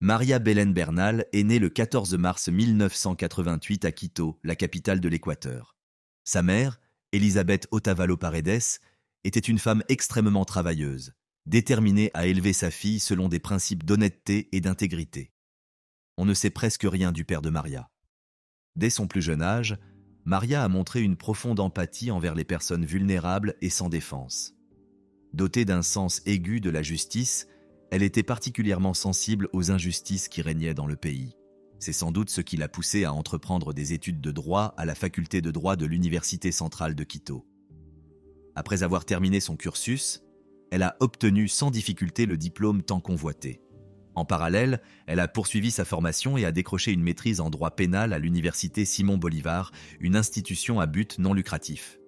Maria Belén Bernal est née le 14 mars 1988 à Quito, la capitale de l'Équateur. Sa mère, Elisabeth Otavalo Paredes, était une femme extrêmement travailleuse, déterminée à élever sa fille selon des principes d'honnêteté et d'intégrité. On ne sait presque rien du père de Maria. Dès son plus jeune âge, Maria a montré une profonde empathie envers les personnes vulnérables et sans défense. Dotée d'un sens aigu de la justice, elle était particulièrement sensible aux injustices qui régnaient dans le pays. C'est sans doute ce qui l'a poussée à entreprendre des études de droit à la faculté de droit de l'Université centrale de Quito. Après avoir terminé son cursus, elle a obtenu sans difficulté le diplôme tant convoité. En parallèle, elle a poursuivi sa formation et a décroché une maîtrise en droit pénal à l'Université Simón Bolívar, une institution à but non lucratif.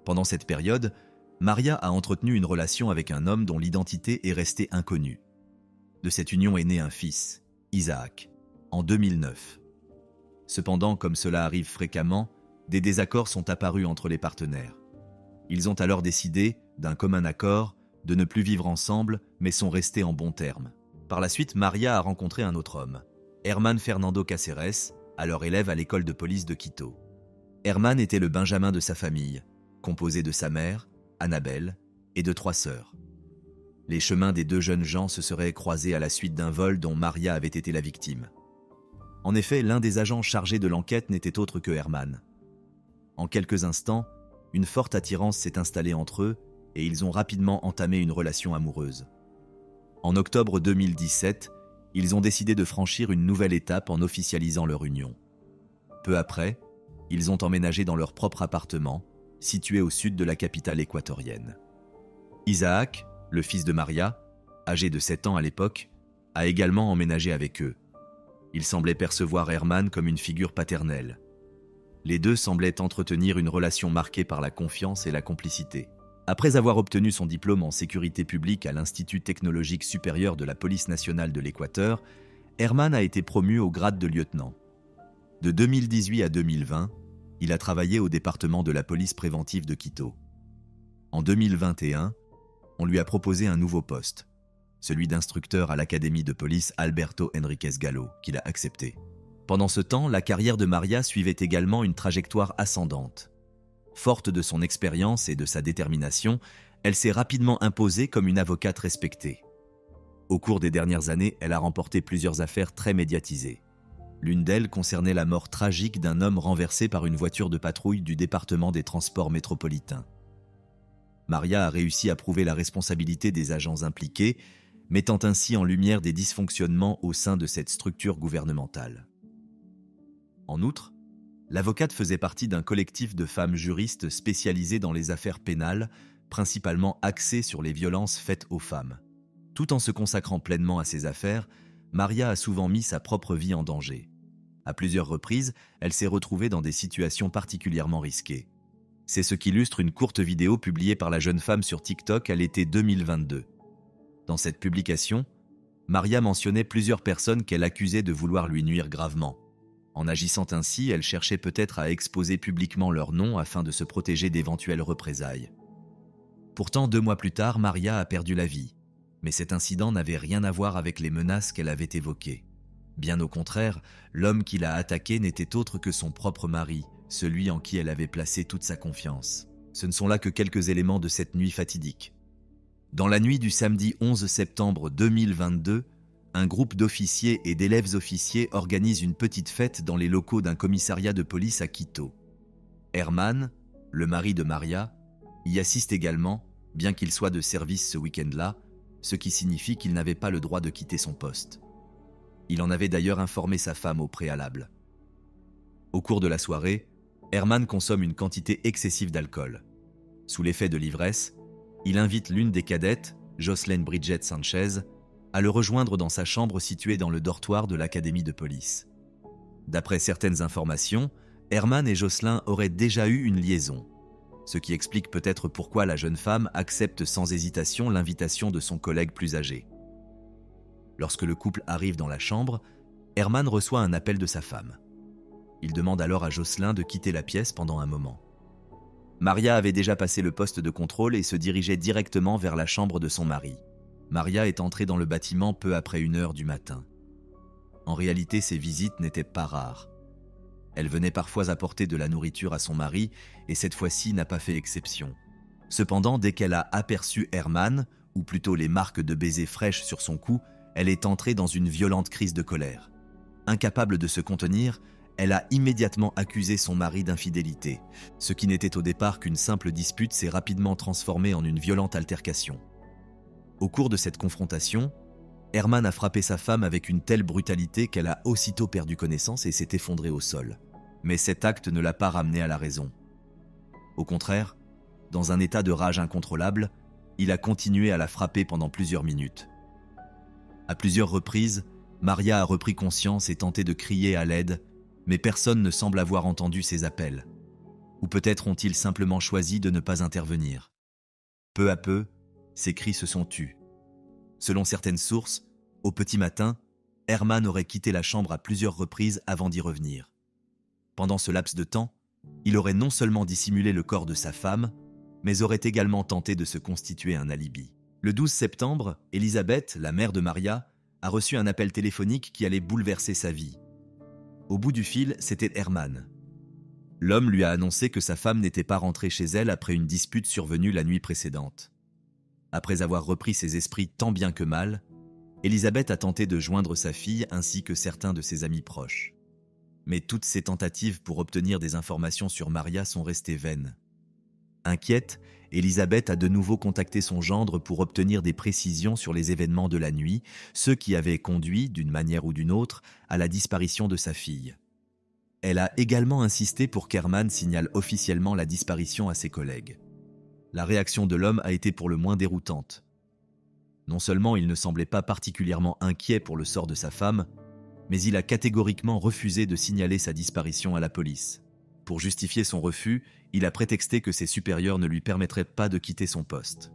Pendant cette période, Maria a entretenu une relation avec un homme dont l'identité est restée inconnue. De cette union est né un fils, Isaac, en 2009. Cependant, comme cela arrive fréquemment, des désaccords sont apparus entre les partenaires. Ils ont alors décidé, d'un commun accord, de ne plus vivre ensemble, mais sont restés en bons termes. Par la suite, Maria a rencontré un autre homme, Herman Fernando Cáceres, alors élève à l'école de police de Quito. Herman était le benjamin de sa famille, composé de sa mère, Annabelle, et de 3 sœurs. Les chemins des deux jeunes gens se seraient croisés à la suite d'un vol dont Maria avait été la victime. En effet, l'un des agents chargés de l'enquête n'était autre que Herman. En quelques instants, une forte attirance s'est installée entre eux et ils ont rapidement entamé une relation amoureuse. En octobre 2017, ils ont décidé de franchir une nouvelle étape en officialisant leur union. Peu après, ils ont emménagé dans leur propre appartement, situé au sud de la capitale équatorienne. Isaac, le fils de Maria, âgé de 7 ans à l'époque, a également emménagé avec eux. Il semblait percevoir Herman comme une figure paternelle. Les deux semblaient entretenir une relation marquée par la confiance et la complicité. Après avoir obtenu son diplôme en sécurité publique à l'Institut technologique supérieur de la police nationale de l'Équateur, Herman a été promu au grade de lieutenant. De 2018 à 2020, il a travaillé au département de la police préventive de Quito. En 2021, on lui a proposé un nouveau poste, celui d'instructeur à l'académie de police Alberto Enriquez Gallo, qu'il a accepté. Pendant ce temps, la carrière de Maria suivait également une trajectoire ascendante. Forte de son expérience et de sa détermination, elle s'est rapidement imposée comme une avocate respectée. Au cours des dernières années, elle a remporté plusieurs affaires très médiatisées. L'une d'elles concernait la mort tragique d'un homme renversé par une voiture de patrouille du département des transports métropolitains. Maria a réussi à prouver la responsabilité des agents impliqués, mettant ainsi en lumière des dysfonctionnements au sein de cette structure gouvernementale. En outre, l'avocate faisait partie d'un collectif de femmes juristes spécialisées dans les affaires pénales, principalement axées sur les violences faites aux femmes. Tout en se consacrant pleinement à ces affaires, Maria a souvent mis sa propre vie en danger. À plusieurs reprises, elle s'est retrouvée dans des situations particulièrement risquées. C'est ce qu'illustre une courte vidéo publiée par la jeune femme sur TikTok à l'été 2022. Dans cette publication, Maria mentionnait plusieurs personnes qu'elle accusait de vouloir lui nuire gravement. En agissant ainsi, elle cherchait peut-être à exposer publiquement leur nom afin de se protéger d'éventuelles représailles. Pourtant, 2 mois plus tard, Maria a perdu la vie. Mais cet incident n'avait rien à voir avec les menaces qu'elle avait évoquées. Bien au contraire, l'homme qui l'a attaquée n'était autre que son propre mari, celui en qui elle avait placé toute sa confiance. Ce ne sont là que quelques éléments de cette nuit fatidique. Dans la nuit du samedi 11 septembre 2022, un groupe d'officiers et d'élèves officiers organise une petite fête dans les locaux d'un commissariat de police à Quito. Herman, le mari de Maria, y assiste également, bien qu'il soit de service ce week-end-là, ce qui signifie qu'il n'avait pas le droit de quitter son poste. Il en avait d'ailleurs informé sa femme au préalable. Au cours de la soirée, Herman consomme une quantité excessive d'alcool. Sous l'effet de l'ivresse, il invite l'une des cadettes, Jocelyn Bridget Sanchez, à le rejoindre dans sa chambre située dans le dortoir de l'académie de police. D'après certaines informations, Herman et Jocelyn auraient déjà eu une liaison, ce qui explique peut-être pourquoi la jeune femme accepte sans hésitation l'invitation de son collègue plus âgé. Lorsque le couple arrive dans la chambre, Herman reçoit un appel de sa femme. Il demande alors à Jocelyn de quitter la pièce pendant un moment. Maria avait déjà passé le poste de contrôle et se dirigeait directement vers la chambre de son mari. Maria est entrée dans le bâtiment peu après 1h du matin. En réalité, ces visites n'étaient pas rares. Elle venait parfois apporter de la nourriture à son mari et cette fois-ci n'a pas fait exception. Cependant, dès qu'elle a aperçu Herman, ou plutôt les marques de baisers fraîches sur son cou, elle est entrée dans une violente crise de colère. Incapable de se contenir, elle a immédiatement accusé son mari d'infidélité. Ce qui n'était au départ qu'une simple dispute s'est rapidement transformé en une violente altercation. Au cours de cette confrontation, Herman a frappé sa femme avec une telle brutalité qu'elle a aussitôt perdu connaissance et s'est effondrée au sol. Mais cet acte ne l'a pas ramenée à la raison. Au contraire, dans un état de rage incontrôlable, il a continué à la frapper pendant plusieurs minutes. À plusieurs reprises, Maria a repris conscience et tenté de crier à l'aide, mais personne ne semble avoir entendu ses appels. Ou peut-être ont-ils simplement choisi de ne pas intervenir. Peu à peu, ses cris se sont tus. Selon certaines sources, au petit matin, Herman aurait quitté la chambre à plusieurs reprises avant d'y revenir. Pendant ce laps de temps, il aurait non seulement dissimulé le corps de sa femme, mais aurait également tenté de se constituer un alibi. Le 12 septembre, Elisabeth, la mère de Maria, a reçu un appel téléphonique qui allait bouleverser sa vie. Au bout du fil, c'était Herman. L'homme lui a annoncé que sa femme n'était pas rentrée chez elle après une dispute survenue la nuit précédente. Après avoir repris ses esprits tant bien que mal, Elisabeth a tenté de joindre sa fille ainsi que certains de ses amis proches. Mais toutes ces tentatives pour obtenir des informations sur Maria sont restées vaines. Inquiète, Elisabeth a de nouveau contacté son gendre pour obtenir des précisions sur les événements de la nuit, ceux qui avaient conduit, d'une manière ou d'une autre, à la disparition de sa fille. Elle a également insisté pour qu'Herman signale officiellement la disparition à ses collègues. La réaction de l'homme a été pour le moins déroutante. Non seulement il ne semblait pas particulièrement inquiet pour le sort de sa femme, mais il a catégoriquement refusé de signaler sa disparition à la police. Pour justifier son refus, il a prétexté que ses supérieurs ne lui permettraient pas de quitter son poste.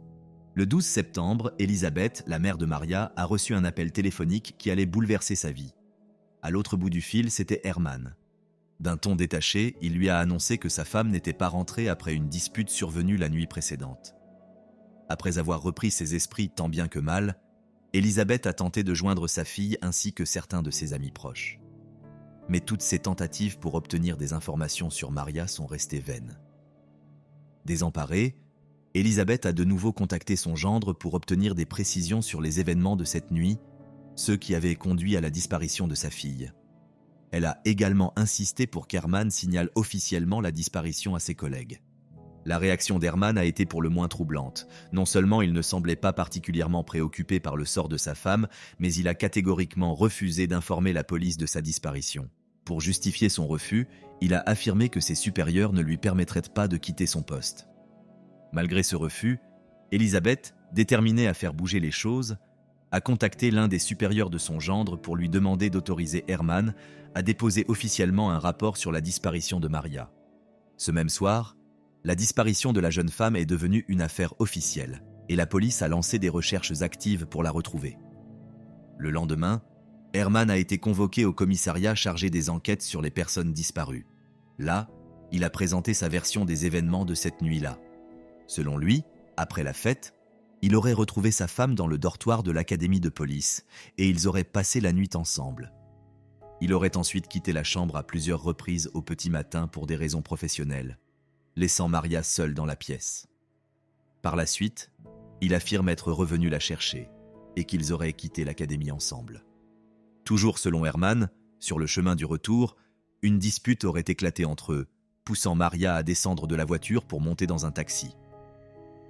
Le 12 septembre, Elisabeth, la mère de Maria, a reçu un appel téléphonique qui allait bouleverser sa vie. À l'autre bout du fil, c'était Herman. D'un ton détaché, il lui a annoncé que sa femme n'était pas rentrée après une dispute survenue la nuit précédente. Après avoir repris ses esprits tant bien que mal, Elisabeth a tenté de joindre sa fille ainsi que certains de ses amis proches. Mais toutes ces tentatives pour obtenir des informations sur Maria sont restées vaines. Désemparée, Elisabeth a de nouveau contacté son gendre pour obtenir des précisions sur les événements de cette nuit, ceux qui avaient conduit à la disparition de sa fille. Elle a également insisté pour qu'Herman signale officiellement la disparition à ses collègues. La réaction d'Herman a été pour le moins troublante. Non seulement il ne semblait pas particulièrement préoccupé par le sort de sa femme, mais il a catégoriquement refusé d'informer la police de sa disparition. Pour justifier son refus, il a affirmé que ses supérieurs ne lui permettraient pas de quitter son poste. Malgré ce refus, Elisabeth, déterminée à faire bouger les choses, a contacté l'un des supérieurs de son gendre pour lui demander d'autoriser Herman à déposer officiellement un rapport sur la disparition de Maria. Ce même soir, la disparition de la jeune femme est devenue une affaire officielle et la police a lancé des recherches actives pour la retrouver. Le lendemain, Herman a été convoqué au commissariat chargé des enquêtes sur les personnes disparues. Là, il a présenté sa version des événements de cette nuit-là. Selon lui, après la fête, il aurait retrouvé sa femme dans le dortoir de l'académie de police et ils auraient passé la nuit ensemble. Il aurait ensuite quitté la chambre à plusieurs reprises au petit matin pour des raisons professionnelles, laissant Maria seule dans la pièce. Par la suite, il affirme être revenu la chercher et qu'ils auraient quitté l'académie ensemble. Toujours selon Herman, sur le chemin du retour, une dispute aurait éclaté entre eux, poussant Maria à descendre de la voiture pour monter dans un taxi.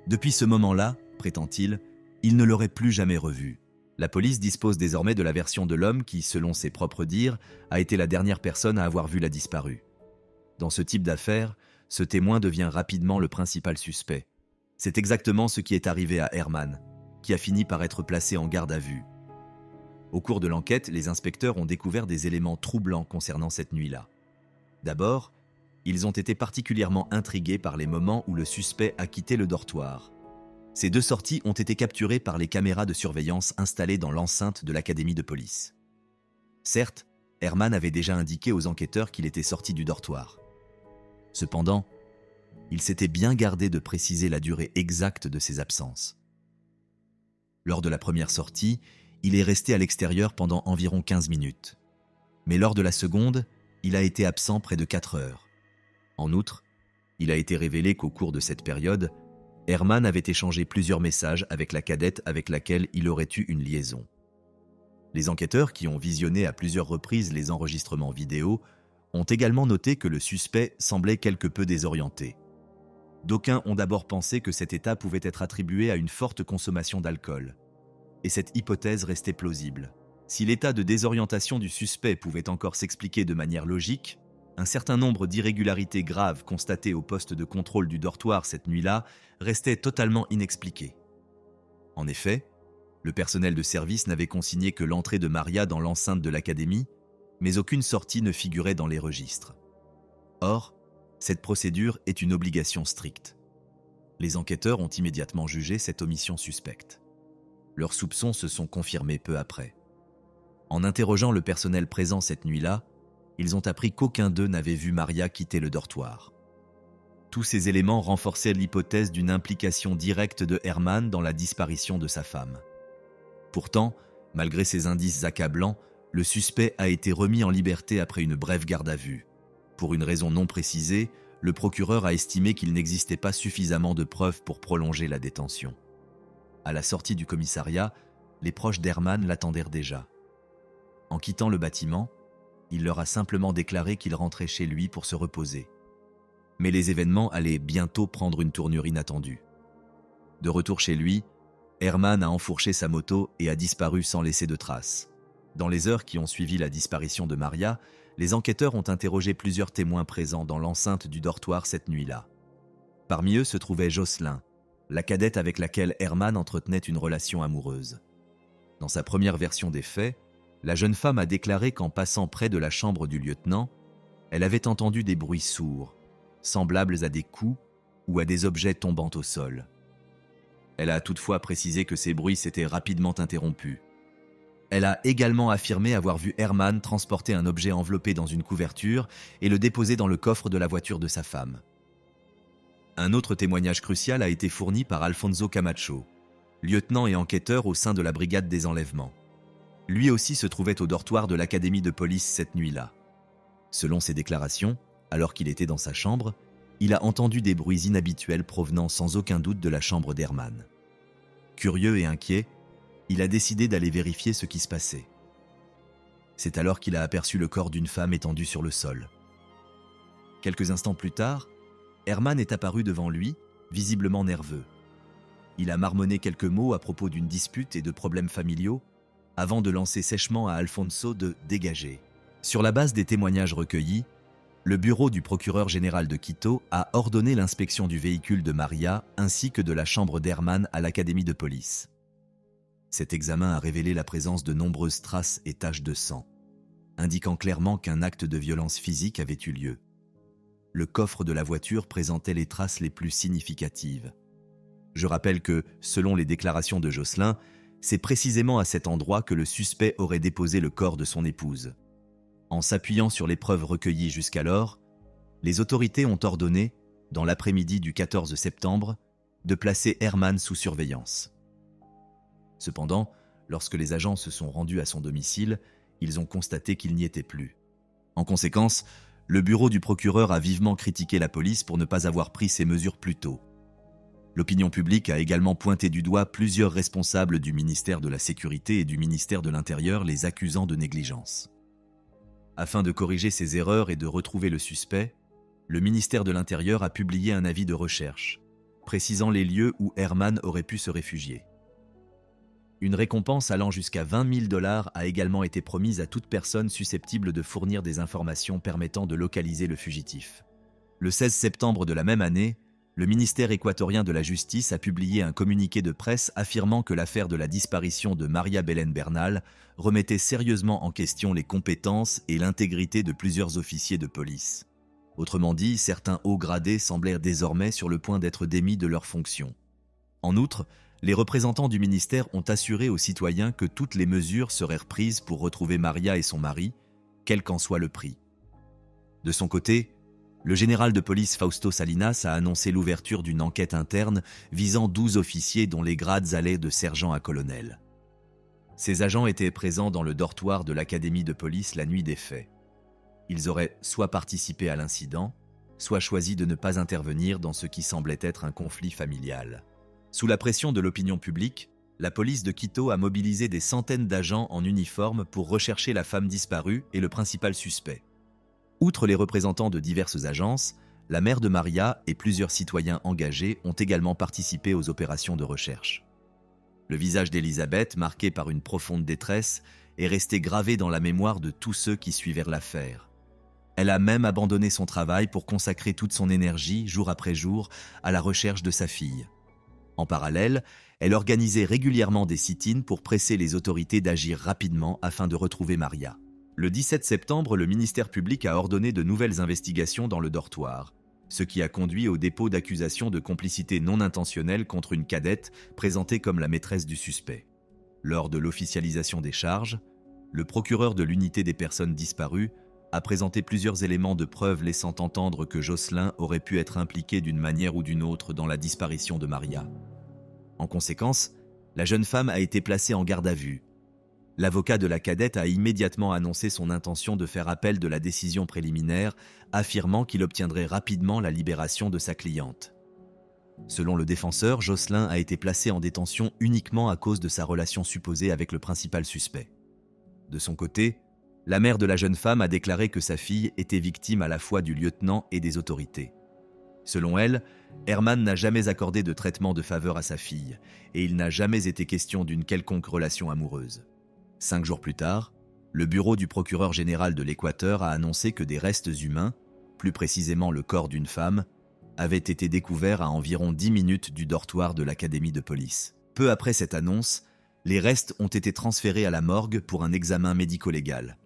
Depuis ce moment-là, prétend-il, il ne l'aurait plus jamais revue. La police dispose désormais de la version de l'homme qui, selon ses propres dires, a été la dernière personne à avoir vu la disparue. Dans ce type d'affaire, ce témoin devient rapidement le principal suspect. C'est exactement ce qui est arrivé à Herman, qui a fini par être placé en garde à vue. Au cours de l'enquête, les inspecteurs ont découvert des éléments troublants concernant cette nuit-là. D'abord, ils ont été particulièrement intrigués par les moments où le suspect a quitté le dortoir. Ces deux sorties ont été capturées par les caméras de surveillance installées dans l'enceinte de l'académie de police. Certes, Herman avait déjà indiqué aux enquêteurs qu'il était sorti du dortoir. Cependant, il s'était bien gardé de préciser la durée exacte de ses absences. Lors de la première sortie, il est resté à l'extérieur pendant environ 15 minutes. mais lors de la seconde, il a été absent près de 4 heures. En outre, il a été révélé qu'au cours de cette période, Herman avait échangé plusieurs messages avec la cadette avec laquelle il aurait eu une liaison. Les enquêteurs qui ont visionné à plusieurs reprises les enregistrements vidéo ont également noté que le suspect semblait quelque peu désorienté. D'aucuns ont d'abord pensé que cet état pouvait être attribué à une forte consommation d'alcool. Et cette hypothèse restait plausible. Si l'état de désorientation du suspect pouvait encore s'expliquer de manière logique, un certain nombre d'irrégularités graves constatées au poste de contrôle du dortoir cette nuit-là restaient totalement inexpliquées. En effet, le personnel de service n'avait consigné que l'entrée de Maria dans l'enceinte de l'académie, mais aucune sortie ne figurait dans les registres. Or, cette procédure est une obligation stricte. Les enquêteurs ont immédiatement jugé cette omission suspecte. Leurs soupçons se sont confirmés peu après. En interrogeant le personnel présent cette nuit-là, ils ont appris qu'aucun d'eux n'avait vu Maria quitter le dortoir. Tous ces éléments renforçaient l'hypothèse d'une implication directe de Herman dans la disparition de sa femme. Pourtant, malgré ces indices accablants, le suspect a été remis en liberté après une brève garde à vue. Pour une raison non précisée, le procureur a estimé qu'il n'existait pas suffisamment de preuves pour prolonger la détention. À la sortie du commissariat, les proches d'Herman l'attendèrent déjà. En quittant le bâtiment, il leur a simplement déclaré qu'il rentrait chez lui pour se reposer. Mais les événements allaient bientôt prendre une tournure inattendue. De retour chez lui, Herman a enfourché sa moto et a disparu sans laisser de traces. Dans les heures qui ont suivi la disparition de Maria, les enquêteurs ont interrogé plusieurs témoins présents dans l'enceinte du dortoir cette nuit-là. Parmi eux se trouvait Jocelyn, la cadette avec laquelle Herman entretenait une relation amoureuse. Dans sa première version des faits, la jeune femme a déclaré qu'en passant près de la chambre du lieutenant, elle avait entendu des bruits sourds, semblables à des coups ou à des objets tombant au sol. Elle a toutefois précisé que ces bruits s'étaient rapidement interrompus. Elle a également affirmé avoir vu Herman transporter un objet enveloppé dans une couverture et le déposer dans le coffre de la voiture de sa femme. Un autre témoignage crucial a été fourni par Alfonso Camacho, lieutenant et enquêteur au sein de la brigade des enlèvements. Lui aussi se trouvait au dortoir de l'académie de police cette nuit-là. Selon ses déclarations, alors qu'il était dans sa chambre, il a entendu des bruits inhabituels provenant sans aucun doute de la chambre d'Herman. Curieux et inquiet, il a décidé d'aller vérifier ce qui se passait. C'est alors qu'il a aperçu le corps d'une femme étendue sur le sol. Quelques instants plus tard, Herman est apparu devant lui, visiblement nerveux. Il a marmonné quelques mots à propos d'une dispute et de problèmes familiaux, avant de lancer sèchement à Alfonso de dégager. Sur la base des témoignages recueillis, le bureau du procureur général de Quito a ordonné l'inspection du véhicule de Maria ainsi que de la chambre d'Herman à l'académie de police. Cet examen a révélé la présence de nombreuses traces et taches de sang, indiquant clairement qu'un acte de violence physique avait eu lieu. Le coffre de la voiture présentait les traces les plus significatives. Je rappelle que, selon les déclarations de Jocelyn, c'est précisément à cet endroit que le suspect aurait déposé le corps de son épouse. En s'appuyant sur les preuves recueillies jusqu'alors, les autorités ont ordonné, dans l'après-midi du 14 septembre, de placer Herman sous surveillance. Cependant, lorsque les agents se sont rendus à son domicile, ils ont constaté qu'il n'y était plus. En conséquence, le bureau du procureur a vivement critiqué la police pour ne pas avoir pris ces mesures plus tôt. L'opinion publique a également pointé du doigt plusieurs responsables du ministère de la Sécurité et du ministère de l'Intérieur, les accusant de négligence. Afin de corriger ces erreurs et de retrouver le suspect, le ministère de l'Intérieur a publié un avis de recherche, précisant les lieux où Herman aurait pu se réfugier. Une récompense allant jusqu'à 20 000 $ a également été promise à toute personne susceptible de fournir des informations permettant de localiser le fugitif. Le 16 septembre de la même année, le ministère équatorien de la Justice a publié un communiqué de presse affirmant que l'affaire de la disparition de Maria Belén Bernal remettait sérieusement en question les compétences et l'intégrité de plusieurs officiers de police. Autrement dit, certains hauts gradés semblèrent désormais sur le point d'être démis de leurs fonctions. En outre, les représentants du ministère ont assuré aux citoyens que toutes les mesures seraient prises pour retrouver Maria et son mari, quel qu'en soit le prix. De son côté, le général de police Fausto Salinas a annoncé l'ouverture d'une enquête interne visant 12 officiers dont les grades allaient de sergent à colonel. Ces agents étaient présents dans le dortoir de l'académie de police la nuit des faits. Ils auraient soit participé à l'incident, soit choisi de ne pas intervenir dans ce qui semblait être un conflit familial. Sous la pression de l'opinion publique, la police de Quito a mobilisé des centaines d'agents en uniforme pour rechercher la femme disparue et le principal suspect. Outre les représentants de diverses agences, la mère de Maria et plusieurs citoyens engagés ont également participé aux opérations de recherche. Le visage d'Elisabeth, marqué par une profonde détresse, est resté gravé dans la mémoire de tous ceux qui suivirent l'affaire. Elle a même abandonné son travail pour consacrer toute son énergie, jour après jour, à la recherche de sa fille. En parallèle, elle organisait régulièrement des sit-ins pour presser les autorités d'agir rapidement afin de retrouver Maria. Le 17 septembre, le ministère public a ordonné de nouvelles investigations dans le dortoir, ce qui a conduit au dépôt d'accusations de complicité non intentionnelle contre une cadette présentée comme la maîtresse du suspect. Lors de l'officialisation des charges, le procureur de l'unité des personnes disparues a présenté plusieurs éléments de preuve laissant entendre que Jocelyn aurait pu être impliqué d'une manière ou d'une autre dans la disparition de Maria. En conséquence, la jeune femme a été placée en garde à vue. L'avocat de la cadette a immédiatement annoncé son intention de faire appel de la décision préliminaire, affirmant qu'il obtiendrait rapidement la libération de sa cliente. Selon le défenseur, Jocelyn a été placé en détention uniquement à cause de sa relation supposée avec le principal suspect. De son côté, la mère de la jeune femme a déclaré que sa fille était victime à la fois du lieutenant et des autorités. Selon elle, Herman n'a jamais accordé de traitement de faveur à sa fille, et il n'a jamais été question d'une quelconque relation amoureuse. 5 jours plus tard, le bureau du procureur général de l'Équateur a annoncé que des restes humains, plus précisément le corps d'une femme, avaient été découverts à environ 10 minutes du dortoir de l'académie de police. Peu après cette annonce, les restes ont été transférés à la morgue pour un examen médico-légal.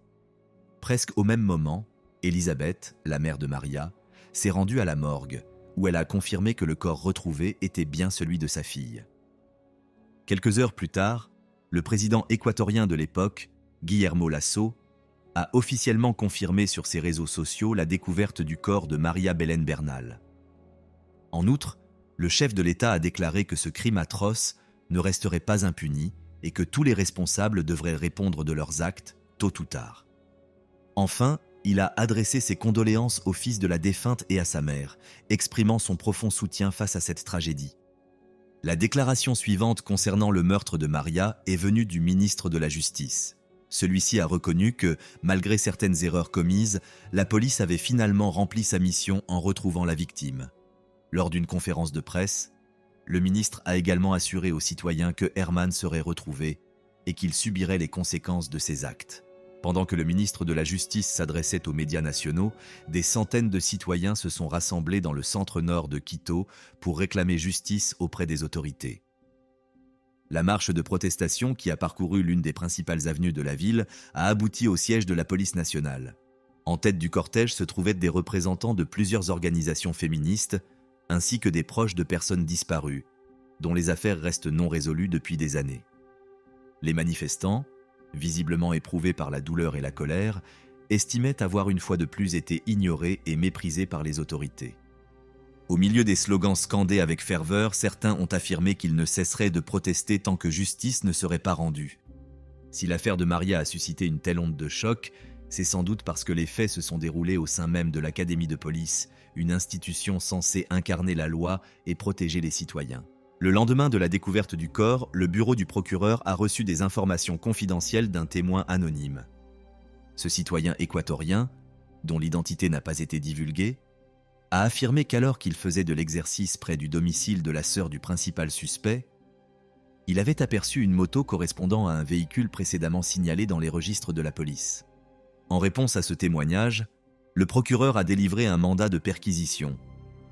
Presque au même moment, Elisabeth, la mère de Maria, s'est rendue à la morgue, où elle a confirmé que le corps retrouvé était bien celui de sa fille. Quelques heures plus tard, le président équatorien de l'époque, Guillermo Lasso, a officiellement confirmé sur ses réseaux sociaux la découverte du corps de Maria Belén Bernal. En outre, le chef de l'État a déclaré que ce crime atroce ne resterait pas impuni et que tous les responsables devraient répondre de leurs actes, tôt ou tard. Enfin, il a adressé ses condoléances au fils de la défunte et à sa mère, exprimant son profond soutien face à cette tragédie. La déclaration suivante concernant le meurtre de Maria est venue du ministre de la Justice. Celui-ci a reconnu que, malgré certaines erreurs commises, la police avait finalement rempli sa mission en retrouvant la victime. Lors d'une conférence de presse, le ministre a également assuré aux citoyens que Herman serait retrouvé et qu'il subirait les conséquences de ses actes. Pendant que le ministre de la Justice s'adressait aux médias nationaux, des centaines de citoyens se sont rassemblés dans le centre-nord de Quito pour réclamer justice auprès des autorités. La marche de protestation, qui a parcouru l'une des principales avenues de la ville, a abouti au siège de la police nationale. En tête du cortège se trouvaient des représentants de plusieurs organisations féministes, ainsi que des proches de personnes disparues, dont les affaires restent non résolues depuis des années. Les manifestants, visiblement éprouvés par la douleur et la colère, estimaient avoir une fois de plus été ignorés et méprisés par les autorités. Au milieu des slogans scandés avec ferveur, certains ont affirmé qu'ils ne cesseraient de protester tant que justice ne serait pas rendue. Si l'affaire de Maria a suscité une telle onde de choc, c'est sans doute parce que les faits se sont déroulés au sein même de l'académie de police, une institution censée incarner la loi et protéger les citoyens. Le lendemain de la découverte du corps, le bureau du procureur a reçu des informations confidentielles d'un témoin anonyme. Ce citoyen équatorien, dont l'identité n'a pas été divulguée, a affirmé qu'alors qu'il faisait de l'exercice près du domicile de la sœur du principal suspect, il avait aperçu une moto correspondant à un véhicule précédemment signalé dans les registres de la police. En réponse à ce témoignage, le procureur a délivré un mandat de perquisition,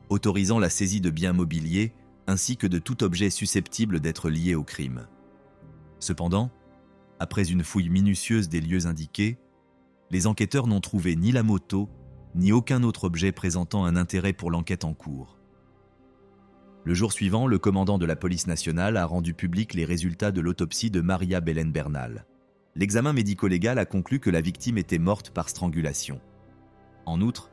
autorisant la saisie de biens mobiliers ainsi que de tout objet susceptible d'être lié au crime. Cependant, après une fouille minutieuse des lieux indiqués, les enquêteurs n'ont trouvé ni la moto, ni aucun autre objet présentant un intérêt pour l'enquête en cours. Le jour suivant, le commandant de la police nationale a rendu public les résultats de l'autopsie de Maria Belén Bernal. L'examen médico-légal a conclu que la victime était morte par strangulation. En outre,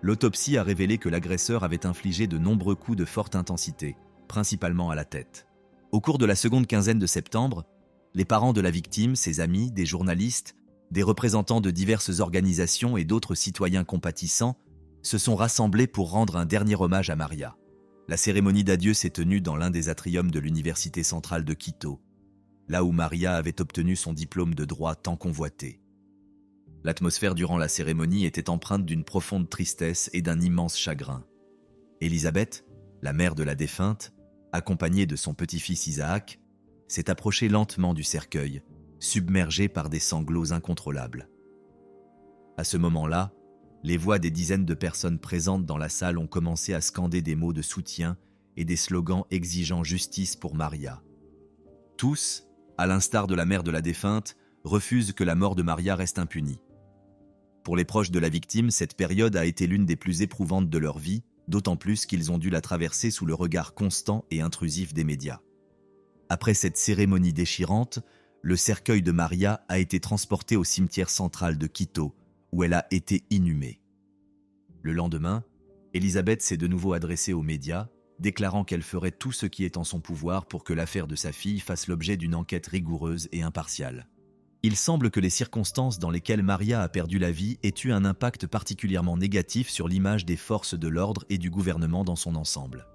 l'autopsie a révélé que l'agresseur avait infligé de nombreux coups de forte intensité, principalement à la tête. Au cours de la seconde quinzaine de septembre, Les parents de la victime, ses amis, des journalistes, des représentants de diverses organisations et d'autres citoyens compatissants se sont rassemblés pour rendre un dernier hommage à Maria. La cérémonie d'adieu s'est tenue dans l'un des atriums de l'Université centrale de Quito, là où Maria avait obtenu son diplôme de droit tant convoité. L'atmosphère durant la cérémonie était empreinte d'une profonde tristesse et d'un immense chagrin. Elisabeth, la mère de la défunte, accompagnée de son petit-fils Isaac, s'est approchée lentement du cercueil, submergée par des sanglots incontrôlables. À ce moment-là, les voix des dizaines de personnes présentes dans la salle ont commencé à scander des mots de soutien et des slogans exigeant justice pour Maria. Tous, à l'instar de la mère de la défunte, refusent que la mort de Maria reste impunie. Pour les proches de la victime, cette période a été l'une des plus éprouvantes de leur vie, d'autant plus qu'ils ont dû la traverser sous le regard constant et intrusif des médias. Après cette cérémonie déchirante, le cercueil de Maria a été transporté au cimetière central de Quito, où elle a été inhumée. Le lendemain, Elisabeth s'est de nouveau adressée aux médias, déclarant qu'elle ferait tout ce qui est en son pouvoir pour que l'affaire de sa fille fasse l'objet d'une enquête rigoureuse et impartiale. Il semble que les circonstances dans lesquelles Maria a perdu la vie aient eu un impact particulièrement négatif sur l'image des forces de l'ordre et du gouvernement dans son ensemble.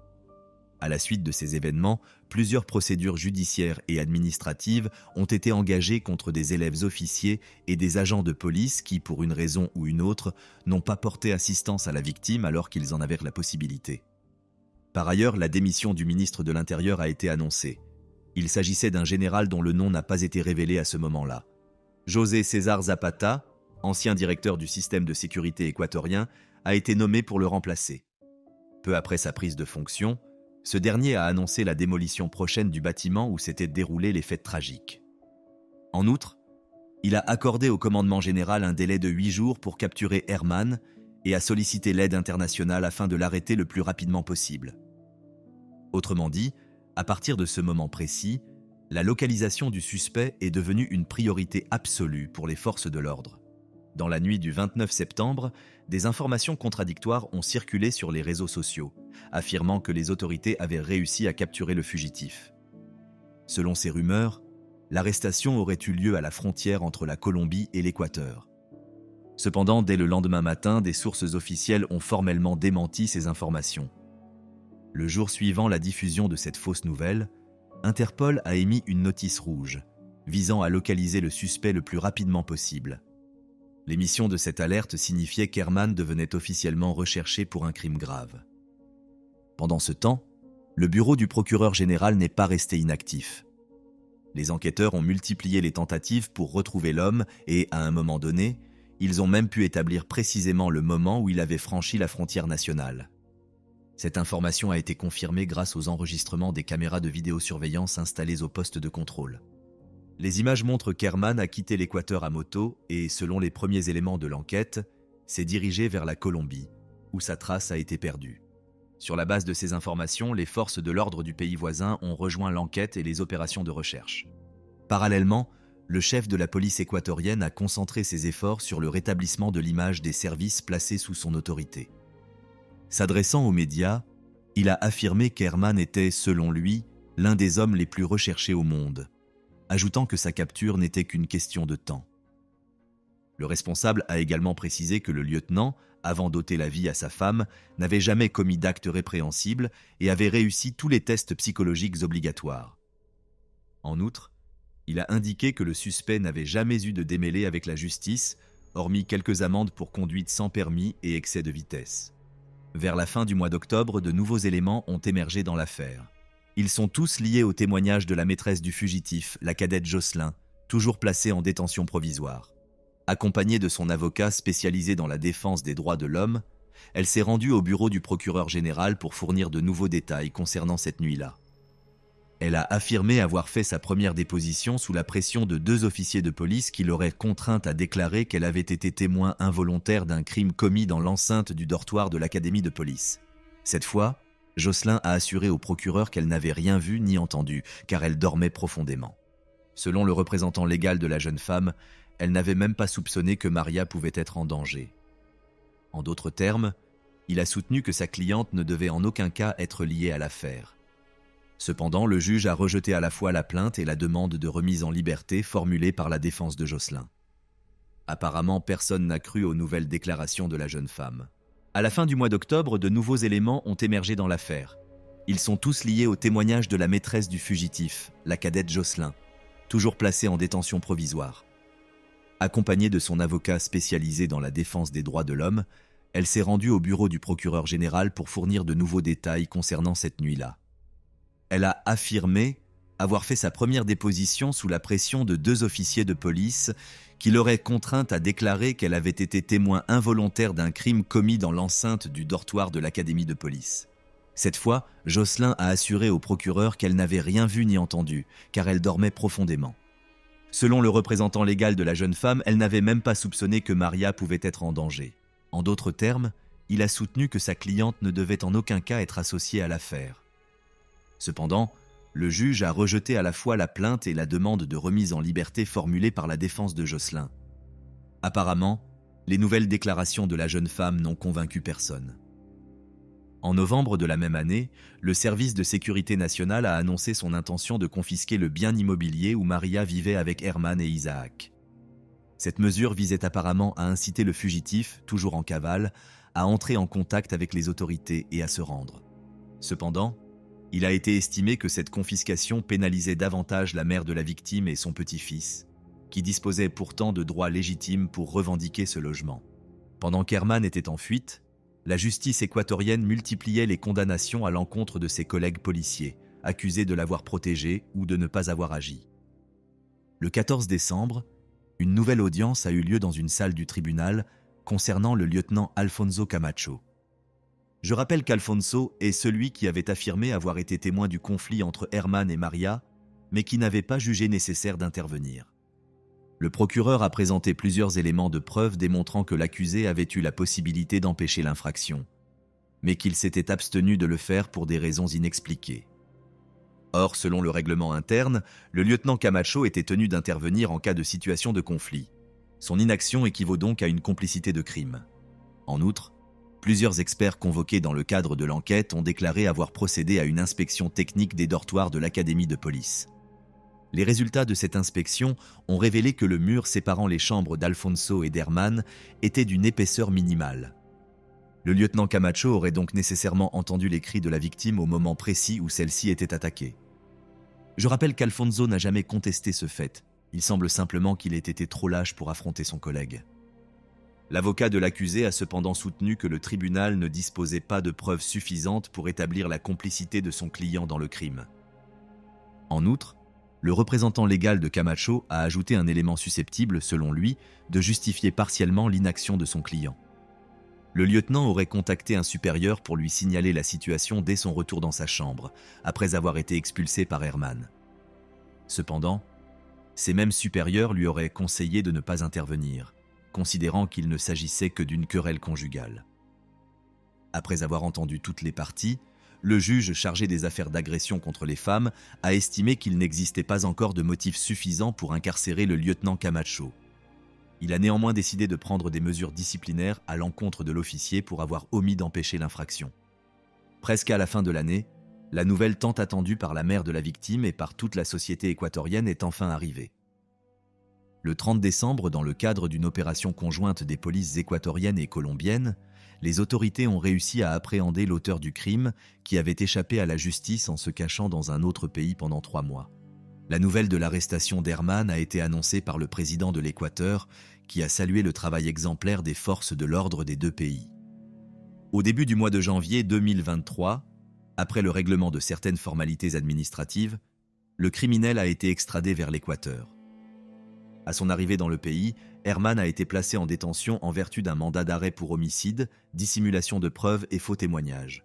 À la suite de ces événements, plusieurs procédures judiciaires et administratives ont été engagées contre des élèves officiers et des agents de police qui, pour une raison ou une autre, n'ont pas porté assistance à la victime alors qu'ils en avaient la possibilité. Par ailleurs, la démission du ministre de l'Intérieur a été annoncée. Il s'agissait d'un général dont le nom n'a pas été révélé à ce moment-là. José César Zapata, ancien directeur du système de sécurité équatorien, a été nommé pour le remplacer. Peu après sa prise de fonction, ce dernier a annoncé la démolition prochaine du bâtiment où s'étaient déroulés les faits tragiques. En outre, il a accordé au commandement général un délai de 8 jours pour capturer Herman et a sollicité l'aide internationale afin de l'arrêter le plus rapidement possible. Autrement dit, à partir de ce moment précis, la localisation du suspect est devenue une priorité absolue pour les forces de l'ordre. Dans la nuit du 29 septembre, des informations contradictoires ont circulé sur les réseaux sociaux, affirmant que les autorités avaient réussi à capturer le fugitif. Selon ces rumeurs, l'arrestation aurait eu lieu à la frontière entre la Colombie et l'Équateur. Cependant, dès le lendemain matin, des sources officielles ont formellement démenti ces informations. Le jour suivant la diffusion de cette fausse nouvelle, Interpol a émis une notice rouge, visant à localiser le suspect le plus rapidement possible. L'émission de cette alerte signifiait qu'Herman devenait officiellement recherché pour un crime grave. Pendant ce temps, le bureau du procureur général n'est pas resté inactif. Les enquêteurs ont multiplié les tentatives pour retrouver l'homme et, à un moment donné, ils ont même pu établir précisément le moment où il avait franchi la frontière nationale. Cette information a été confirmée grâce aux enregistrements des caméras de vidéosurveillance installées au poste de contrôle. Les images montrent qu'Herman a quitté l'Équateur à moto et, selon les premiers éléments de l'enquête, s'est dirigé vers la Colombie, où sa trace a été perdue. Sur la base de ces informations, les forces de l'ordre du pays voisin ont rejoint l'enquête et les opérations de recherche. Parallèlement, le chef de la police équatorienne a concentré ses efforts sur le rétablissement de l'image des services placés sous son autorité. S'adressant aux médias, il a affirmé qu'Herman était, selon lui, l'un des hommes les plus recherchés au monde, ajoutant que sa capture n'était qu'une question de temps. Le responsable a également précisé que le lieutenant, avant d'ôter la vie à sa femme, n'avait jamais commis d'acte répréhensible et avait réussi tous les tests psychologiques obligatoires. En outre, il a indiqué que le suspect n'avait jamais eu de démêlés avec la justice, hormis quelques amendes pour conduite sans permis et excès de vitesse. Vers la fin du mois d'octobre, de nouveaux éléments ont émergé dans l'affaire. Ils sont tous liés au témoignage de la maîtresse du fugitif, la cadette Jocelyn, toujours placée en détention provisoire. Accompagnée de son avocat spécialisé dans la défense des droits de l'homme, elle s'est rendue au bureau du procureur général pour fournir de nouveaux détails concernant cette nuit-là. Elle a affirmé avoir fait sa première déposition sous la pression de 2 officiers de police qui l'auraient contrainte à déclarer qu'elle avait été témoin involontaire d'un crime commis dans l'enceinte du dortoir de l'académie de police. Cette fois, Jocelyn a assuré au procureur qu'elle n'avait rien vu ni entendu, car elle dormait profondément. Selon le représentant légal de la jeune femme, elle n'avait même pas soupçonné que Maria pouvait être en danger. En d'autres termes, il a soutenu que sa cliente ne devait en aucun cas être liée à l'affaire. Cependant, le juge a rejeté à la fois la plainte et la demande de remise en liberté formulée par la défense de Jocelyn. Apparemment, personne n'a cru aux nouvelles déclarations de la jeune femme. À la fin du mois d'octobre, de nouveaux éléments ont émergé dans l'affaire. Ils sont tous liés au témoignage de la maîtresse du fugitif, la cadette Jocelyn, toujours placée en détention provisoire. Accompagnée de son avocat spécialisé dans la défense des droits de l'homme, elle s'est rendue au bureau du procureur général pour fournir de nouveaux détails concernant cette nuit-là. Elle a affirmé avoir fait sa première déposition sous la pression de 2 officiers de police qui l'auraient contrainte à déclarer qu'elle avait été témoin involontaire d'un crime commis dans l'enceinte du dortoir de l'académie de police. Cette fois, Jocelyn a assuré au procureur qu'elle n'avait rien vu ni entendu, car elle dormait profondément. Selon le représentant légal de la jeune femme, elle n'avait même pas soupçonné que Maria pouvait être en danger. En d'autres termes, il a soutenu que sa cliente ne devait en aucun cas être associée à l'affaire. Cependant, le juge a rejeté à la fois la plainte et la demande de remise en liberté formulée par la défense de Jocelyn. Apparemment, les nouvelles déclarations de la jeune femme n'ont convaincu personne. En novembre de la même année, le service de sécurité nationale a annoncé son intention de confisquer le bien immobilier où Maria vivait avec Herman et Isaac. Cette mesure visait apparemment à inciter le fugitif, toujours en cavale, à entrer en contact avec les autorités et à se rendre. Cependant, il a été estimé que cette confiscation pénalisait davantage la mère de la victime et son petit-fils, qui disposaient pourtant de droits légitimes pour revendiquer ce logement. Pendant qu'Herman était en fuite, la justice équatorienne multipliait les condamnations à l'encontre de ses collègues policiers, accusés de l'avoir protégé ou de ne pas avoir agi. Le 14 décembre, une nouvelle audience a eu lieu dans une salle du tribunal concernant le lieutenant Alfonso Camacho. Je rappelle qu'Alfonso est celui qui avait affirmé avoir été témoin du conflit entre Herman et Maria, mais qui n'avait pas jugé nécessaire d'intervenir. Le procureur a présenté plusieurs éléments de preuve démontrant que l'accusé avait eu la possibilité d'empêcher l'infraction, mais qu'il s'était abstenu de le faire pour des raisons inexpliquées. Or, selon le règlement interne, le lieutenant Camacho était tenu d'intervenir en cas de situation de conflit. Son inaction équivaut donc à une complicité de crime. En outre, plusieurs experts convoqués dans le cadre de l'enquête ont déclaré avoir procédé à une inspection technique des dortoirs de l'académie de police. Les résultats de cette inspection ont révélé que le mur séparant les chambres d'Alfonso et d'Herman était d'une épaisseur minimale. Le lieutenant Camacho aurait donc nécessairement entendu les cris de la victime au moment précis où celle-ci était attaquée. Je rappelle qu'Alfonso n'a jamais contesté ce fait. Il semble simplement qu'il ait été trop lâche pour affronter son collègue. L'avocat de l'accusé a cependant soutenu que le tribunal ne disposait pas de preuves suffisantes pour établir la complicité de son client dans le crime. En outre, le représentant légal de Camacho a ajouté un élément susceptible, selon lui, de justifier partiellement l'inaction de son client. Le lieutenant aurait contacté un supérieur pour lui signaler la situation dès son retour dans sa chambre, après avoir été expulsé par Herman. Cependant, ces mêmes supérieurs lui auraient conseillé de ne pas intervenir, considérant qu'il ne s'agissait que d'une querelle conjugale. Après avoir entendu toutes les parties, le juge chargé des affaires d'agression contre les femmes a estimé qu'il n'existait pas encore de motifs suffisants pour incarcérer le lieutenant Camacho. Il a néanmoins décidé de prendre des mesures disciplinaires à l'encontre de l'officier pour avoir omis d'empêcher l'infraction. Presque à la fin de l'année, la nouvelle tant attendue par la mère de la victime et par toute la société équatorienne est enfin arrivée. Le 30 décembre, dans le cadre d'une opération conjointe des polices équatoriennes et colombiennes, les autorités ont réussi à appréhender l'auteur du crime qui avait échappé à la justice en se cachant dans un autre pays pendant 3 mois. La nouvelle de l'arrestation d'Herman a été annoncée par le président de l'Équateur, qui a salué le travail exemplaire des forces de l'ordre des 2 pays. Au début du mois de janvier 2023, après le règlement de certaines formalités administratives, le criminel a été extradé vers l'Équateur. À son arrivée dans le pays, Herman a été placé en détention en vertu d'un mandat d'arrêt pour homicide, dissimulation de preuves et faux témoignages.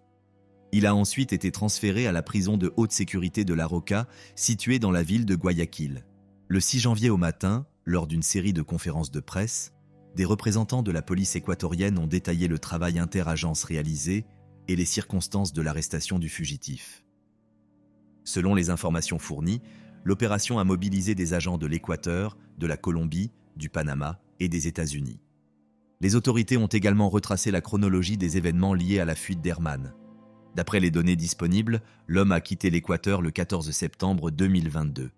Il a ensuite été transféré à la prison de haute sécurité de La Roca, située dans la ville de Guayaquil. Le 6 janvier au matin, lors d'une série de conférences de presse, des représentants de la police équatorienne ont détaillé le travail inter-agences réalisé et les circonstances de l'arrestation du fugitif. Selon les informations fournies, l'opération a mobilisé des agents de l'Équateur, de la Colombie, du Panama et des États-Unis. Les autorités ont également retracé la chronologie des événements liés à la fuite d'Herman. D'après les données disponibles, l'homme a quitté l'Équateur le 14 septembre 2022.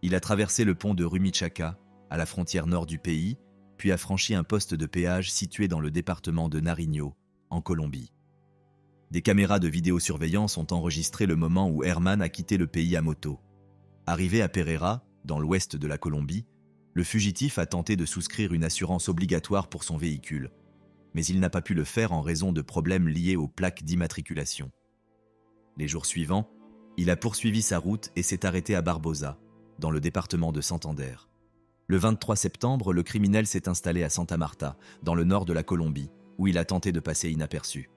Il a traversé le pont de Rumichaca, à la frontière nord du pays, puis a franchi un poste de péage situé dans le département de Nariño, en Colombie. Des caméras de vidéosurveillance ont enregistré le moment où Herman a quitté le pays à moto. Arrivé à Pereira, dans l'ouest de la Colombie, le fugitif a tenté de souscrire une assurance obligatoire pour son véhicule, mais il n'a pas pu le faire en raison de problèmes liés aux plaques d'immatriculation. Les jours suivants, il a poursuivi sa route et s'est arrêté à Barbosa, dans le département de Santander. Le 23 septembre, le criminel s'est installé à Santa Marta, dans le nord de la Colombie, où il a tenté de passer inaperçu.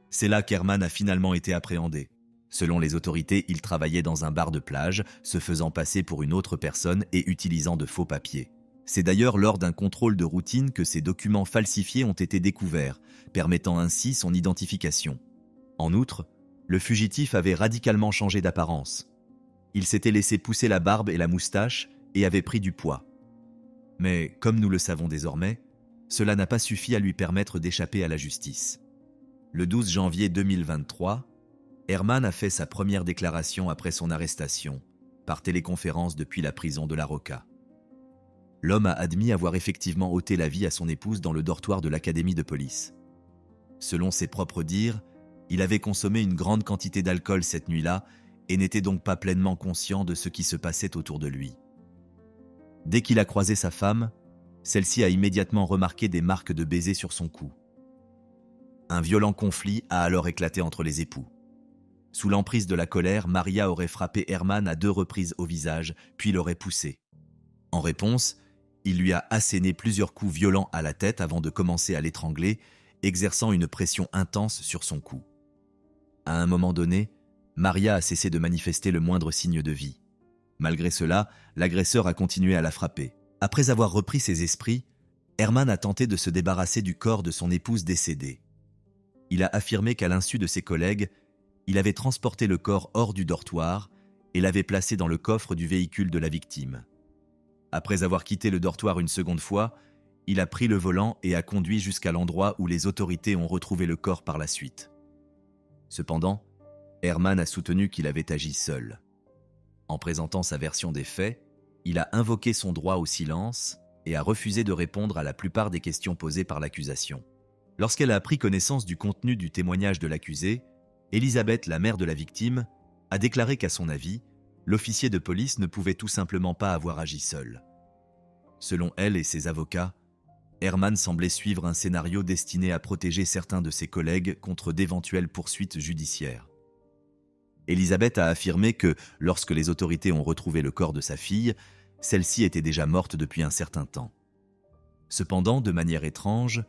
C'est là qu'Herman a finalement été appréhendé. Selon les autorités, il travaillait dans un bar de plage, se faisant passer pour une autre personne et utilisant de faux papiers. C'est d'ailleurs lors d'un contrôle de routine que ces documents falsifiés ont été découverts, permettant ainsi son identification. En outre, le fugitif avait radicalement changé d'apparence. Il s'était laissé pousser la barbe et la moustache et avait pris du poids. Mais, comme nous le savons désormais, cela n'a pas suffi à lui permettre d'échapper à la justice. Le 12 janvier 2023, Herman a fait sa première déclaration après son arrestation, par téléconférence depuis la prison de La Roca. L'homme a admis avoir effectivement ôté la vie à son épouse dans le dortoir de l'académie de police. Selon ses propres dires, il avait consommé une grande quantité d'alcool cette nuit-là et n'était donc pas pleinement conscient de ce qui se passait autour de lui. Dès qu'il a croisé sa femme, celle-ci a immédiatement remarqué des marques de baisers sur son cou. Un violent conflit a alors éclaté entre les époux. Sous l'emprise de la colère, Maria aurait frappé Herman à 2 reprises au visage, puis l'aurait poussé. En réponse, il lui a asséné plusieurs coups violents à la tête avant de commencer à l'étrangler, exerçant une pression intense sur son cou. À un moment donné, Maria a cessé de manifester le moindre signe de vie. Malgré cela, l'agresseur a continué à la frapper. Après avoir repris ses esprits, Herman a tenté de se débarrasser du corps de son épouse décédée. Il a affirmé qu'à l'insu de ses collègues, il avait transporté le corps hors du dortoir et l'avait placé dans le coffre du véhicule de la victime. Après avoir quitté le dortoir une seconde fois, il a pris le volant et a conduit jusqu'à l'endroit où les autorités ont retrouvé le corps par la suite. Cependant, Herman a soutenu qu'il avait agi seul. En présentant sa version des faits, il a invoqué son droit au silence et a refusé de répondre à la plupart des questions posées par l'accusation. Lorsqu'elle a pris connaissance du contenu du témoignage de l'accusé, Elisabeth, la mère de la victime, a déclaré qu'à son avis, l'officier de police ne pouvait tout simplement pas avoir agi seul. Selon elle et ses avocats, Herman semblait suivre un scénario destiné à protéger certains de ses collègues contre d'éventuelles poursuites judiciaires. Elisabeth a affirmé que, lorsque les autorités ont retrouvé le corps de sa fille, celle-ci était déjà morte depuis un certain temps. Cependant, de manière étrange,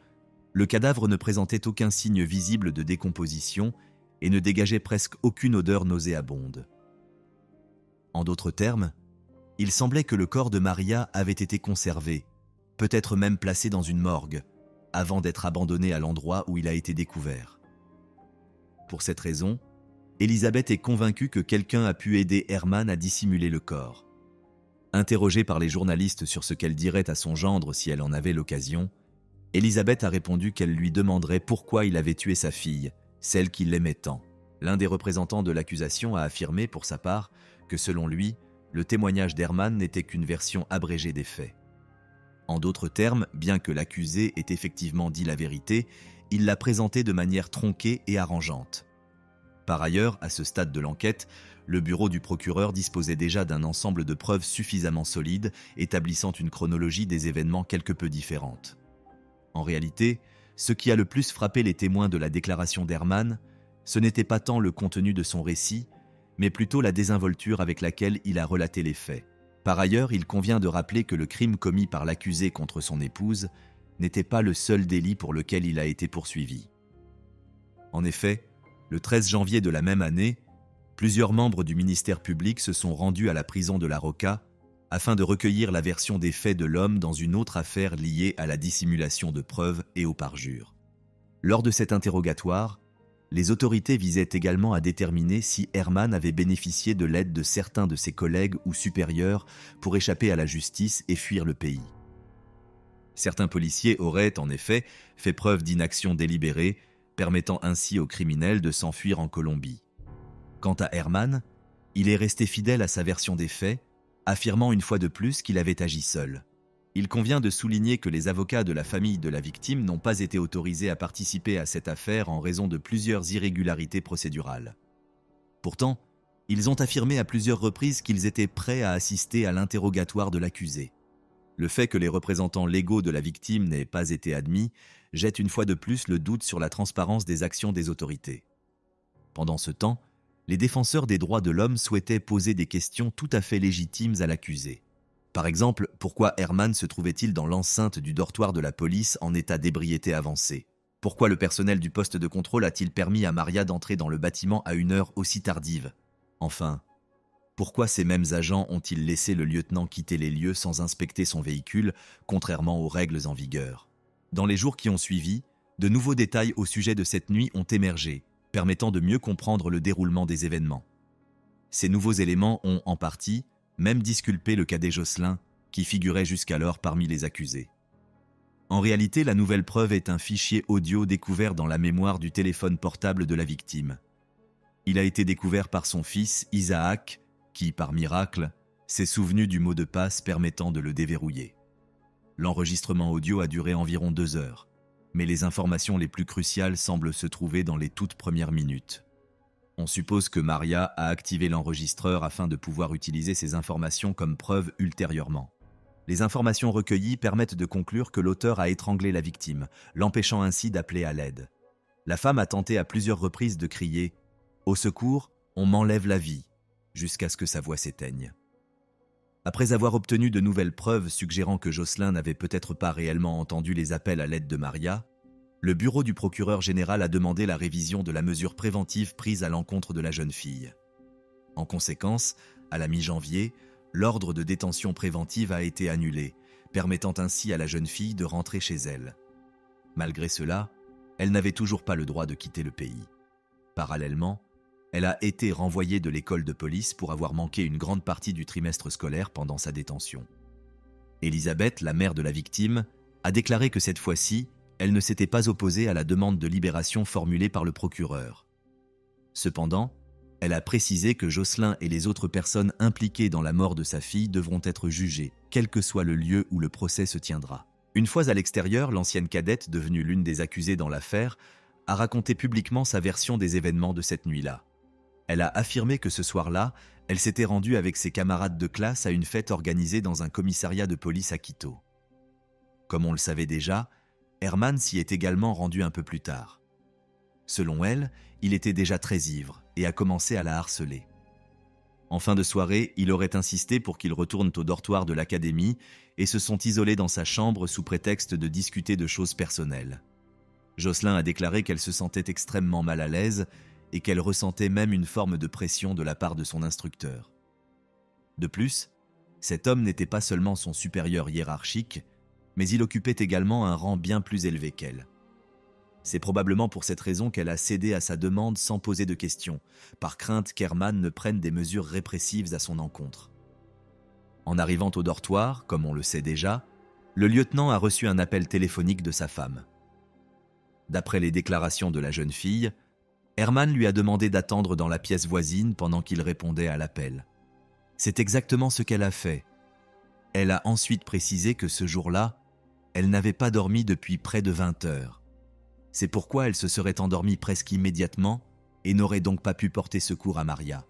le cadavre ne présentait aucun signe visible de décomposition et ne dégageait presque aucune odeur nauséabonde. En d'autres termes, il semblait que le corps de Maria avait été conservé, peut-être même placé dans une morgue, avant d'être abandonné à l'endroit où il a été découvert. Pour cette raison, Elisabeth est convaincue que quelqu'un a pu aider Herman à dissimuler le corps. Interrogée par les journalistes sur ce qu'elle dirait à son gendre si elle en avait l'occasion, Elisabeth a répondu qu'elle lui demanderait pourquoi il avait tué sa fille, celle qui l'aimait tant. L'un des représentants de l'accusation a affirmé, pour sa part, que selon lui, le témoignage d'Herman n'était qu'une version abrégée des faits. En d'autres termes, bien que l'accusé ait effectivement dit la vérité, il l'a présentée de manière tronquée et arrangeante. Par ailleurs, à ce stade de l'enquête, le bureau du procureur disposait déjà d'un ensemble de preuves suffisamment solides, établissant une chronologie des événements quelque peu différente. En réalité, ce qui a le plus frappé les témoins de la déclaration d'Herman, ce n'était pas tant le contenu de son récit, mais plutôt la désinvolture avec laquelle il a relaté les faits. Par ailleurs, il convient de rappeler que le crime commis par l'accusé contre son épouse n'était pas le seul délit pour lequel il a été poursuivi. En effet, le 13 janvier de la même année, plusieurs membres du ministère public se sont rendus à la prison de La Roca afin de recueillir la version des faits de l'homme dans une autre affaire liée à la dissimulation de preuves et au parjure. Lors de cet interrogatoire, les autorités visaient également à déterminer si Herman avait bénéficié de l'aide de certains de ses collègues ou supérieurs pour échapper à la justice et fuir le pays. Certains policiers auraient, en effet, fait preuve d'inaction délibérée, permettant ainsi aux criminels de s'enfuir en Colombie. Quant à Herman, il est resté fidèle à sa version des faits, affirmant une fois de plus qu'il avait agi seul. Il convient de souligner que les avocats de la famille de la victime n'ont pas été autorisés à participer à cette affaire en raison de plusieurs irrégularités procédurales. Pourtant, ils ont affirmé à plusieurs reprises qu'ils étaient prêts à assister à l'interrogatoire de l'accusé. Le fait que les représentants légaux de la victime n'aient pas été admis jette une fois de plus le doute sur la transparence des actions des autorités. Pendant ce temps, les défenseurs des droits de l'homme souhaitaient poser des questions tout à fait légitimes à l'accusé. Par exemple, pourquoi Herman se trouvait-il dans l'enceinte du dortoir de la police en état d'ébriété avancée? Pourquoi le personnel du poste de contrôle a-t-il permis à Maria d'entrer dans le bâtiment à une heure aussi tardive? Enfin, pourquoi ces mêmes agents ont-ils laissé le lieutenant quitter les lieux sans inspecter son véhicule, contrairement aux règles en vigueur? Dans les jours qui ont suivi, de nouveaux détails au sujet de cette nuit ont émergé, permettant de mieux comprendre le déroulement des événements. Ces nouveaux éléments ont, en partie, même disculpé le cadet Jocelyn, qui figurait jusqu'alors parmi les accusés. En réalité, la nouvelle preuve est un fichier audio découvert dans la mémoire du téléphone portable de la victime. Il a été découvert par son fils, Isaac, qui, par miracle, s'est souvenu du mot de passe permettant de le déverrouiller. L'enregistrement audio a duré environ 2 heures, mais les informations les plus cruciales semblent se trouver dans les toutes premières minutes. On suppose que Maria a activé l'enregistreur afin de pouvoir utiliser ces informations comme preuve ultérieurement. Les informations recueillies permettent de conclure que l'auteur a étranglé la victime, l'empêchant ainsi d'appeler à l'aide. La femme a tenté à plusieurs reprises de crier « Au secours, on m'enlève la vie !» jusqu'à ce que sa voix s'éteigne. Après avoir obtenu de nouvelles preuves suggérant que Jocelyn n'avait peut-être pas réellement entendu les appels à l'aide de Maria, le bureau du procureur général a demandé la révision de la mesure préventive prise à l'encontre de la jeune fille. En conséquence, à la mi-janvier, l'ordre de détention préventive a été annulé, permettant ainsi à la jeune fille de rentrer chez elle. Malgré cela, elle n'avait toujours pas le droit de quitter le pays. Parallèlement, elle a été renvoyée de l'école de police pour avoir manqué une grande partie du trimestre scolaire pendant sa détention. Elisabeth, la mère de la victime, a déclaré que cette fois-ci, elle ne s'était pas opposée à la demande de libération formulée par le procureur. Cependant, elle a précisé que Jocelyn et les autres personnes impliquées dans la mort de sa fille devront être jugées, quel que soit le lieu où le procès se tiendra. Une fois à l'extérieur, l'ancienne cadette, devenue l'une des accusées dans l'affaire, a raconté publiquement sa version des événements de cette nuit-là. Elle a affirmé que ce soir-là, elle s'était rendue avec ses camarades de classe à une fête organisée dans un commissariat de police à Quito. Comme on le savait déjà, Herman s'y est également rendu un peu plus tard. Selon elle, il était déjà très ivre et a commencé à la harceler. En fin de soirée, il aurait insisté pour qu'ils retournent au dortoir de l'académie et se sont isolés dans sa chambre sous prétexte de discuter de choses personnelles. Jocelyn a déclaré qu'elle se sentait extrêmement mal à l'aise et qu'elle ressentait même une forme de pression de la part de son instructeur. De plus, cet homme n'était pas seulement son supérieur hiérarchique, mais il occupait également un rang bien plus élevé qu'elle. C'est probablement pour cette raison qu'elle a cédé à sa demande sans poser de questions, par crainte qu'Herman ne prenne des mesures répressives à son encontre. En arrivant au dortoir, comme on le sait déjà, le lieutenant a reçu un appel téléphonique de sa femme. D'après les déclarations de la jeune fille, Herman lui a demandé d'attendre dans la pièce voisine pendant qu'il répondait à l'appel. C'est exactement ce qu'elle a fait. Elle a ensuite précisé que ce jour-là, elle n'avait pas dormi depuis près de 20 heures. C'est pourquoi elle se serait endormie presque immédiatement et n'aurait donc pas pu porter secours à Maria.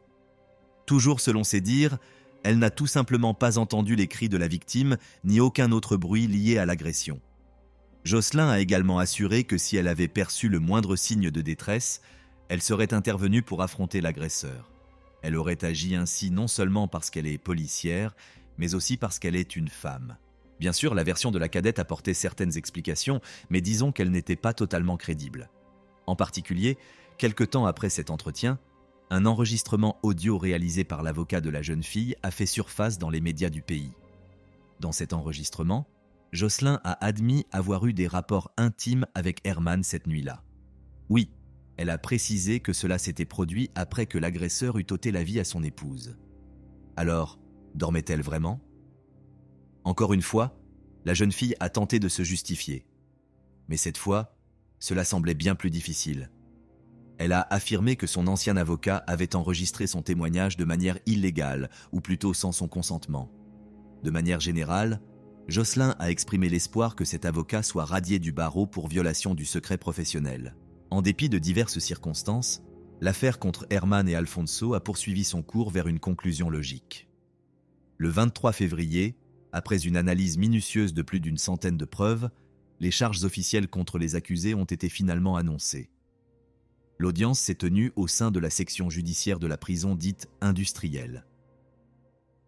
Toujours selon ses dires, elle n'a tout simplement pas entendu les cris de la victime ni aucun autre bruit lié à l'agression. Jocelyn a également assuré que si elle avait perçu le moindre signe de détresse, elle serait intervenue pour affronter l'agresseur. Elle aurait agi ainsi non seulement parce qu'elle est policière, mais aussi parce qu'elle est une femme. Bien sûr, la version de la cadette apportait certaines explications, mais disons qu'elle n'était pas totalement crédible. En particulier, quelque temps après cet entretien, un enregistrement audio réalisé par l'avocat de la jeune fille a fait surface dans les médias du pays. Dans cet enregistrement, Jocelyn a admis avoir eu des rapports intimes avec Herman cette nuit-là. Oui, elle a précisé que cela s'était produit après que l'agresseur eut ôté la vie à son épouse. Alors, dormait-elle vraiment ? Encore une fois, la jeune fille a tenté de se justifier. Mais cette fois, cela semblait bien plus difficile. Elle a affirmé que son ancien avocat avait enregistré son témoignage de manière illégale, ou plutôt sans son consentement. De manière générale, Jocelyn a exprimé l'espoir que cet avocat soit radié du barreau pour violation du secret professionnel. En dépit de diverses circonstances, l'affaire contre Herman et Alfonso a poursuivi son cours vers une conclusion logique. Le 23 février, après une analyse minutieuse de plus d'une centaine de preuves, les charges officielles contre les accusés ont été finalement annoncées. L'audience s'est tenue au sein de la section judiciaire de la prison dite industrielle.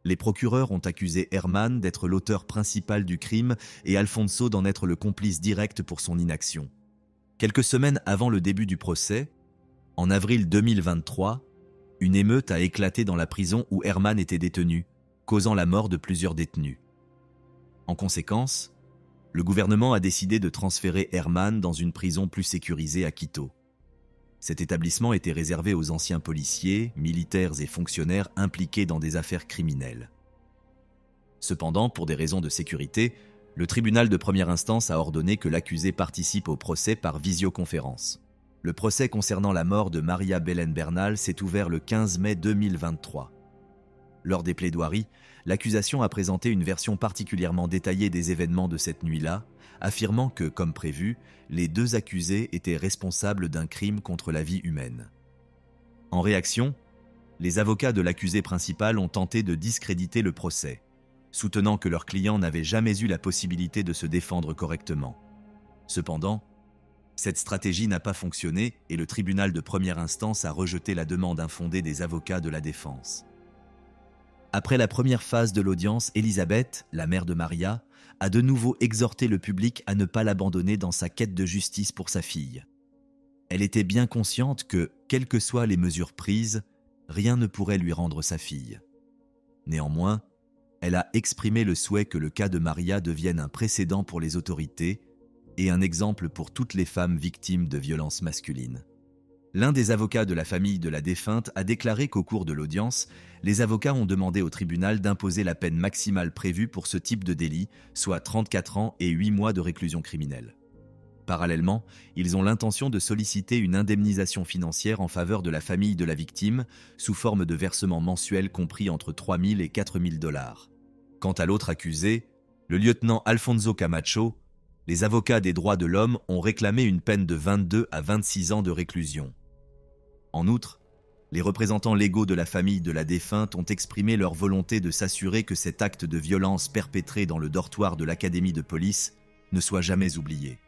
Les procureurs ont accusé Herman d'être l'auteur principal du crime et Alfonso d'en être le complice direct pour son inaction. Quelques semaines avant le début du procès, en avril 2023, une émeute a éclaté dans la prison où Herman était détenu, causant la mort de plusieurs détenus. En conséquence, le gouvernement a décidé de transférer Herman dans une prison plus sécurisée à Quito. Cet établissement était réservé aux anciens policiers, militaires et fonctionnaires impliqués dans des affaires criminelles. Cependant, pour des raisons de sécurité, le tribunal de première instance a ordonné que l'accusé participe au procès par visioconférence. Le procès concernant la mort de Maria Belén Bernal s'est ouvert le 15 mai 2023. Lors des plaidoiries, l'accusation a présenté une version particulièrement détaillée des événements de cette nuit-là, affirmant que, comme prévu, les deux accusés étaient responsables d'un crime contre la vie humaine. En réaction, les avocats de l'accusé principal ont tenté de discréditer le procès, soutenant que leur client n'avait jamais eu la possibilité de se défendre correctement. Cependant, cette stratégie n'a pas fonctionné et le tribunal de première instance a rejeté la demande infondée des avocats de la défense. Après la première phase de l'audience, Elisabeth, la mère de Maria, a de nouveau exhorté le public à ne pas l'abandonner dans sa quête de justice pour sa fille. Elle était bien consciente que, quelles que soient les mesures prises, rien ne pourrait lui rendre sa fille. Néanmoins, elle a exprimé le souhait que le cas de Maria devienne un précédent pour les autorités et un exemple pour toutes les femmes victimes de violences masculines. L'un des avocats de la famille de la défunte a déclaré qu'au cours de l'audience, les avocats ont demandé au tribunal d'imposer la peine maximale prévue pour ce type de délit, soit 34 ans et 8 mois de réclusion criminelle. Parallèlement, ils ont l'intention de solliciter une indemnisation financière en faveur de la famille de la victime, sous forme de versements mensuels compris entre 3 000 et 4 000 $. Quant à l'autre accusé, le lieutenant Alfonso Camacho, les avocats des droits de l'homme ont réclamé une peine de 22 à 26 ans de réclusion. En outre, les représentants légaux de la famille de la défunte ont exprimé leur volonté de s'assurer que cet acte de violence perpétré dans le dortoir de l'académie de police ne soit jamais oublié.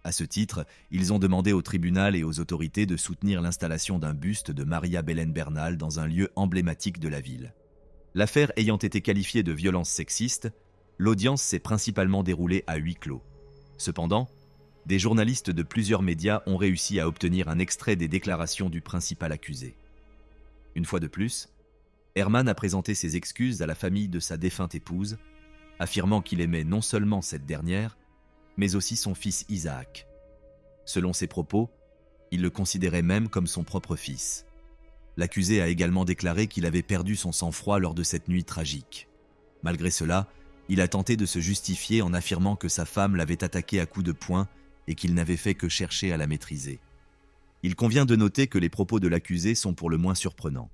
À ce titre, ils ont demandé au tribunal et aux autorités de soutenir l'installation d'un buste de Maria Belén Bernal dans un lieu emblématique de la ville. L'affaire ayant été qualifiée de violence sexiste, l'audience s'est principalement déroulée à huis clos. Cependant, des journalistes de plusieurs médias ont réussi à obtenir un extrait des déclarations du principal accusé. Une fois de plus, Herman a présenté ses excuses à la famille de sa défunte épouse, affirmant qu'il aimait non seulement cette dernière, mais aussi son fils Isaac. Selon ses propos, il le considérait même comme son propre fils. L'accusé a également déclaré qu'il avait perdu son sang-froid lors de cette nuit tragique. Malgré cela, il a tenté de se justifier en affirmant que sa femme l'avait attaqué à coups de poing et qu'il n'avait fait que chercher à la maîtriser. Il convient de noter que les propos de l'accusé sont pour le moins surprenants.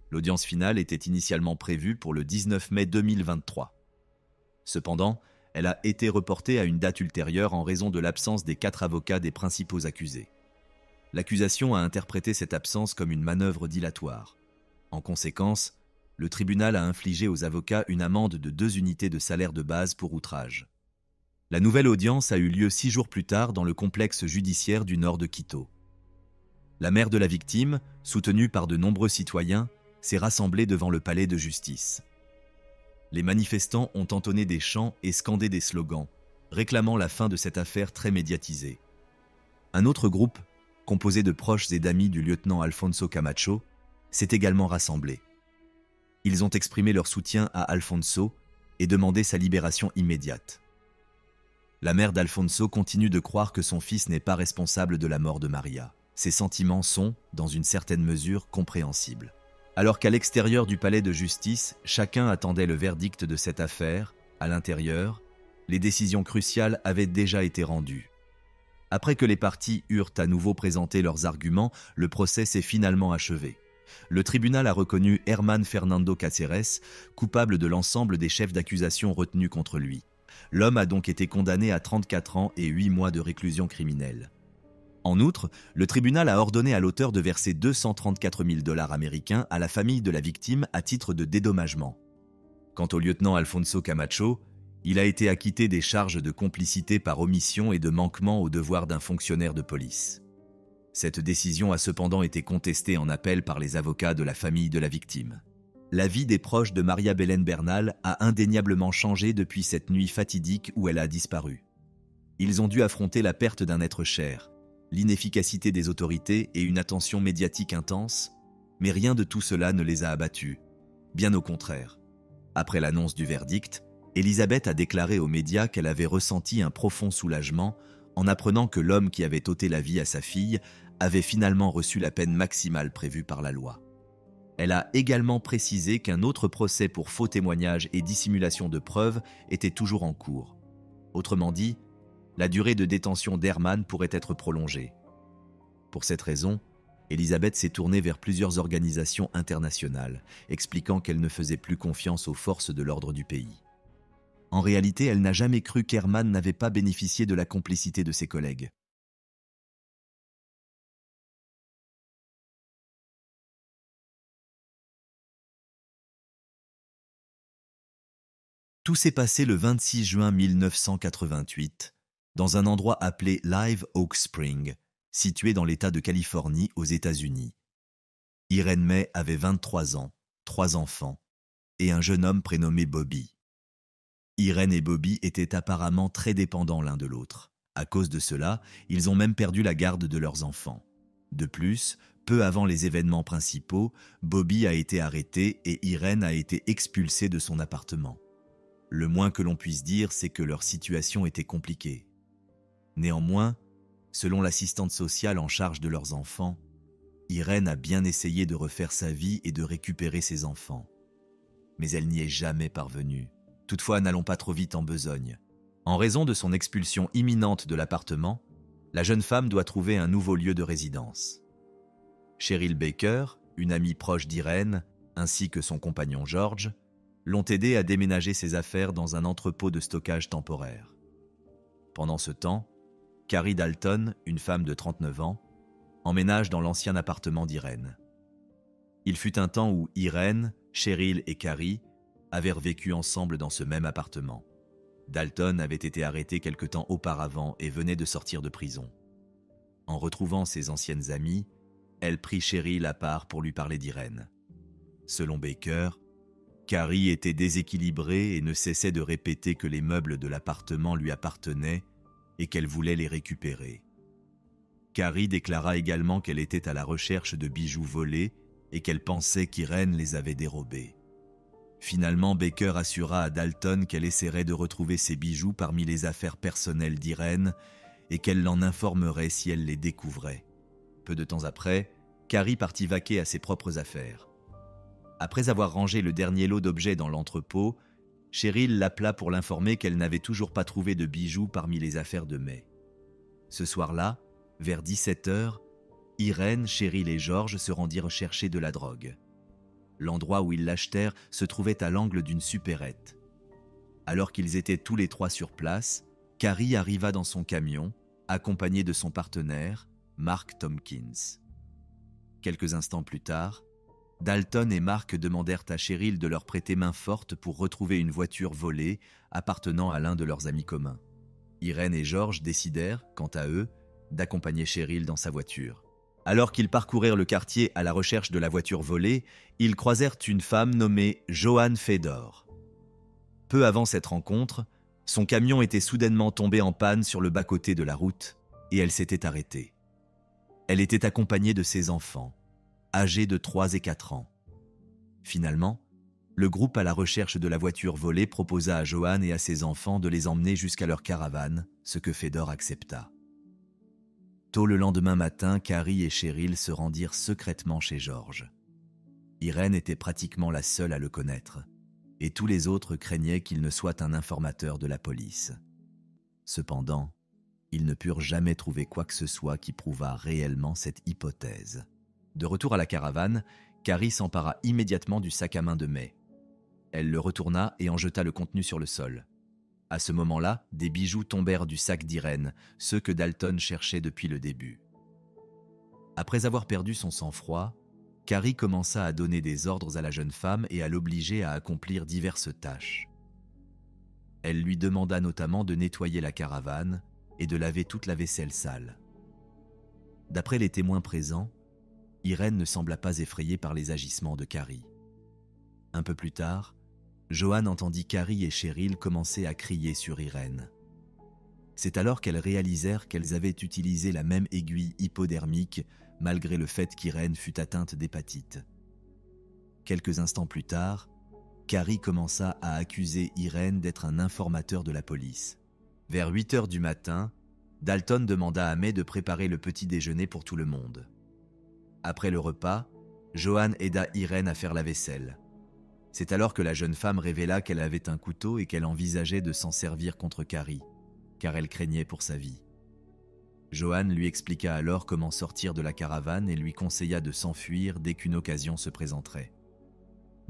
L'audience finale était initialement prévue pour le 19 mai 2023. Cependant, elle a été reportée à une date ultérieure en raison de l'absence des 4 avocats des principaux accusés. L'accusation a interprété cette absence comme une manœuvre dilatoire. En conséquence, le tribunal a infligé aux avocats une amende de 2 unités de salaire de base pour outrage. La nouvelle audience a eu lieu 6 jours plus tard dans le complexe judiciaire du nord de Quito. La mère de la victime, soutenue par de nombreux citoyens, s'est rassemblée devant le palais de justice. Les manifestants ont entonné des chants et scandé des slogans, réclamant la fin de cette affaire très médiatisée. Un autre groupe, composé de proches et d'amis du lieutenant Alfonso Camacho, s'est également rassemblé. Ils ont exprimé leur soutien à Alfonso et demandé sa libération immédiate. La mère d'Alfonso continue de croire que son fils n'est pas responsable de la mort de Maria. Ses sentiments sont, dans une certaine mesure, compréhensibles. Alors qu'à l'extérieur du palais de justice, chacun attendait le verdict de cette affaire, à l'intérieur, les décisions cruciales avaient déjà été rendues. Après que les parties eurent à nouveau présenté leurs arguments, le procès s'est finalement achevé. Le tribunal a reconnu Herman Fernando Cáceres coupable de l'ensemble des chefs d'accusation retenus contre lui. L'homme a donc été condamné à 34 ans et 8 mois de réclusion criminelle. En outre, le tribunal a ordonné à l'auteur de verser 234 000 $ américains à la famille de la victime à titre de dédommagement. Quant au lieutenant Alfonso Camacho, il a été acquitté des charges de complicité par omission et de manquement aux devoirs d'un fonctionnaire de police. Cette décision a cependant été contestée en appel par les avocats de la famille de la victime. La vie des proches de Maria Belén Bernal a indéniablement changé depuis cette nuit fatidique où elle a disparu. Ils ont dû affronter la perte d'un être cher, l'inefficacité des autorités et une attention médiatique intense, mais rien de tout cela ne les a abattus. Bien au contraire. Après l'annonce du verdict, Elisabeth a déclaré aux médias qu'elle avait ressenti un profond soulagement en apprenant que l'homme qui avait ôté la vie à sa fille avait finalement reçu la peine maximale prévue par la loi. Elle a également précisé qu'un autre procès pour faux témoignages et dissimulation de preuves était toujours en cours. Autrement dit, la durée de détention d'Herman pourrait être prolongée. Pour cette raison, Elisabeth s'est tournée vers plusieurs organisations internationales, expliquant qu'elle ne faisait plus confiance aux forces de l'ordre du pays. En réalité, elle n'a jamais cru qu'Herman n'avait pas bénéficié de la complicité de ses collègues. Tout s'est passé le 26 juin 1988, dans un endroit appelé Live Oak Spring, situé dans l'État de Californie aux États-Unis. Irene May avait 23 ans, 3 enfants, et un jeune homme prénommé Bobby. Irene et Bobby étaient apparemment très dépendants l'un de l'autre. À cause de cela, ils ont même perdu la garde de leurs enfants. De plus, peu avant les événements principaux, Bobby a été arrêté et Irene a été expulsée de son appartement. Le moins que l'on puisse dire, c'est que leur situation était compliquée. Néanmoins, selon l'assistante sociale en charge de leurs enfants, Irene a bien essayé de refaire sa vie et de récupérer ses enfants. Mais elle n'y est jamais parvenue. Toutefois, n'allons pas trop vite en besogne. En raison de son expulsion imminente de l'appartement, la jeune femme doit trouver un nouveau lieu de résidence. Cheryl Baker, une amie proche d'Irene, ainsi que son compagnon George, l'ont aidé à déménager ses affaires dans un entrepôt de stockage temporaire. Pendant ce temps, Carrie Dalton, une femme de 39 ans, emménage dans l'ancien appartement d'Irene. Il fut un temps où Irene, Cheryl et Carrie avaient vécu ensemble dans ce même appartement. Dalton avait été arrêté quelque temps auparavant et venait de sortir de prison. En retrouvant ses anciennes amies, elle prit Cheryl à part pour lui parler d'Irene. Selon Baker, Carrie était déséquilibrée et ne cessait de répéter que les meubles de l'appartement lui appartenaient et qu'elle voulait les récupérer. Carrie déclara également qu'elle était à la recherche de bijoux volés et qu'elle pensait qu'Irene les avait dérobés. Finalement, Baker assura à Dalton qu'elle essaierait de retrouver ses bijoux parmi les affaires personnelles d'Irene et qu'elle l'en informerait si elle les découvrait. Peu de temps après, Carrie partit vaquer à ses propres affaires. Après avoir rangé le dernier lot d'objets dans l'entrepôt, Cheryl l'appela pour l'informer qu'elle n'avait toujours pas trouvé de bijoux parmi les affaires de May. Ce soir-là, vers 17h, Irene, Cheryl et George se rendirent chercher de la drogue. L'endroit où ils l'achetèrent se trouvait à l'angle d'une supérette. Alors qu'ils étaient tous les trois sur place, Carrie arriva dans son camion, accompagnée de son partenaire, Mark Tompkins. Quelques instants plus tard, Dalton et Mark demandèrent à Cheryl de leur prêter main forte pour retrouver une voiture volée appartenant à l'un de leurs amis communs. Irene et George décidèrent, quant à eux, d'accompagner Cheryl dans sa voiture. Alors qu'ils parcourirent le quartier à la recherche de la voiture volée, ils croisèrent une femme nommée Joan Fedor. Peu avant cette rencontre, son camion était soudainement tombé en panne sur le bas-côté de la route et elle s'était arrêtée. Elle était accompagnée de ses enfants, âgés de 3 et 4 ans. Finalement, le groupe à la recherche de la voiture volée proposa à Joan et à ses enfants de les emmener jusqu'à leur caravane, ce que Fedor accepta. Tôt le lendemain matin, Carrie et Cheryl se rendirent secrètement chez George. Irene était pratiquement la seule à le connaître, et tous les autres craignaient qu'il ne soit un informateur de la police. Cependant, Ils ne purent jamais trouver quoi que ce soit qui prouvât réellement cette hypothèse. De retour à la caravane, Carrie s'empara immédiatement du sac à main de May. Elle le retourna et en jeta le contenu sur le sol. À ce moment-là, des bijoux tombèrent du sac d'Irène, ceux que Dalton cherchait depuis le début. Après avoir perdu son sang-froid, Carrie commença à donner des ordres à la jeune femme et à l'obliger à accomplir diverses tâches. Elle lui demanda notamment de nettoyer la caravane et de laver toute la vaisselle sale. D'après les témoins présents, Irène ne sembla pas effrayée par les agissements de Carrie. Un peu plus tard, Joanne entendit Carrie et Cheryl commencer à crier sur Irène. C'est alors qu'elles réalisèrent qu'elles avaient utilisé la même aiguille hypodermique malgré le fait qu'Irène fût atteinte d'hépatite. Quelques instants plus tard, Carrie commença à accuser Irène d'être un informateur de la police. Vers 8 heures du matin, Dalton demanda à May de préparer le petit déjeuner pour tout le monde. Après le repas, Joanne aida Irène à faire la vaisselle. C'est alors que la jeune femme révéla qu'elle avait un couteau et qu'elle envisageait de s'en servir contre Carrie, car elle craignait pour sa vie. Joanne lui expliqua alors comment sortir de la caravane et lui conseilla de s'enfuir dès qu'une occasion se présenterait.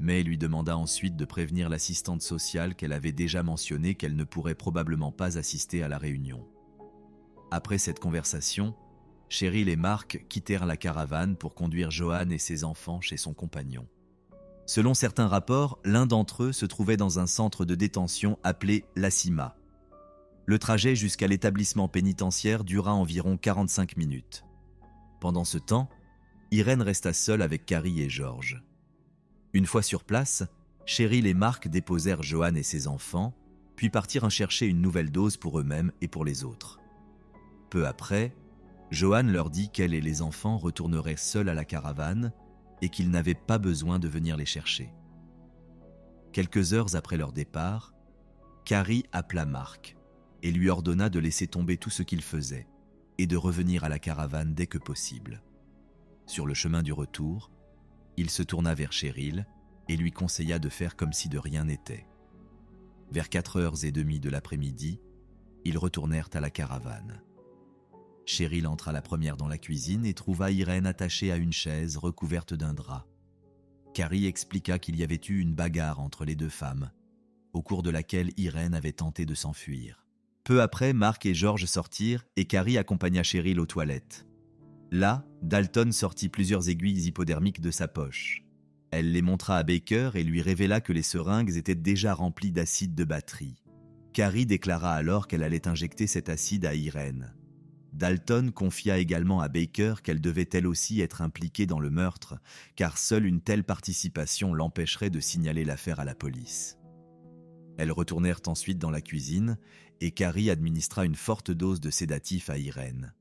May lui demanda ensuite de prévenir l'assistante sociale qu'elle avait déjà mentionné qu'elle ne pourrait probablement pas assister à la réunion. Après cette conversation, Cheryl et Mark quittèrent la caravane pour conduire Joanne et ses enfants chez son compagnon. Selon certains rapports, l'un d'entre eux se trouvait dans un centre de détention appelé La Cima. Le trajet jusqu'à l'établissement pénitentiaire dura environ 45 minutes. Pendant ce temps, Irène resta seule avec Carrie et George. Une fois sur place, Cheryl et Mark déposèrent Joanne et ses enfants, puis partirent chercher une nouvelle dose pour eux-mêmes et pour les autres. Peu après, Joanne leur dit qu'elle et les enfants retourneraient seuls à la caravane et qu'ils n'avaient pas besoin de venir les chercher. Quelques heures après leur départ, Carrie appela Mark et lui ordonna de laisser tomber tout ce qu'il faisait et de revenir à la caravane dès que possible. Sur le chemin du retour, il se tourna vers Cheryl et lui conseilla de faire comme si de rien n'était. Vers 4h30 de l'après-midi, ils retournèrent à la caravane. Cheryl entra la première dans la cuisine et trouva Irène attachée à une chaise recouverte d'un drap. Carrie expliqua qu'il y avait eu une bagarre entre les deux femmes, au cours de laquelle Irène avait tenté de s'enfuir. Peu après, Mark et George sortirent et Carrie accompagna Cheryl aux toilettes. Là, Dalton sortit plusieurs aiguilles hypodermiques de sa poche. Elle les montra à Baker et lui révéla que les seringues étaient déjà remplies d'acide de batterie. Carrie déclara alors qu'elle allait injecter cet acide à Irène. Dalton confia également à Baker qu'elle devait elle aussi être impliquée dans le meurtre, car seule une telle participation l'empêcherait de signaler l'affaire à la police. Elles retournèrent ensuite dans la cuisine et Carrie administra une forte dose de sédatif à Irène.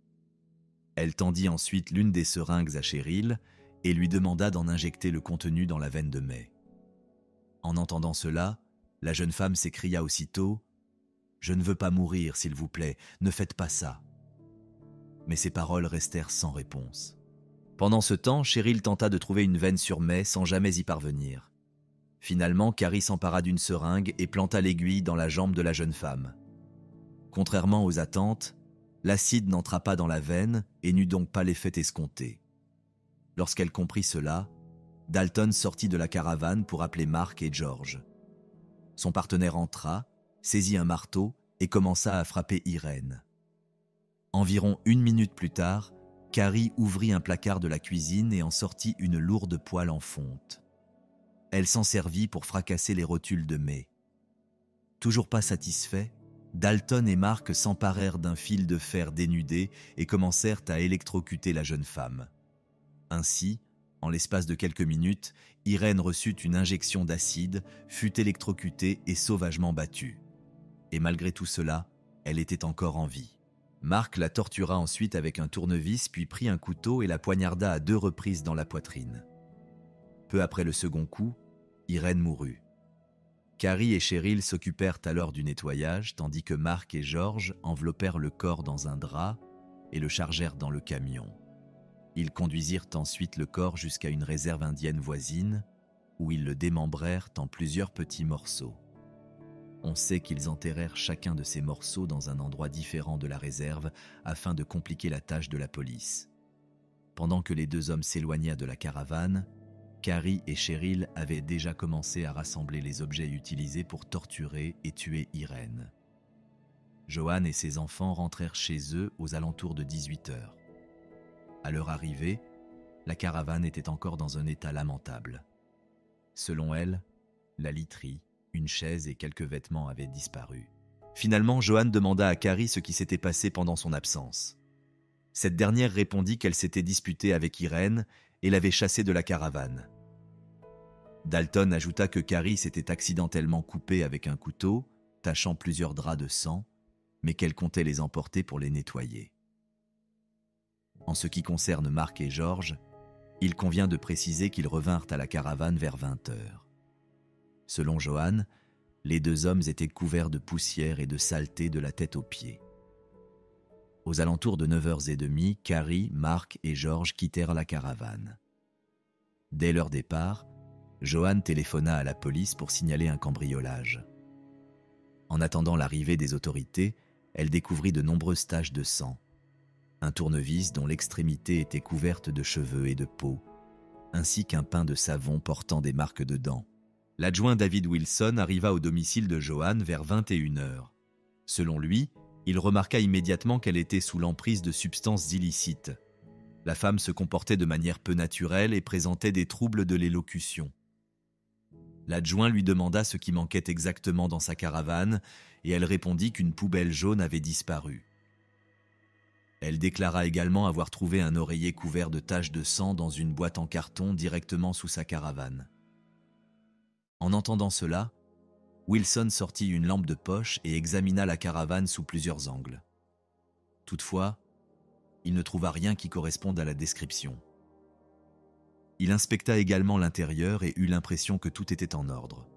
Elle tendit ensuite l'une des seringues à Cheryl et lui demanda d'en injecter le contenu dans la veine de May. En entendant cela, la jeune femme s'écria aussitôt « Je ne veux pas mourir, s'il vous plaît, ne faites pas ça ». Mais ses paroles restèrent sans réponse. Pendant ce temps, Cheryl tenta de trouver une veine sur May sans jamais y parvenir. Finalement, Carrie s'empara d'une seringue et planta l'aiguille dans la jambe de la jeune femme. Contrairement aux attentes, l'acide n'entra pas dans la veine et n'eut donc pas l'effet escompté. Lorsqu'elle comprit cela, Dalton sortit de la caravane pour appeler Mark et George. Son partenaire entra, saisit un marteau et commença à frapper Irène. Environ 1 minute plus tard, Carrie ouvrit un placard de la cuisine et en sortit une lourde poêle en fonte. Elle s'en servit pour fracasser les rotules de May. Toujours pas satisfaits, Dalton et Mark s'emparèrent d'un fil de fer dénudé et commencèrent à électrocuter la jeune femme. Ainsi, en l'espace de quelques minutes, Irène reçut une injection d'acide, fut électrocutée et sauvagement battue. Et malgré tout cela, elle était encore en vie. Mark la tortura ensuite avec un tournevis puis prit un couteau et la poignarda à 2 reprises dans la poitrine. Peu après le second coup, Irène mourut. Carrie et Cheryl s'occupèrent alors du nettoyage, tandis que Mark et George enveloppèrent le corps dans un drap et le chargèrent dans le camion. Ils conduisirent ensuite le corps jusqu'à une réserve indienne voisine, où ils le démembrèrent en plusieurs petits morceaux. On sait qu'ils enterrèrent chacun de ces morceaux dans un endroit différent de la réserve afin de compliquer la tâche de la police. Pendant que les deux hommes s'éloignaient de la caravane, Carrie et Cheryl avaient déjà commencé à rassembler les objets utilisés pour torturer et tuer Irene. Joanne et ses enfants rentrèrent chez eux aux alentours de 18 heures. À leur arrivée, la caravane était encore dans un état lamentable. Selon elle, la literie, une chaise et quelques vêtements avaient disparu. Finalement, Joanne demanda à Carrie ce qui s'était passé pendant son absence. Cette dernière répondit qu'elle s'était disputée avec Irene et l'avait chassée de la caravane. Dalton ajouta que Carrie s'était accidentellement coupée avec un couteau, tachant plusieurs draps de sang, mais qu'elle comptait les emporter pour les nettoyer. En ce qui concerne Mark et George, il convient de préciser qu'ils revinrent à la caravane vers 20 heures. Selon Joanne, les deux hommes étaient couverts de poussière et de saleté de la tête aux pieds. Aux alentours de 9h30, Carrie, Mark et George quittèrent la caravane. Dès leur départ, Joanne téléphona à la police pour signaler un cambriolage. En attendant l'arrivée des autorités, elle découvrit de nombreuses taches de sang, un tournevis dont l'extrémité était couverte de cheveux et de peau, ainsi qu'un pain de savon portant des marques de dents. L'adjoint David Wilson arriva au domicile de Joanne vers 21h. Selon lui, il remarqua immédiatement qu'elle était sous l'emprise de substances illicites. La femme se comportait de manière peu naturelle et présentait des troubles de l'élocution. L'adjoint lui demanda ce qui manquait exactement dans sa caravane et elle répondit qu'une poubelle jaune avait disparu. Elle déclara également avoir trouvé un oreiller couvert de taches de sang dans une boîte en carton directement sous sa caravane. En entendant cela, Wilson sortit une lampe de poche et examina la caravane sous plusieurs angles. Toutefois, il ne trouva rien qui corresponde à la description. Il inspecta également l'intérieur et eut l'impression que tout était en ordre.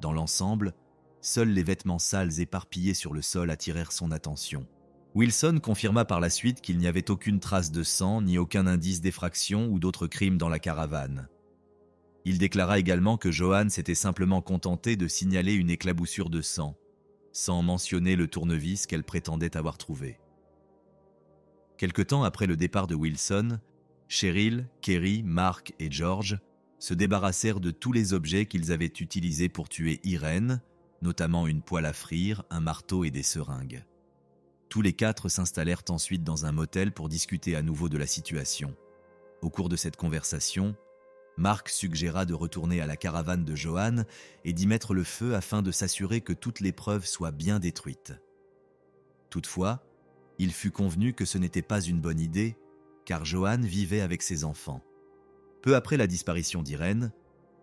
Dans l'ensemble, seuls les vêtements sales éparpillés sur le sol attirèrent son attention. Wilson confirma par la suite qu'il n'y avait aucune trace de sang ni aucun indice d'effraction ou d'autres crimes dans la caravane. Il déclara également que Joanne s'était simplement contentée de signaler une éclaboussure de sang, sans mentionner le tournevis qu'elle prétendait avoir trouvé. Quelque temps après le départ de Wilson, Cheryl, Kerry, Mark et George se débarrassèrent de tous les objets qu'ils avaient utilisés pour tuer Irene, notamment une poêle à frire, un marteau et des seringues. Tous les quatre s'installèrent ensuite dans un motel pour discuter à nouveau de la situation. Au cours de cette conversation, Mark suggéra de retourner à la caravane de Joanne et d'y mettre le feu afin de s'assurer que toutes les preuves soient bien détruites. Toutefois, il fut convenu que ce n'était pas une bonne idée, car Joanne vivait avec ses enfants. Peu après la disparition d'Irene,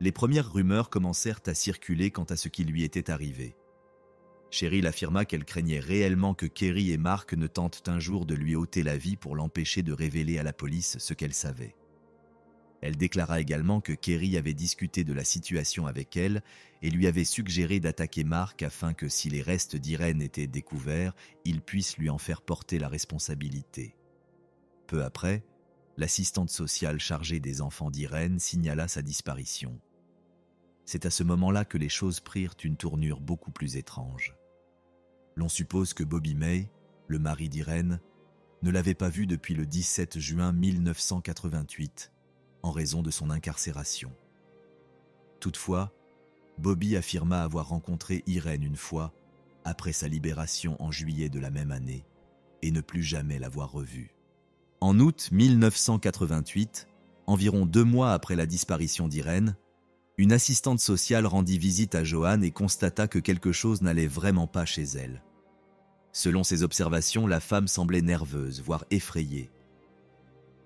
les premières rumeurs commencèrent à circuler quant à ce qui lui était arrivé. Cheryl affirma qu'elle craignait réellement que Kerry et Mark ne tentent un jour de lui ôter la vie pour l'empêcher de révéler à la police ce qu'elle savait. Elle déclara également que Kerry avait discuté de la situation avec elle et lui avait suggéré d'attaquer Mark afin que si les restes d'Irene étaient découverts, il puisse lui en faire porter la responsabilité. Peu après, l'assistante sociale chargée des enfants d'Irene signala sa disparition. C'est à ce moment-là que les choses prirent une tournure beaucoup plus étrange. L'on suppose que Bobby May, le mari d'Irene, ne l'avait pas vue depuis le 17 juin 1988, en raison de son incarcération. Toutefois, Bobby affirma avoir rencontré Irene une fois, après sa libération en juillet de la même année, et ne plus jamais l'avoir revue. En août 1988, environ 2 mois après la disparition d'Irene, une assistante sociale rendit visite à Joanne et constata que quelque chose n'allait vraiment pas chez elle. Selon ses observations, la femme semblait nerveuse, voire effrayée.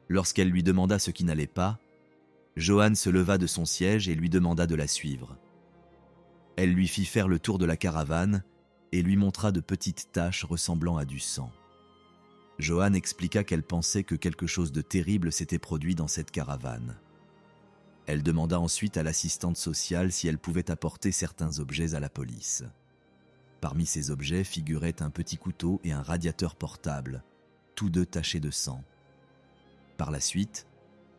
Lorsqu'elle lui demanda ce qui n'allait pas, Joanne se leva de son siège et lui demanda de la suivre. Elle lui fit faire le tour de la caravane et lui montra de petites taches ressemblant à du sang. Joanne expliqua qu'elle pensait que quelque chose de terrible s'était produit dans cette caravane. Elle demanda ensuite à l'assistante sociale si elle pouvait apporter certains objets à la police. Parmi ces objets figuraient un petit couteau et un radiateur portable, tous deux tachés de sang. Par la suite,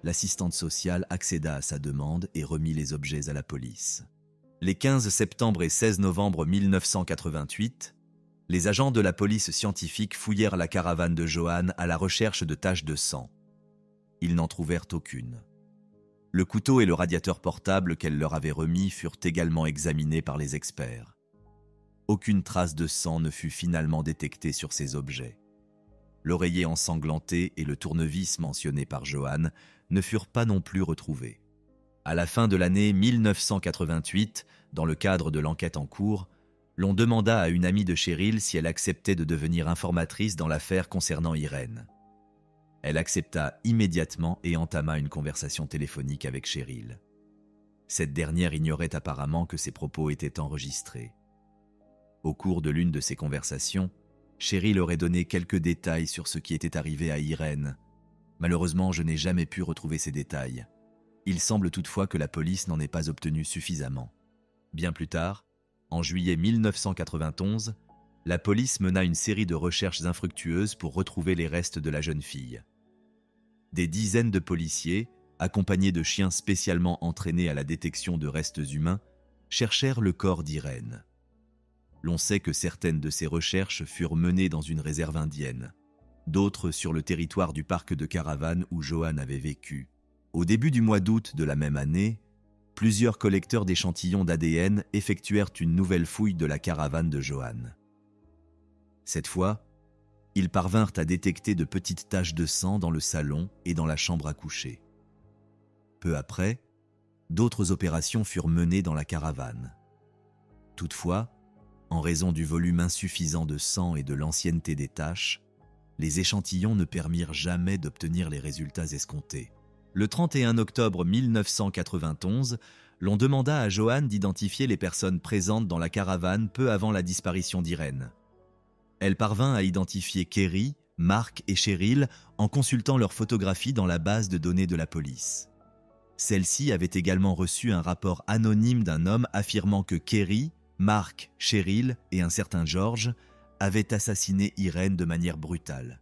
l'assistante sociale accéda à sa demande et remit les objets à la police. Les 15 septembre et 16 novembre 1988, les agents de la police scientifique fouillèrent la caravane de Joanne à la recherche de taches de sang. Ils n'en trouvèrent aucune. Le couteau et le radiateur portable qu'elle leur avait remis furent également examinés par les experts. Aucune trace de sang ne fut finalement détectée sur ces objets. L'oreiller ensanglanté et le tournevis mentionnés par Joanne ne furent pas non plus retrouvés. À la fin de l'année 1988, dans le cadre de l'enquête en cours, l'on demanda à une amie de Cheryl si elle acceptait de devenir informatrice dans l'affaire concernant Irène. Elle accepta immédiatement et entama une conversation téléphonique avec Cheryl. Cette dernière ignorait apparemment que ses propos étaient enregistrés. Au cours de l'une de ces conversations, Cheryl aurait donné quelques détails sur ce qui était arrivé à Irène. Malheureusement, je n'ai jamais pu retrouver ces détails. Il semble toutefois que la police n'en ait pas obtenu suffisamment. Bien plus tard, en juillet 1991, la police mena une série de recherches infructueuses pour retrouver les restes de la jeune fille. Des dizaines de policiers, accompagnés de chiens spécialement entraînés à la détection de restes humains, cherchèrent le corps d'Irène. L'on sait que certaines de ces recherches furent menées dans une réserve indienne, d'autres sur le territoire du parc de caravanes où Joanne avait vécu. Au début du mois d'août de la même année, plusieurs collecteurs d'échantillons d'ADN effectuèrent une nouvelle fouille de la caravane de Joanne. Cette fois, ils parvinrent à détecter de petites taches de sang dans le salon et dans la chambre à coucher. Peu après, d'autres opérations furent menées dans la caravane. Toutefois, en raison du volume insuffisant de sang et de l'ancienneté des taches, les échantillons ne permirent jamais d'obtenir les résultats escomptés. Le 31 octobre 1991, l'on demanda à Joanne d'identifier les personnes présentes dans la caravane peu avant la disparition d'Irène. Elle parvint à identifier Kerry, Mark et Cheryl en consultant leurs photographies dans la base de données de la police. Celle-ci avait également reçu un rapport anonyme d'un homme affirmant que Kerry, Mark, Cheryl et un certain George avaient assassiné Irène de manière brutale.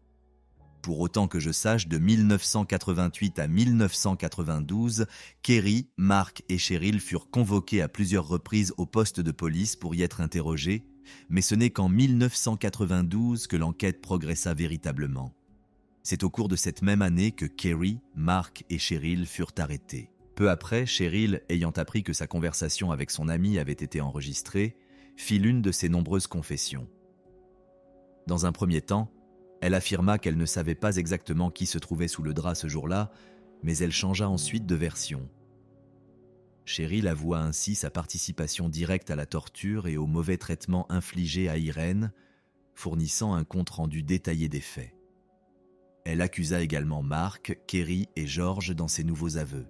Pour autant que je sache, de 1988 à 1992, Kerry, Mark et Cheryl furent convoqués à plusieurs reprises au poste de police pour y être interrogés, mais ce n'est qu'en 1992 que l'enquête progressa véritablement. C'est au cours de cette même année que Kerry, Mark et Cheryl furent arrêtés. Peu après, Cheryl, ayant appris que sa conversation avec son ami avait été enregistrée, fit l'une de ses nombreuses confessions. Dans un premier temps, elle affirma qu'elle ne savait pas exactement qui se trouvait sous le drap ce jour-là, mais elle changea ensuite de version. Cheryl avoua ainsi sa participation directe à la torture et au mauvais traitement infligé à Irène, fournissant un compte-rendu détaillé des faits. Elle accusa également Mark, Kerry et George dans ses nouveaux aveux.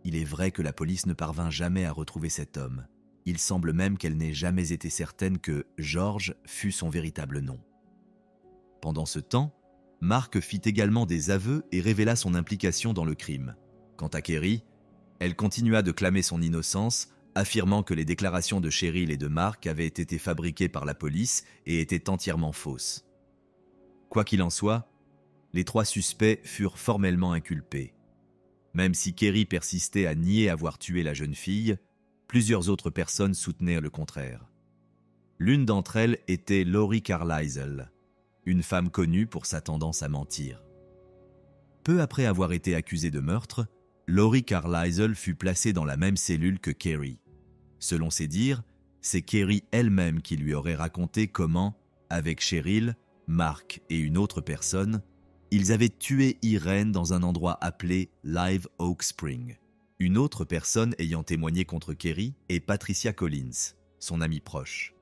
Il est vrai que la police ne parvint jamais à retrouver cet homme. Il semble même qu'elle n'ait jamais été certaine que George fût son véritable nom. Pendant ce temps, Mark fit également des aveux et révéla son implication dans le crime. Quant à Kerry, elle continua de clamer son innocence, affirmant que les déclarations de Cheryl et de Mark avaient été fabriquées par la police et étaient entièrement fausses. Quoi qu'il en soit, les trois suspects furent formellement inculpés. Même si Kerry persistait à nier avoir tué la jeune fille, plusieurs autres personnes soutenaient le contraire. L'une d'entre elles était Lori Carlisle, une femme connue pour sa tendance à mentir. Peu après avoir été accusée de meurtre, Lori Carlisle fut placée dans la même cellule que Kerry. Selon ses dires, c'est Kerry elle-même qui lui aurait raconté comment, avec Cheryl, Mark et une autre personne, ils avaient tué Irène dans un endroit appelé Live Oak Spring. Une autre personne ayant témoigné contre Kerry est Patricia Collins, son amie proche.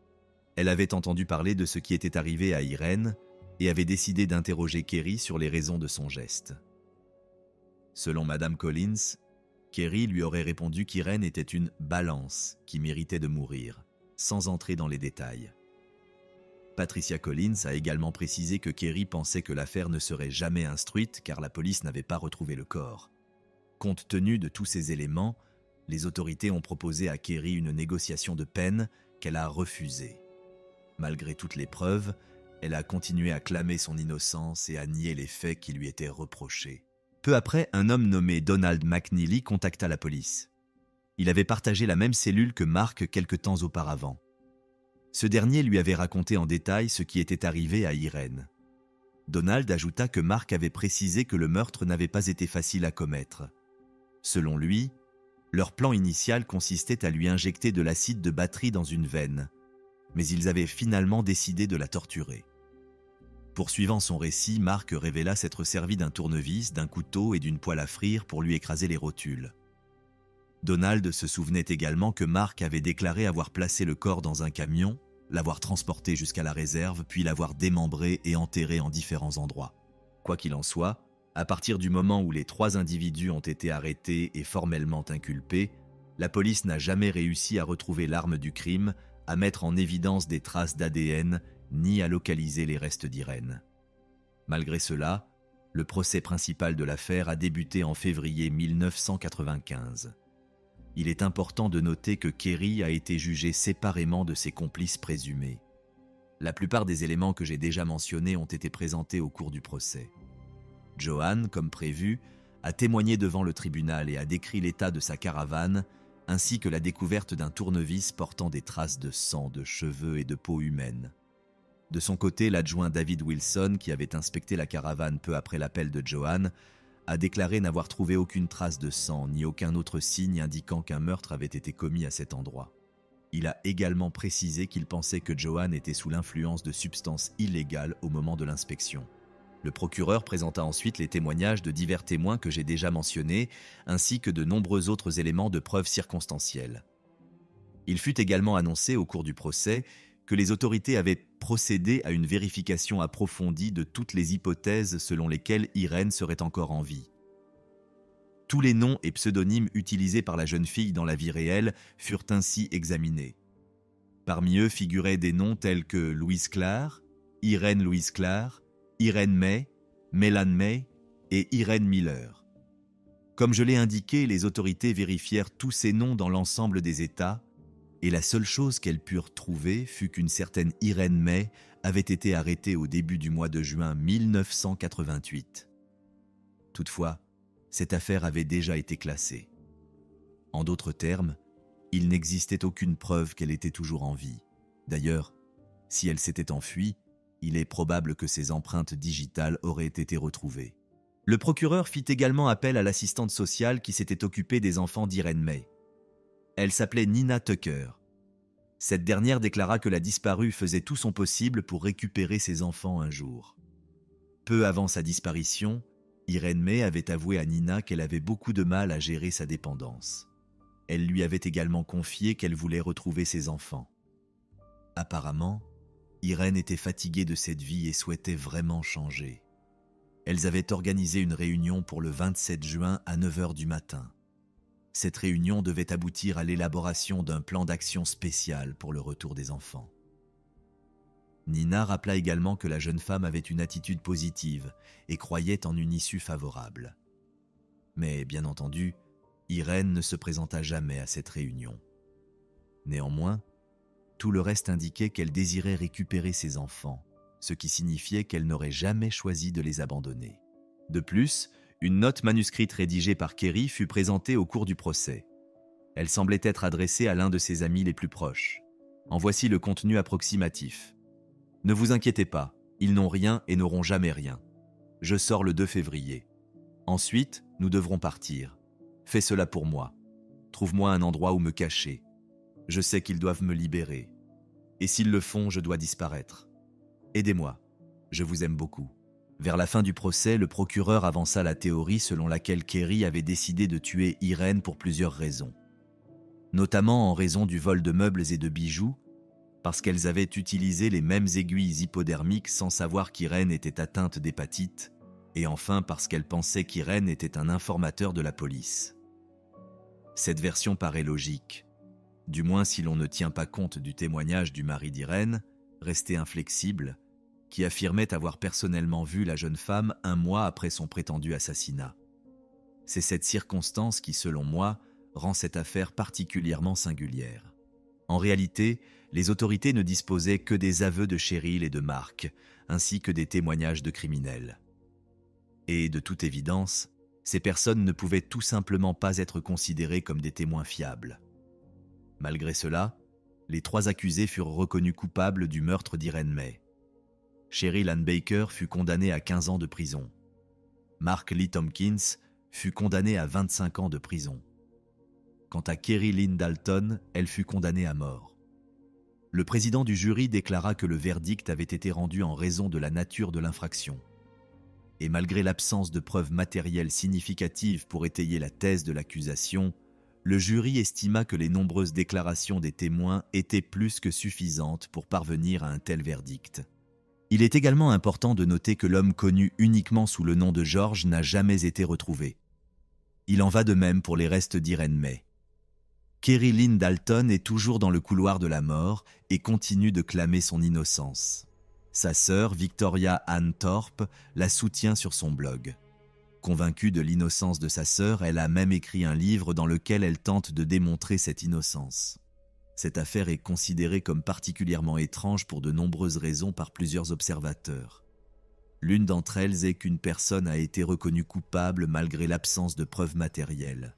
Elle avait entendu parler de ce qui était arrivé à Irène et avait décidé d'interroger Kerry sur les raisons de son geste. Selon Madame Collins, Kerry lui aurait répondu qu'Irène était une balance qui méritait de mourir, sans entrer dans les détails. Patricia Collins a également précisé que Kerry pensait que l'affaire ne serait jamais instruite car la police n'avait pas retrouvé le corps. Compte tenu de tous ces éléments, les autorités ont proposé à Kerry une négociation de peine qu'elle a refusée. Malgré toutes les preuves, elle a continué à clamer son innocence et à nier les faits qui lui étaient reprochés. Peu après, un homme nommé Donald McNeely contacta la police. Il avait partagé la même cellule que Mark quelque temps auparavant. Ce dernier lui avait raconté en détail ce qui était arrivé à Irène. Donald ajouta que Mark avait précisé que le meurtre n'avait pas été facile à commettre. Selon lui, leur plan initial consistait à lui injecter de l'acide de batterie dans une veine, mais ils avaient finalement décidé de la torturer. Poursuivant son récit, Mark révéla s'être servi d'un tournevis, d'un couteau et d'une poêle à frire pour lui écraser les rotules. Donald se souvenait également que Mark avait déclaré avoir placé le corps dans un camion, l'avoir transporté jusqu'à la réserve, puis l'avoir démembré et enterré en différents endroits. Quoi qu'il en soit, à partir du moment où les 3 individus ont été arrêtés et formellement inculpés, la police n'a jamais réussi à retrouver l'arme du crime, à mettre en évidence des traces d'ADN, ni à localiser les restes d'Irène. Malgré cela, le procès principal de l'affaire a débuté en février 1995. Il est important de noter que Kerry a été jugé séparément de ses complices présumés. La plupart des éléments que j'ai déjà mentionnés ont été présentés au cours du procès. Johan, comme prévu, a témoigné devant le tribunal et a décrit l'état de sa caravane, ainsi que la découverte d'un tournevis portant des traces de sang, de cheveux et de peau humaine. De son côté, l'adjoint David Wilson, qui avait inspecté la caravane peu après l'appel de Johan, a déclaré n'avoir trouvé aucune trace de sang ni aucun autre signe indiquant qu'un meurtre avait été commis à cet endroit. Il a également précisé qu'il pensait que Johan était sous l'influence de substances illégales au moment de l'inspection. Le procureur présenta ensuite les témoignages de divers témoins que j'ai déjà mentionnés, ainsi que de nombreux autres éléments de preuve circonstancielles. Il fut également annoncé au cours du procès que les autorités avaient procédé à une vérification approfondie de toutes les hypothèses selon lesquelles Irène serait encore en vie. Tous les noms et pseudonymes utilisés par la jeune fille dans la vie réelle furent ainsi examinés. Parmi eux figuraient des noms tels que Louise Clare, Irène Louise Clare, Irène May, Mélan May et Irène Miller. Comme je l'ai indiqué, les autorités vérifièrent tous ces noms dans l'ensemble des États, et la seule chose qu'elles purent trouver fut qu'une certaine Irène May avait été arrêtée au début du mois de juin 1988. Toutefois, cette affaire avait déjà été classée. En d'autres termes, il n'existait aucune preuve qu'elle était toujours en vie. D'ailleurs, si elle s'était enfuie, il est probable que ses empreintes digitales auraient été retrouvées. Le procureur fit également appel à l'assistante sociale qui s'était occupée des enfants d'Irène May. Elle s'appelait Nina Tucker. Cette dernière déclara que la disparue faisait tout son possible pour récupérer ses enfants un jour. Peu avant sa disparition, Irène May avait avoué à Nina qu'elle avait beaucoup de mal à gérer sa dépendance. Elle lui avait également confié qu'elle voulait retrouver ses enfants. Apparemment, Irène était fatiguée de cette vie et souhaitait vraiment changer. Elles avaient organisé une réunion pour le 27 juin à 9h du matin. Cette réunion devait aboutir à l'élaboration d'un plan d'action spécial pour le retour des enfants. Nina rappela également que la jeune femme avait une attitude positive et croyait en une issue favorable. Mais bien entendu, Irène ne se présenta jamais à cette réunion. Néanmoins, tout le reste indiquait qu'elle désirait récupérer ses enfants, ce qui signifiait qu'elle n'aurait jamais choisi de les abandonner. De plus, une note manuscrite rédigée par Kerry fut présentée au cours du procès. Elle semblait être adressée à l'un de ses amis les plus proches. En voici le contenu approximatif. « Ne vous inquiétez pas, ils n'ont rien et n'auront jamais rien. Je sors le 2 février. Ensuite, nous devrons partir. Fais cela pour moi. Trouve-moi un endroit où me cacher. Je sais qu'ils doivent me libérer. Et s'ils le font, je dois disparaître. Aidez-moi. Je vous aime beaucoup. » Vers la fin du procès, le procureur avança la théorie selon laquelle Kerry avait décidé de tuer Irène pour plusieurs raisons. Notamment en raison du vol de meubles et de bijoux, parce qu'elles avaient utilisé les mêmes aiguilles hypodermiques sans savoir qu'Irène était atteinte d'hépatite, et enfin parce qu'elle pensait qu'Irène était un informateur de la police. Cette version paraît logique, du moins si l'on ne tient pas compte du témoignage du mari d'Irène, resté inflexible, qui affirmait avoir personnellement vu la jeune femme un mois après son prétendu assassinat. C'est cette circonstance qui, selon moi, rend cette affaire particulièrement singulière. En réalité, les autorités ne disposaient que des aveux de Cheryl et de Mark, ainsi que des témoignages de criminels. Et, de toute évidence, Ces personnes ne pouvaient tout simplement pas être considérées comme des témoins fiables. Malgré cela, les 3 accusés furent reconnus coupables du meurtre d'Irene May. Cheryl Ann Baker fut condamnée à 15 ans de prison. Mark Lee Tompkins fut condamné à 25 ans de prison. Quant à Kerry Lynn Dalton, elle fut condamnée à mort. Le président du jury déclara que le verdict avait été rendu en raison de la nature de l'infraction. Et malgré l'absence de preuves matérielles significatives pour étayer la thèse de l'accusation, le jury estima que les nombreuses déclarations des témoins étaient plus que suffisantes pour parvenir à un tel verdict. Il est également important de noter que l'homme connu uniquement sous le nom de George n'a jamais été retrouvé. Il en va de même pour les restes d'Irene May. Kerry Lynn Dalton est toujours dans le couloir de la mort et continue de clamer son innocence. Sa sœur, Victoria Ann Thorpe, la soutient sur son blog. Convaincue de l'innocence de sa sœur, elle a même écrit un livre dans lequel elle tente de démontrer cette innocence. Cette affaire est considérée comme particulièrement étrange pour de nombreuses raisons par plusieurs observateurs. L'une d'entre elles est qu'une personne a été reconnue coupable malgré l'absence de preuves matérielles.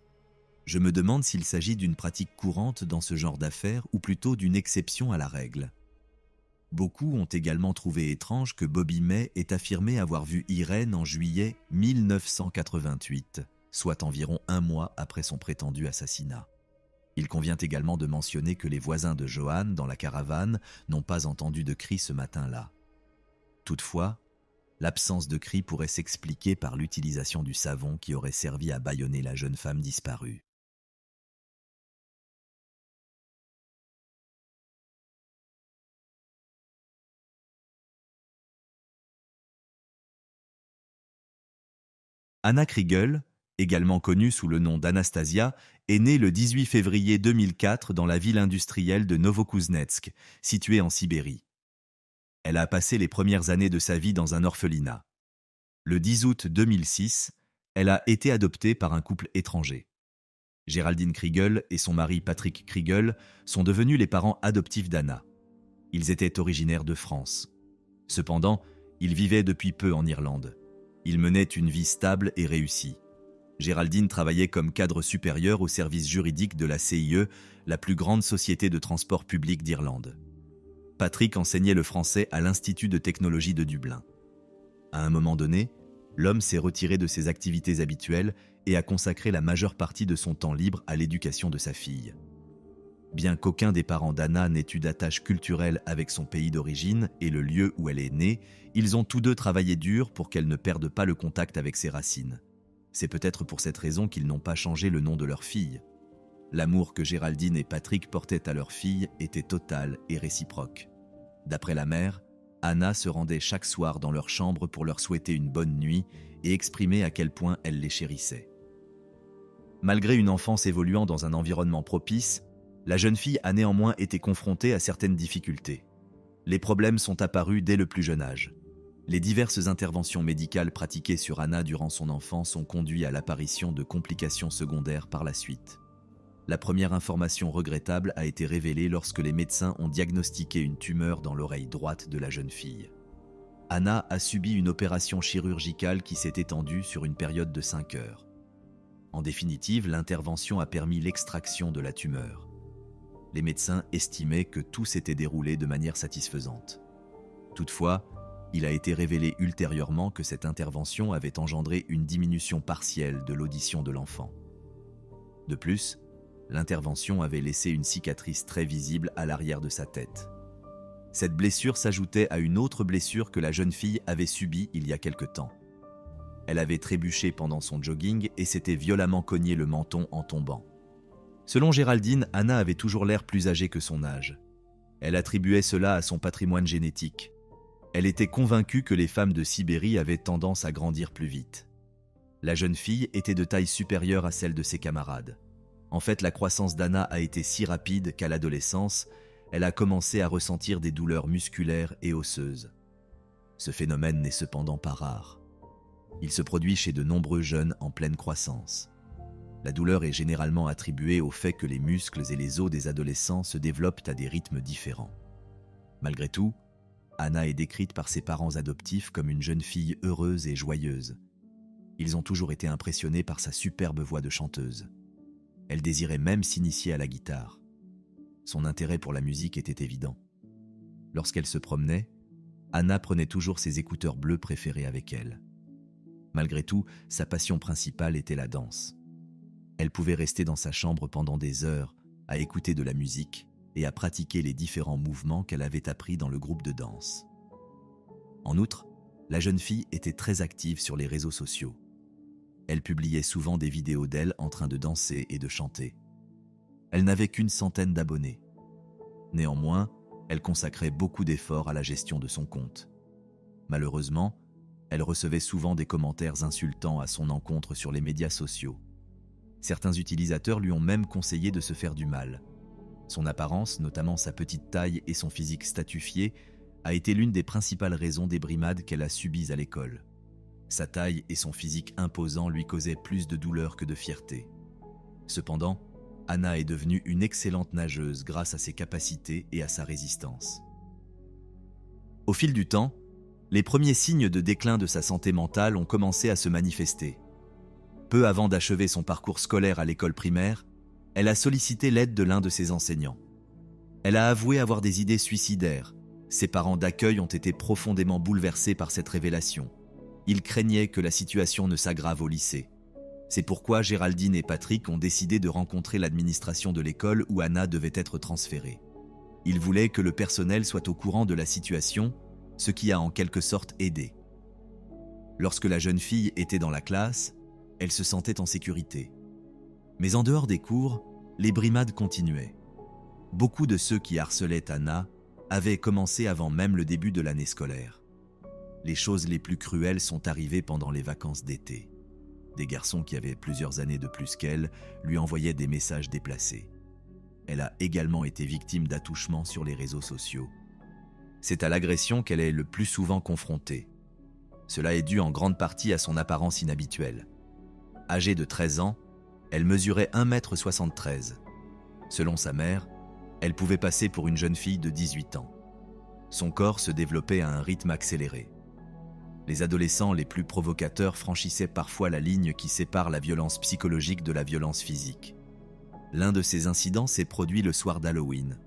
Je me demande s'il s'agit d'une pratique courante dans ce genre d'affaires ou plutôt d'une exception à la règle. Beaucoup ont également trouvé étrange que Bobby May ait affirmé avoir vu Irene en juillet 1988, soit environ 1 mois après son prétendu assassinat. Il convient également de mentionner que les voisins de Joanne, dans la caravane, n'ont pas entendu de cris ce matin-là. Toutefois, l'absence de cris pourrait s'expliquer par l'utilisation du savon qui aurait servi à bâillonner la jeune femme disparue. Anna Kriegel, également connue sous le nom d'Anastasia, est née le 18 février 2004 dans la ville industrielle de Novokuznetsk, située en Sibérie. Elle a passé les premières années de sa vie dans un orphelinat. Le 10 août 2006, elle a été adoptée par un couple étranger. Géraldine Kriegel et son mari Patrick Kriegel sont devenus les parents adoptifs d'Anna. Ils étaient originaires de France. Cependant, ils vivaient depuis peu en Irlande. Ils menaient une vie stable et réussie. Géraldine travaillait comme cadre supérieur au service juridique de la CIE, la plus grande société de transport public d'Irlande. Patrick enseignait le français à l'Institut de technologie de Dublin. À un moment donné, l'homme s'est retiré de ses activités habituelles et a consacré la majeure partie de son temps libre à l'éducation de sa fille. Bien qu'aucun des parents d'Anna n'ait eu d'attache culturelle avec son pays d'origine et le lieu où elle est née, ils ont tous deux travaillé dur pour qu'elle ne perde pas le contact avec ses racines. C'est peut-être pour cette raison qu'ils n'ont pas changé le nom de leur fille. L'amour que Géraldine et Patrick portaient à leur fille était total et réciproque. D'après la mère, Anna se rendait chaque soir dans leur chambre pour leur souhaiter une bonne nuit et exprimer à quel point elle les chérissait. Malgré une enfance évoluant dans un environnement propice, la jeune fille a néanmoins été confrontée à certaines difficultés. Les problèmes sont apparus dès le plus jeune âge. Les diverses interventions médicales pratiquées sur Anna durant son enfance ont conduit à l'apparition de complications secondaires par la suite. La première information regrettable a été révélée lorsque les médecins ont diagnostiqué une tumeur dans l'oreille droite de la jeune fille. Anna a subi une opération chirurgicale qui s'est étendue sur une période de 5 heures. En définitive, l'intervention a permis l'extraction de la tumeur. Les médecins estimaient que tout s'était déroulé de manière satisfaisante. Toutefois, il a été révélé ultérieurement que cette intervention avait engendré une diminution partielle de l'audition de l'enfant. De plus, l'intervention avait laissé une cicatrice très visible à l'arrière de sa tête. Cette blessure s'ajoutait à une autre blessure que la jeune fille avait subie il y a quelque temps. Elle avait trébuché pendant son jogging et s'était violemment cogné le menton en tombant. Selon Géraldine, Anna avait toujours l'air plus âgée que son âge. Elle attribuait cela à son patrimoine génétique. Elle était convaincue que les femmes de Sibérie avaient tendance à grandir plus vite. La jeune fille était de taille supérieure à celle de ses camarades. En fait, la croissance d'Anna a été si rapide qu'à l'adolescence, elle a commencé à ressentir des douleurs musculaires et osseuses. Ce phénomène n'est cependant pas rare. Il se produit chez de nombreux jeunes en pleine croissance. La douleur est généralement attribuée au fait que les muscles et les os des adolescents se développent à des rythmes différents. Malgré tout, Anna est décrite par ses parents adoptifs comme une jeune fille heureuse et joyeuse. Ils ont toujours été impressionnés par sa superbe voix de chanteuse. Elle désirait même s'initier à la guitare. Son intérêt pour la musique était évident. Lorsqu'elle se promenait, Anna prenait toujours ses écouteurs bleus préférés avec elle. Malgré tout, sa passion principale était la danse. Elle pouvait rester dans sa chambre pendant des heures à écouter de la musique et à pratiquer les différents mouvements qu'elle avait appris dans le groupe de danse. En outre, la jeune fille était très active sur les réseaux sociaux. Elle publiait souvent des vidéos d'elle en train de danser et de chanter. Elle n'avait qu'une centaine d'abonnés. Néanmoins, elle consacrait beaucoup d'efforts à la gestion de son compte. Malheureusement, elle recevait souvent des commentaires insultants à son encontre sur les médias sociaux. Certains utilisateurs lui ont même conseillé de se faire du mal. Son apparence, notamment sa petite taille et son physique statufié, a été l'une des principales raisons des brimades qu'elle a subies à l'école. Sa taille et son physique imposant lui causaient plus de douleur que de fierté. Cependant, Anna est devenue une excellente nageuse grâce à ses capacités et à sa résistance. Au fil du temps, les premiers signes de déclin de sa santé mentale ont commencé à se manifester. Peu avant d'achever son parcours scolaire à l'école primaire, elle a sollicité l'aide de l'un de ses enseignants. Elle a avoué avoir des idées suicidaires. Ses parents d'accueil ont été profondément bouleversés par cette révélation. Ils craignaient que la situation ne s'aggrave au lycée. C'est pourquoi Géraldine et Patrick ont décidé de rencontrer l'administration de l'école où Anna devait être transférée. Ils voulaient que le personnel soit au courant de la situation, ce qui a en quelque sorte aidé. Lorsque la jeune fille était dans la classe, elle se sentait en sécurité. Mais en dehors des cours, les brimades continuaient. Beaucoup de ceux qui harcelaient Anna avaient commencé avant même le début de l'année scolaire. Les choses les plus cruelles sont arrivées pendant les vacances d'été. Des garçons qui avaient plusieurs années de plus qu'elle lui envoyaient des messages déplacés. Elle a également été victime d'attouchements sur les réseaux sociaux. C'est à l'agression qu'elle est le plus souvent confrontée. Cela est dû en grande partie à son apparence inhabituelle. Âgée de 13 ans, elle mesurait 1,73 m. Selon sa mère, elle pouvait passer pour une jeune fille de 18 ans. Son corps se développait à un rythme accéléré. Les adolescents les plus provocateurs franchissaient parfois la ligne qui sépare la violence psychologique de la violence physique. L'un de ces incidents s'est produit le soir d'Halloween.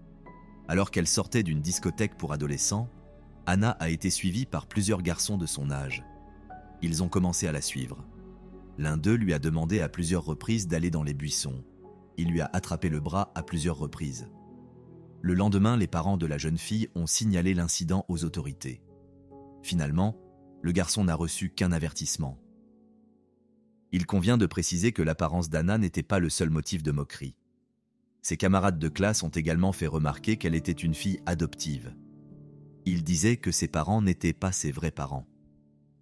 Alors qu'elle sortait d'une discothèque pour adolescents, Anna a été suivie par plusieurs garçons de son âge. Ils ont commencé à la suivre. L'un d'eux lui a demandé à plusieurs reprises d'aller dans les buissons. Il lui a attrapé le bras à plusieurs reprises. Le lendemain, les parents de la jeune fille ont signalé l'incident aux autorités. Finalement, le garçon n'a reçu qu'un avertissement. Il convient de préciser que l'apparence d'Anna n'était pas le seul motif de moquerie. Ses camarades de classe ont également fait remarquer qu'elle était une fille adoptive. Ils disaient que ses parents n'étaient pas ses vrais parents.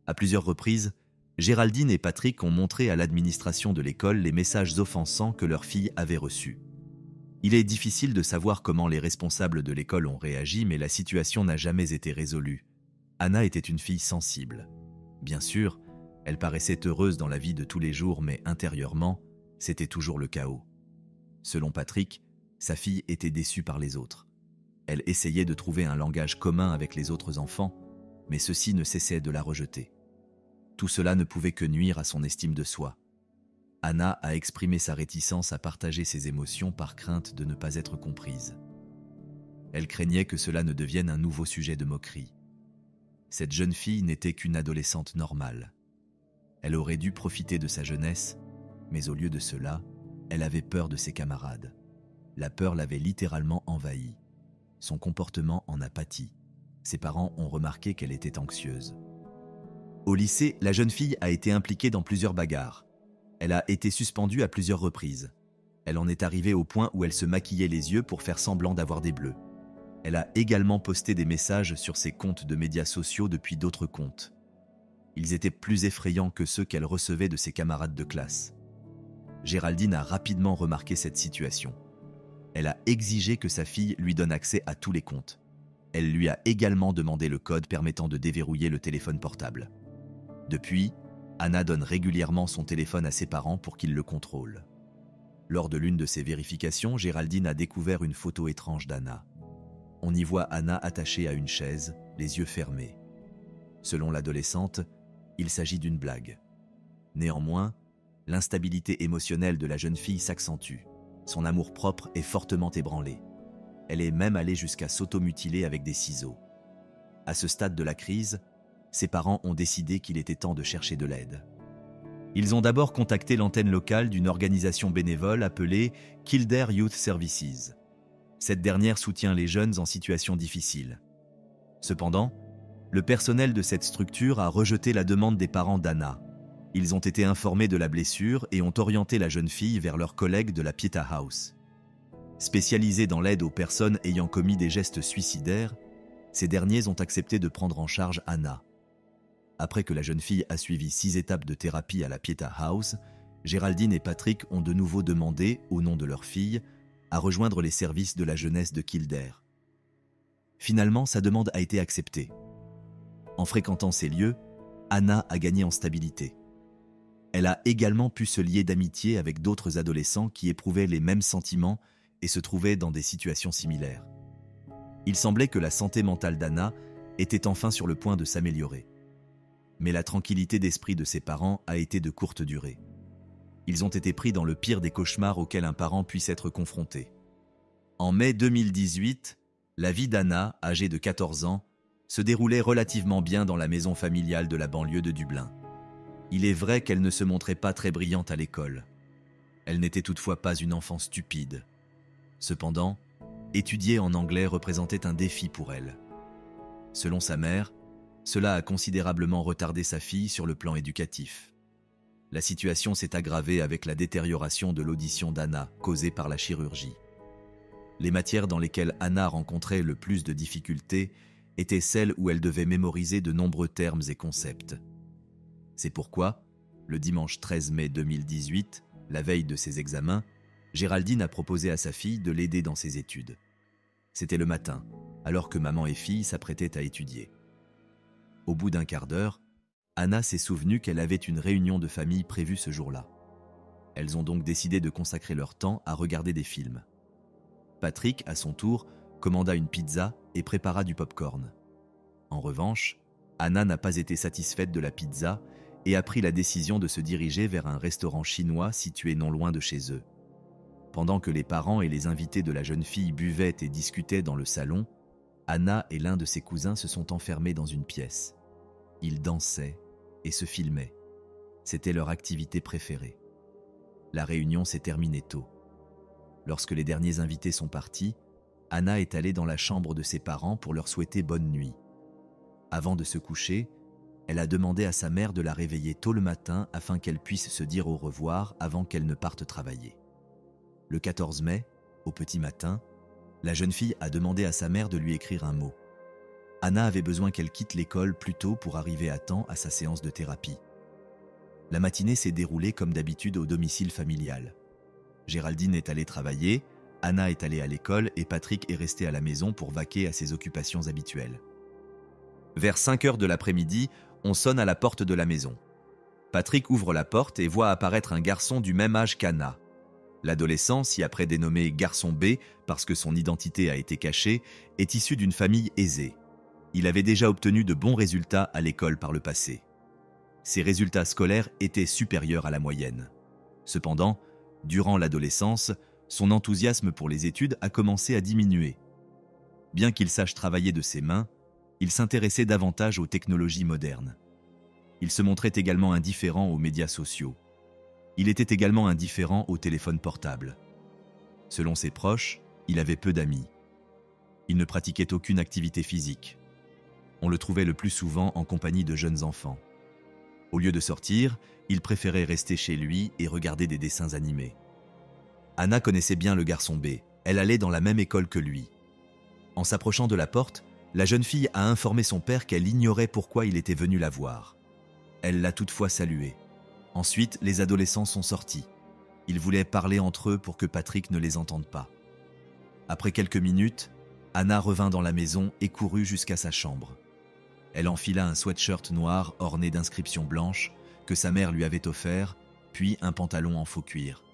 À plusieurs reprises, Géraldine et Patrick ont montré à l'administration de l'école les messages offensants que leur fille avait reçus. Il est difficile de savoir comment les responsables de l'école ont réagi, mais la situation n'a jamais été résolue. Anna était une fille sensible. Bien sûr, elle paraissait heureuse dans la vie de tous les jours, mais intérieurement, c'était toujours le chaos. Selon Patrick, sa fille était déçue par les autres. Elle essayait de trouver un langage commun avec les autres enfants, mais ceux-ci ne cessaient de la rejeter. Tout cela ne pouvait que nuire à son estime de soi. Anna a exprimé sa réticence à partager ses émotions par crainte de ne pas être comprise. Elle craignait que cela ne devienne un nouveau sujet de moquerie. Cette jeune fille n'était qu'une adolescente normale. Elle aurait dû profiter de sa jeunesse, mais au lieu de cela, elle avait peur de ses camarades. La peur l'avait littéralement envahie. Son comportement en a pâti. Ses parents ont remarqué qu'elle était anxieuse. Au lycée, la jeune fille a été impliquée dans plusieurs bagarres. Elle a été suspendue à plusieurs reprises. Elle en est arrivée au point où elle se maquillait les yeux pour faire semblant d'avoir des bleus. Elle a également posté des messages sur ses comptes de médias sociaux depuis d'autres comptes. Ils étaient plus effrayants que ceux qu'elle recevait de ses camarades de classe. Géraldine a rapidement remarqué cette situation. Elle a exigé que sa fille lui donne accès à tous les comptes. Elle lui a également demandé le code permettant de déverrouiller le téléphone portable. Depuis, Anna donne régulièrement son téléphone à ses parents pour qu'ils le contrôlent. Lors de l'une de ces vérifications, Géraldine a découvert une photo étrange d'Anna. On y voit Anna attachée à une chaise, les yeux fermés. Selon l'adolescente, il s'agit d'une blague. Néanmoins, l'instabilité émotionnelle de la jeune fille s'accentue. Son amour-propre est fortement ébranlé. Elle est même allée jusqu'à s'automutiler avec des ciseaux. À ce stade de la crise, ses parents ont décidé qu'il était temps de chercher de l'aide. Ils ont d'abord contacté l'antenne locale d'une organisation bénévole appelée Kildare Youth Services. Cette dernière soutient les jeunes en situation difficile. Cependant, le personnel de cette structure a rejeté la demande des parents d'Anna. Ils ont été informés de la blessure et ont orienté la jeune fille vers leurs collègues de la Pieta House. Spécialisés dans l'aide aux personnes ayant commis des gestes suicidaires, ces derniers ont accepté de prendre en charge Anna. Après que la jeune fille a suivi 6 étapes de thérapie à la Pieta House, Géraldine et Patrick ont de nouveau demandé, au nom de leur fille, à rejoindre les services de la jeunesse de Kildare. Finalement, sa demande a été acceptée. En fréquentant ces lieux, Anna a gagné en stabilité. Elle a également pu se lier d'amitié avec d'autres adolescents qui éprouvaient les mêmes sentiments et se trouvaient dans des situations similaires. Il semblait que la santé mentale d'Anna était enfin sur le point de s'améliorer. Mais la tranquillité d'esprit de ses parents a été de courte durée. Ils ont été pris dans le pire des cauchemars auxquels un parent puisse être confronté. En mai 2018, la vie d'Anna, âgée de 14 ans, se déroulait relativement bien dans la maison familiale de la banlieue de Dublin. Il est vrai qu'elle ne se montrait pas très brillante à l'école. Elle n'était toutefois pas une enfant stupide. Cependant, étudier en anglais représentait un défi pour elle. Selon sa mère, cela a considérablement retardé sa fille sur le plan éducatif. La situation s'est aggravée avec la détérioration de l'audition d'Anna, causée par la chirurgie. Les matières dans lesquelles Anna rencontrait le plus de difficultés étaient celles où elle devait mémoriser de nombreux termes et concepts. C'est pourquoi, le dimanche 13 mai 2018, la veille de ses examens, Géraldine a proposé à sa fille de l'aider dans ses études. C'était le matin, alors que maman et fille s'apprêtaient à étudier. Au bout d'un quart d'heure, Anna s'est souvenue qu'elle avait une réunion de famille prévue ce jour-là. Elles ont donc décidé de consacrer leur temps à regarder des films. Patrick, à son tour, commanda une pizza et prépara du pop-corn. En revanche, Anna n'a pas été satisfaite de la pizza et a pris la décision de se diriger vers un restaurant chinois situé non loin de chez eux. Pendant que les parents et les invités de la jeune fille buvaient et discutaient dans le salon, Anna et l'un de ses cousins se sont enfermés dans une pièce. Ils dansaient et se filmaient. C'était leur activité préférée. La réunion s'est terminée tôt. Lorsque les derniers invités sont partis, Anna est allée dans la chambre de ses parents pour leur souhaiter bonne nuit. Avant de se coucher, elle a demandé à sa mère de la réveiller tôt le matin afin qu'elle puisse se dire au revoir avant qu'elle ne parte travailler. Le 14 mai, au petit matin, la jeune fille a demandé à sa mère de lui écrire un mot. Anna avait besoin qu'elle quitte l'école plus tôt pour arriver à temps à sa séance de thérapie. La matinée s'est déroulée comme d'habitude au domicile familial. Géraldine est allée travailler, Anna est allée à l'école et Patrick est resté à la maison pour vaquer à ses occupations habituelles. Vers 5 heures de l'après-midi, on sonne à la porte de la maison. Patrick ouvre la porte et voit apparaître un garçon du même âge qu'Anna. L'adolescent, si après dénommé Garçon B parce que son identité a été cachée, est issu d'une famille aisée. Il avait déjà obtenu de bons résultats à l'école par le passé. Ses résultats scolaires étaient supérieurs à la moyenne. Cependant, durant l'adolescence, son enthousiasme pour les études a commencé à diminuer. Bien qu'il sache travailler de ses mains, il s'intéressait davantage aux technologies modernes. Il se montrait également indifférent aux médias sociaux. Il était également indifférent au téléphone portable. Selon ses proches, il avait peu d'amis. Il ne pratiquait aucune activité physique. On le trouvait le plus souvent en compagnie de jeunes enfants. Au lieu de sortir, il préférait rester chez lui et regarder des dessins animés. Anna connaissait bien le garçon B. Elle allait dans la même école que lui. En s'approchant de la porte, la jeune fille a informé son père qu'elle ignorait pourquoi il était venu la voir. Elle l'a toutefois salué. Ensuite, les adolescents sont sortis. Ils voulaient parler entre eux pour que Patrick ne les entende pas. Après quelques minutes, Anna revint dans la maison et courut jusqu'à sa chambre. Elle enfila un sweatshirt noir orné d'inscriptions blanches que sa mère lui avait offert, puis un pantalon en faux cuir.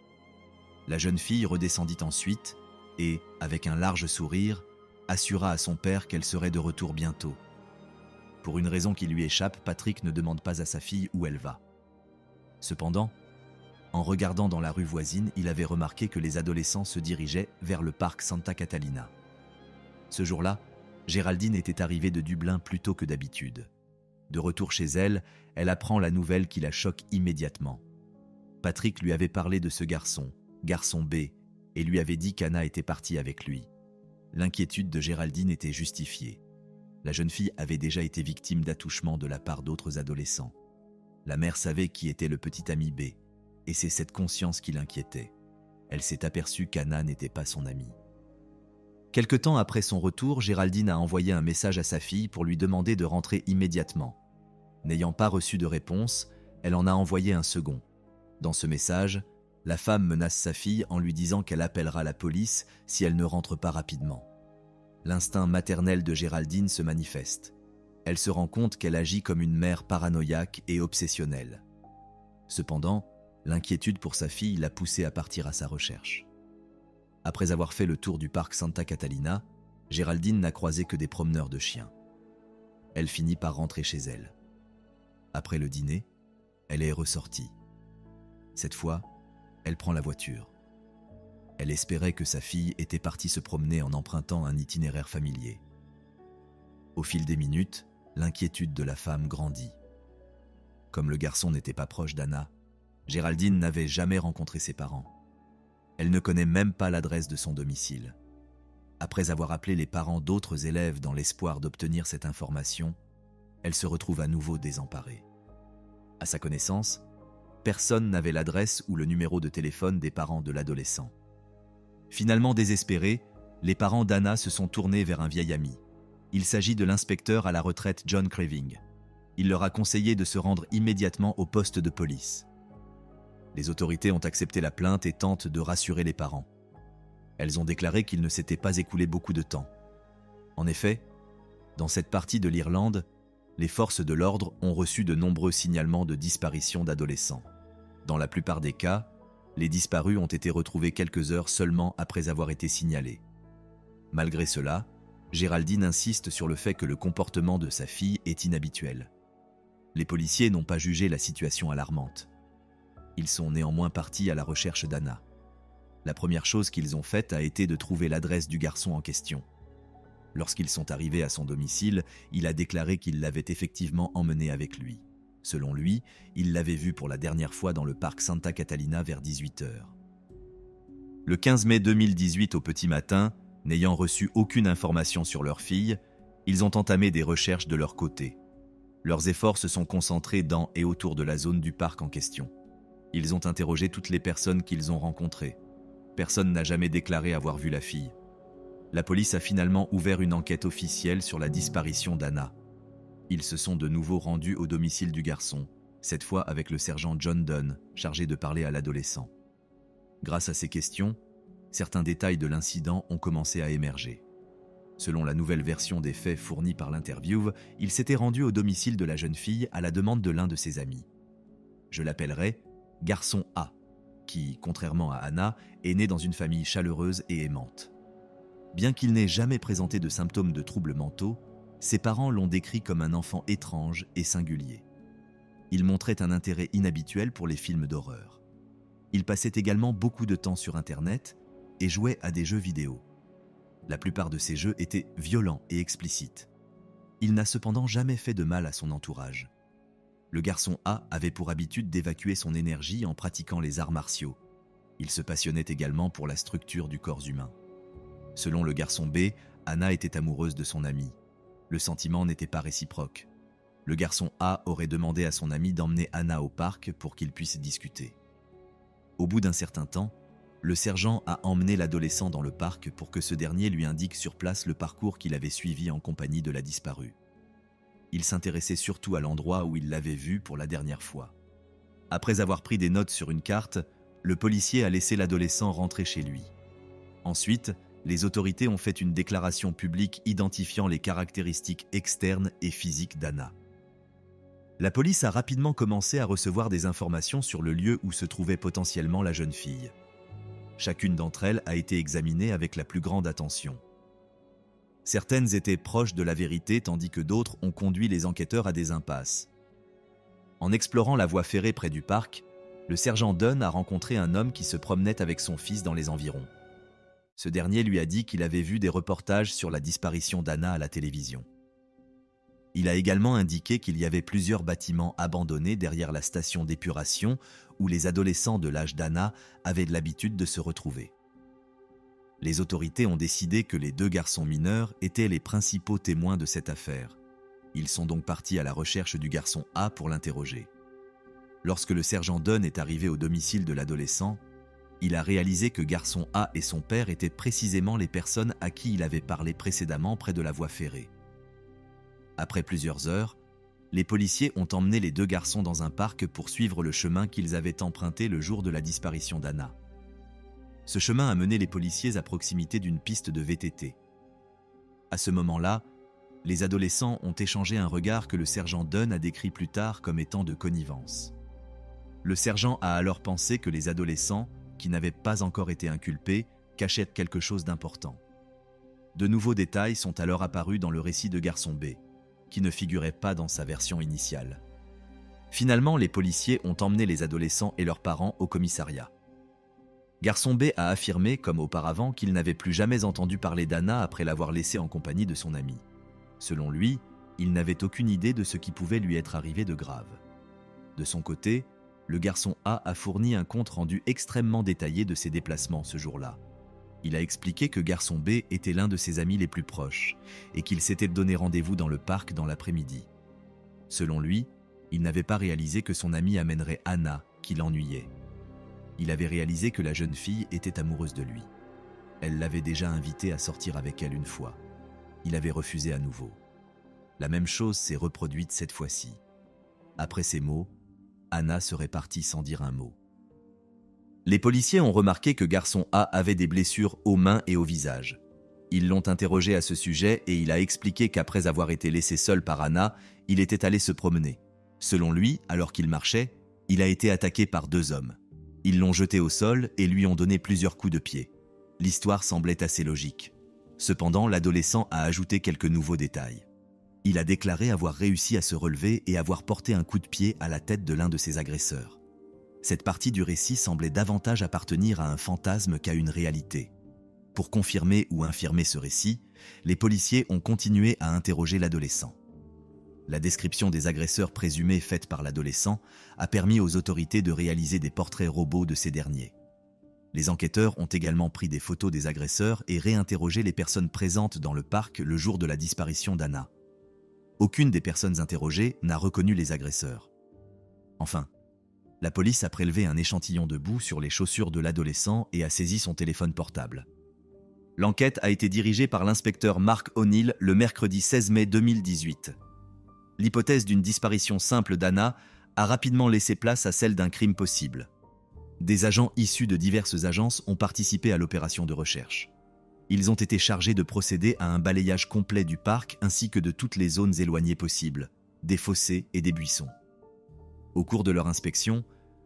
La jeune fille redescendit ensuite et, avec un large sourire, assura à son père qu'elle serait de retour bientôt. Pour une raison qui lui échappe, Patrick ne demande pas à sa fille où elle va. Cependant, en regardant dans la rue voisine, il avait remarqué que les adolescents se dirigeaient vers le parc Santa Catalina. Ce jour-là, Géraldine était arrivée de Dublin plus tôt que d'habitude. De retour chez elle, elle apprend la nouvelle qui la choque immédiatement. Patrick lui avait parlé de ce garçon B, et lui avait dit qu'Anna était partie avec lui. L'inquiétude de Géraldine était justifiée. La jeune fille avait déjà été victime d'attouchements de la part d'autres adolescents. La mère savait qui était le petit ami B, et c'est cette conscience qui l'inquiétait. Elle s'est aperçue qu'Anna n'était pas son amie. Quelque temps après son retour, Géraldine a envoyé un message à sa fille pour lui demander de rentrer immédiatement. N'ayant pas reçu de réponse, elle en a envoyé un second. Dans ce message, la femme menace sa fille en lui disant qu'elle appellera la police si elle ne rentre pas rapidement. L'instinct maternel de Géraldine se manifeste. Elle se rend compte qu'elle agit comme une mère paranoïaque et obsessionnelle. Cependant, l'inquiétude pour sa fille l'a poussée à partir à sa recherche. Après avoir fait le tour du parc Santa Catalina, Géraldine n'a croisé que des promeneurs de chiens. Elle finit par rentrer chez elle. Après le dîner, elle est ressortie. Cette fois, elle prend la voiture. Elle espérait que sa fille était partie se promener en empruntant un itinéraire familier. Au fil des minutes, l'inquiétude de la femme grandit. Comme le garçon n'était pas proche d'Anna, Géraldine n'avait jamais rencontré ses parents. Elle ne connaît même pas l'adresse de son domicile. Après avoir appelé les parents d'autres élèves dans l'espoir d'obtenir cette information, elle se retrouve à nouveau désemparée. À sa connaissance, personne n'avait l'adresse ou le numéro de téléphone des parents de l'adolescent. Finalement désespérés, les parents d'Anna se sont tournés vers un vieil ami. Il s'agit de l'inspecteur à la retraite John Craving. Il leur a conseillé de se rendre immédiatement au poste de police. Les autorités ont accepté la plainte et tentent de rassurer les parents. Elles ont déclaré qu'il ne s'était pas écoulé beaucoup de temps. En effet, dans cette partie de l'Irlande, les forces de l'ordre ont reçu de nombreux signalements de disparition d'adolescents. Dans la plupart des cas, les disparus ont été retrouvés quelques heures seulement après avoir été signalés. Malgré cela, Géraldine insiste sur le fait que le comportement de sa fille est inhabituel. Les policiers n'ont pas jugé la situation alarmante. Ils sont néanmoins partis à la recherche d'Anna. La première chose qu'ils ont faite a été de trouver l'adresse du garçon en question. Lorsqu'ils sont arrivés à son domicile, il a déclaré qu'il l'avait effectivement emmenée avec lui. Selon lui, il l'avait vue pour la dernière fois dans le parc Santa Catalina vers 18h. Le 15 mai 2018 au petit matin, n'ayant reçu aucune information sur leur fille, ils ont entamé des recherches de leur côté. Leurs efforts se sont concentrés dans et autour de la zone du parc en question. Ils ont interrogé toutes les personnes qu'ils ont rencontrées. Personne n'a jamais déclaré avoir vu la fille. La police a finalement ouvert une enquête officielle sur la disparition d'Anna. Ils se sont de nouveau rendus au domicile du garçon, cette fois avec le sergent John Dunn, chargé de parler à l'adolescent. Grâce à ces questions, certains détails de l'incident ont commencé à émerger. Selon la nouvelle version des faits fournie par l'interview, il s'était rendu au domicile de la jeune fille à la demande de l'un de ses amis. Je l'appellerai Garçon A, qui, contrairement à Anna, est né dans une famille chaleureuse et aimante. Bien qu'il n'ait jamais présenté de symptômes de troubles mentaux, ses parents l'ont décrit comme un enfant étrange et singulier. Il montrait un intérêt inhabituel pour les films d'horreur. Il passait également beaucoup de temps sur Internet et jouait à des jeux vidéo. La plupart de ces jeux étaient violents et explicites. Il n'a cependant jamais fait de mal à son entourage. Le garçon A avait pour habitude d'évacuer son énergie en pratiquant les arts martiaux. Il se passionnait également pour la structure du corps humain. Selon le garçon B, Anna était amoureuse de son ami. Le sentiment n'était pas réciproque. Le garçon A aurait demandé à son ami d'emmener Anna au parc pour qu'ils puissent discuter. Au bout d'un certain temps, le sergent a emmené l'adolescent dans le parc pour que ce dernier lui indique sur place le parcours qu'il avait suivi en compagnie de la disparue. Il s'intéressait surtout à l'endroit où il l'avait vue pour la dernière fois. Après avoir pris des notes sur une carte, le policier a laissé l'adolescent rentrer chez lui. Ensuite, les autorités ont fait une déclaration publique identifiant les caractéristiques externes et physiques d'Anna. La police a rapidement commencé à recevoir des informations sur le lieu où se trouvait potentiellement la jeune fille. Chacune d'entre elles a été examinée avec la plus grande attention. Certaines étaient proches de la vérité tandis que d'autres ont conduit les enquêteurs à des impasses. En explorant la voie ferrée près du parc, Le sergent Dunn a rencontré un homme qui se promenait avec son fils dans les environs. Ce dernier lui a dit qu'il avait vu des reportages sur la disparition d'Anna à la télévision. Il a également indiqué qu'il y avait plusieurs bâtiments abandonnés derrière la station d'épuration où les adolescents de l'âge d'Anna avaient l'habitude de se retrouver. Les autorités ont décidé que les 2 garçons mineurs étaient les principaux témoins de cette affaire. Ils sont donc partis à la recherche du garçon A pour l'interroger. Lorsque le sergent Dunn est arrivé au domicile de l'adolescent, il a réalisé que garçon A et son père étaient précisément les personnes à qui il avait parlé précédemment près de la voie ferrée. Après plusieurs heures, les policiers ont emmené les 2 garçons dans un parc pour suivre le chemin qu'ils avaient emprunté le jour de la disparition d'Anna. Ce chemin a mené les policiers à proximité d'une piste de VTT. À ce moment-là, les adolescents ont échangé un regard que le sergent Dunn a décrit plus tard comme étant de connivence. Le sergent a alors pensé que les adolescents, qui n'avaient pas encore été inculpés, cachaient quelque chose d'important. De nouveaux détails sont alors apparus dans le récit de garçon B, qui ne figurait pas dans sa version initiale. Finalement, les policiers ont emmené les adolescents et leurs parents au commissariat. Garçon B a affirmé, comme auparavant, qu'il n'avait plus jamais entendu parler d'Anna après l'avoir laissée en compagnie de son ami. Selon lui, il n'avait aucune idée de ce qui pouvait lui être arrivé de grave. De son côté, le garçon A fourni un compte-rendu extrêmement détaillé de ses déplacements ce jour-là. Il a expliqué que garçon B était l'un de ses amis les plus proches et qu'il s'était donné rendez-vous dans le parc dans l'après-midi. Selon lui, il n'avait pas réalisé que son ami amènerait Anna, qui l'ennuyait. Il avait réalisé que la jeune fille était amoureuse de lui. Elle l'avait déjà invité à sortir avec elle une fois. Il avait refusé à nouveau. La même chose s'est reproduite cette fois-ci. Après ces mots, Anna serait partie sans dire un mot. Les policiers ont remarqué que garçon A avait des blessures aux mains et au visage. Ils l'ont interrogé à ce sujet et il a expliqué qu'après avoir été laissé seul par Anna, il était allé se promener. Selon lui, alors qu'il marchait, il a été attaqué par 2 hommes. Ils l'ont jeté au sol et lui ont donné plusieurs coups de pied. L'histoire semblait assez logique. Cependant, l'adolescent a ajouté quelques nouveaux détails. Il a déclaré avoir réussi à se relever et avoir porté un coup de pied à la tête de l'un de ses agresseurs. Cette partie du récit semblait davantage appartenir à un fantasme qu'à une réalité. Pour confirmer ou infirmer ce récit, les policiers ont continué à interroger l'adolescent. La description des agresseurs présumés faite par l'adolescent a permis aux autorités de réaliser des portraits robots de ces derniers. Les enquêteurs ont également pris des photos des agresseurs et réinterrogé les personnes présentes dans le parc le jour de la disparition d'Anna. Aucune des personnes interrogées n'a reconnu les agresseurs. Enfin, la police a prélevé un échantillon de boue sur les chaussures de l'adolescent et a saisi son téléphone portable. L'enquête a été dirigée par l'inspecteur Mark O'Neill le mercredi 16 mai 2018. L'hypothèse d'une disparition simple d'Anna a rapidement laissé place à celle d'un crime possible. Des agents issus de diverses agences ont participé à l'opération de recherche. Ils ont été chargés de procéder à un balayage complet du parc ainsi que de toutes les zones éloignées possibles, des fossés et des buissons. Au cours de leur inspection,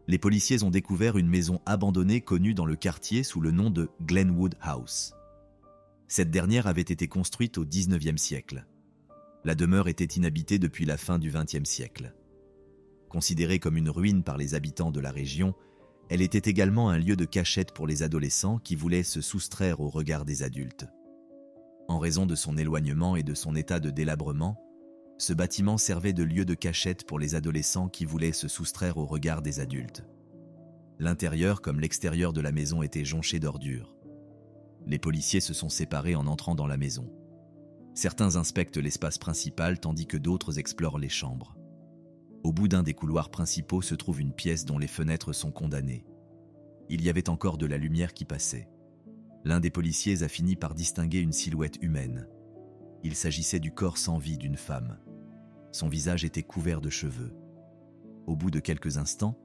les policiers ont découvert une maison abandonnée connue dans le quartier sous le nom de Glenwood House. Cette dernière avait été construite au XIXe siècle. La demeure était inhabitée depuis la fin du XXe siècle. Considérée comme une ruine par les habitants de la région, elle était également un lieu de cachette pour les adolescents qui voulaient se soustraire au regard des adultes. En raison de son éloignement et de son état de délabrement, ce bâtiment servait de lieu de cachette pour les adolescents qui voulaient se soustraire au regard des adultes. L'intérieur comme l'extérieur de la maison était jonché d'ordures. Les policiers se sont séparés en entrant dans la maison. Certains inspectent l'espace principal tandis que d'autres explorent les chambres. Au bout d'un des couloirs principaux se trouve une pièce dont les fenêtres sont condamnées. Il y avait encore de la lumière qui passait. L'un des policiers a fini par distinguer une silhouette humaine. Il s'agissait du corps sans vie d'une femme. Son visage était couvert de cheveux. Au bout de quelques instants,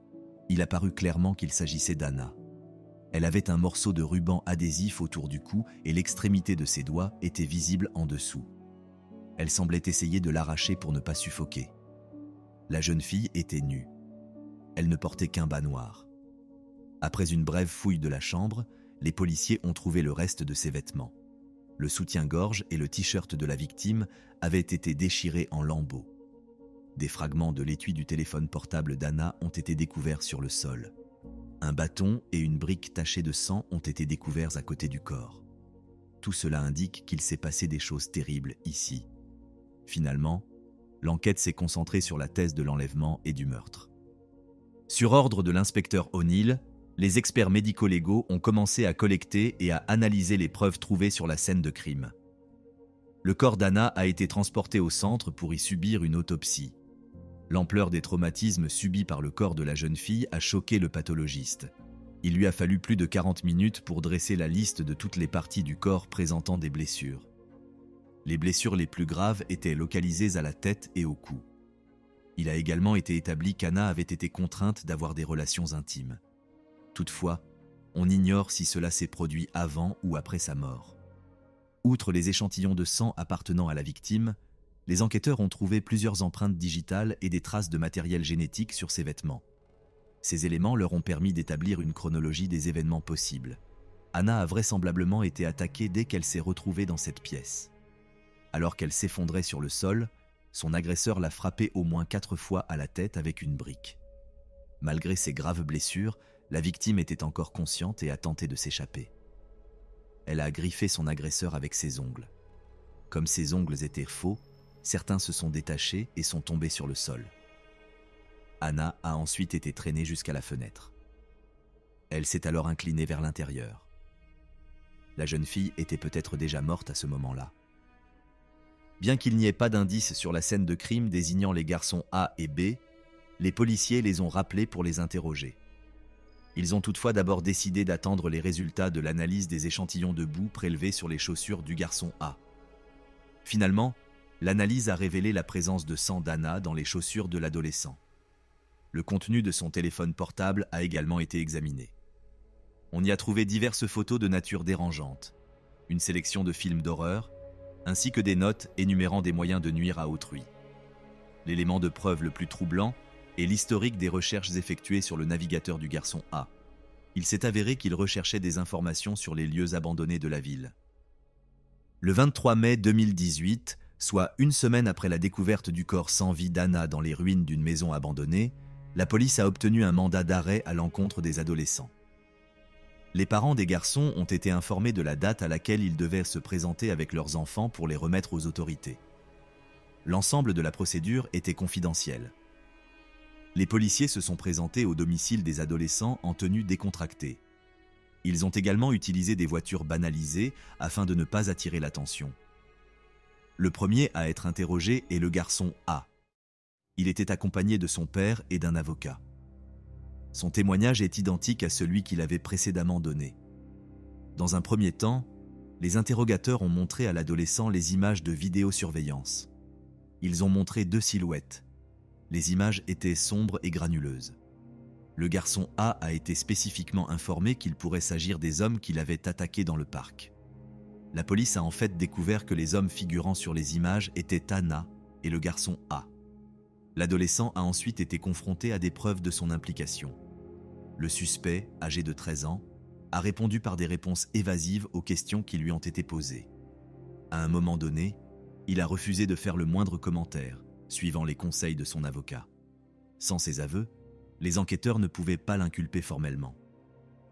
il apparut clairement qu'il s'agissait d'Anna. Elle avait un morceau de ruban adhésif autour du cou et l'extrémité de ses doigts était visible en dessous. Elle semblait essayer de l'arracher pour ne pas suffoquer. La jeune fille était nue. Elle ne portait qu'un bas noir. Après une brève fouille de la chambre, les policiers ont trouvé le reste de ses vêtements. Le soutien-gorge et le t-shirt de la victime avaient été déchirés en lambeaux. Des fragments de l'étui du téléphone portable d'Anna ont été découverts sur le sol. Un bâton et une brique tachée de sang ont été découverts à côté du corps. Tout cela indique qu'il s'est passé des choses terribles ici. Finalement, l'enquête s'est concentrée sur la thèse de l'enlèvement et du meurtre. Sur ordre de l'inspecteur O'Neill, les experts médico-légaux ont commencé à collecter et à analyser les preuves trouvées sur la scène de crime. Le corps d'Anna a été transporté au centre pour y subir une autopsie. L'ampleur des traumatismes subis par le corps de la jeune fille a choqué le pathologiste. Il lui a fallu plus de 40 minutes pour dresser la liste de toutes les parties du corps présentant des blessures. Les blessures les plus graves étaient localisées à la tête et au cou. Il a également été établi qu'Anna avait été contrainte d'avoir des relations intimes. Toutefois, on ignore si cela s'est produit avant ou après sa mort. Outre les échantillons de sang appartenant à la victime, les enquêteurs ont trouvé plusieurs empreintes digitales et des traces de matériel génétique sur ses vêtements. Ces éléments leur ont permis d'établir une chronologie des événements possibles. Anna a vraisemblablement été attaquée dès qu'elle s'est retrouvée dans cette pièce. Alors qu'elle s'effondrait sur le sol, son agresseur l'a frappée au moins 4 fois à la tête avec une brique. Malgré ses graves blessures, la victime était encore consciente et a tenté de s'échapper. Elle a griffé son agresseur avec ses ongles. Comme ses ongles étaient faux, certains se sont détachés et sont tombés sur le sol. Anna a ensuite été traînée jusqu'à la fenêtre. Elle s'est alors inclinée vers l'intérieur. La jeune fille était peut-être déjà morte à ce moment-là. Bien qu'il n'y ait pas d'indices sur la scène de crime désignant les garçons A et B, les policiers les ont rappelés pour les interroger. Ils ont toutefois d'abord décidé d'attendre les résultats de l'analyse des échantillons de boue prélevés sur les chaussures du garçon A. Finalement, l'analyse a révélé la présence de sang d'Anna dans les chaussures de l'adolescent. Le contenu de son téléphone portable a également été examiné. On y a trouvé diverses photos de nature dérangeante, une sélection de films d'horreur, ainsi que des notes énumérant des moyens de nuire à autrui. L'élément de preuve le plus troublant est l'historique des recherches effectuées sur le navigateur du garçon A. Il s'est avéré qu'il recherchait des informations sur les lieux abandonnés de la ville. Le 23 mai 2018, soit une semaine après la découverte du corps sans vie d'Anna dans les ruines d'une maison abandonnée, la police a obtenu un mandat d'arrêt à l'encontre des adolescents. Les parents des garçons ont été informés de la date à laquelle ils devaient se présenter avec leurs enfants pour les remettre aux autorités. L'ensemble de la procédure était confidentiel. Les policiers se sont présentés au domicile des adolescents en tenue décontractée. Ils ont également utilisé des voitures banalisées afin de ne pas attirer l'attention. Le premier à être interrogé est le garçon A. Il était accompagné de son père et d'un avocat. Son témoignage est identique à celui qu'il avait précédemment donné. Dans un premier temps, les interrogateurs ont montré à l'adolescent les images de vidéosurveillance. Ils ont montré 2 silhouettes. Les images étaient sombres et granuleuses. Le garçon A a été spécifiquement informé qu'il pourrait s'agir des hommes qu'il avait attaqués dans le parc. La police a en fait découvert que les hommes figurant sur les images étaient Anna et le garçon A. L'adolescent a ensuite été confronté à des preuves de son implication. Le suspect, âgé de 13 ans, a répondu par des réponses évasives aux questions qui lui ont été posées. À un moment donné, il a refusé de faire le moindre commentaire, suivant les conseils de son avocat. Sans ses aveux, les enquêteurs ne pouvaient pas l'inculper formellement.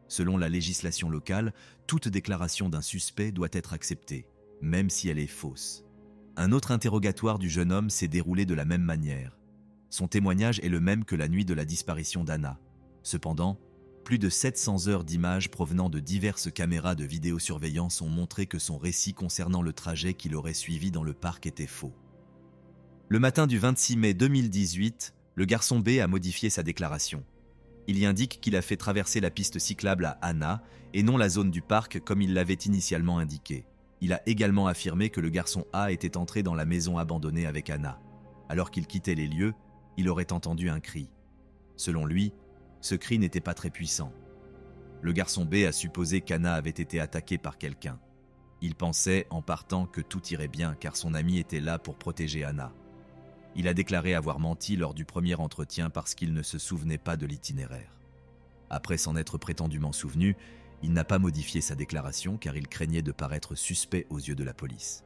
Selon la législation locale, toute déclaration d'un suspect doit être acceptée, même si elle est fausse. Un autre interrogatoire du jeune homme s'est déroulé de la même manière. Son témoignage est le même que la nuit de la disparition d'Anna. Cependant, plus de 700 heures d'images provenant de diverses caméras de vidéosurveillance ont montré que son récit concernant le trajet qu'il aurait suivi dans le parc était faux. Le matin du 26 mai 2018, le garçon B a modifié sa déclaration. Il y indique qu'il a fait traverser la piste cyclable à Anna et non la zone du parc comme il l'avait initialement indiqué. Il a également affirmé que le garçon A était entré dans la maison abandonnée avec Anna. Alors qu'il quittait les lieux, il aurait entendu un cri. Selon lui, ce cri n'était pas très puissant. Le garçon B a supposé qu'Anna avait été attaquée par quelqu'un. Il pensait, en partant, que tout irait bien car son ami était là pour protéger Anna. Il a déclaré avoir menti lors du premier entretien parce qu'il ne se souvenait pas de l'itinéraire. Après s'en être prétendument souvenu, il n'a pas modifié sa déclaration car il craignait de paraître suspect aux yeux de la police.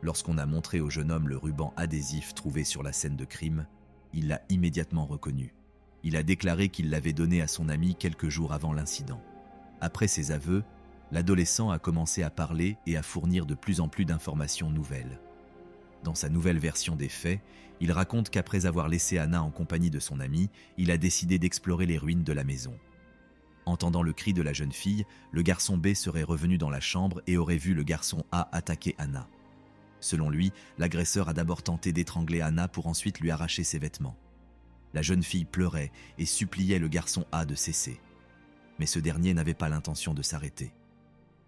Lorsqu'on a montré au jeune homme le ruban adhésif trouvé sur la scène de crime, il l'a immédiatement reconnu. Il a déclaré qu'il l'avait donné à son ami quelques jours avant l'incident. Après ses aveux, l'adolescent a commencé à parler et à fournir de plus en plus d'informations nouvelles. Dans sa nouvelle version des faits, il raconte qu'après avoir laissé Anna en compagnie de son ami, il a décidé d'explorer les ruines de la maison. Entendant le cri de la jeune fille, le garçon B serait revenu dans la chambre et aurait vu le garçon A attaquer Anna. Selon lui, l'agresseur a d'abord tenté d'étrangler Anna pour ensuite lui arracher ses vêtements. La jeune fille pleurait et suppliait le garçon A de cesser. Mais ce dernier n'avait pas l'intention de s'arrêter.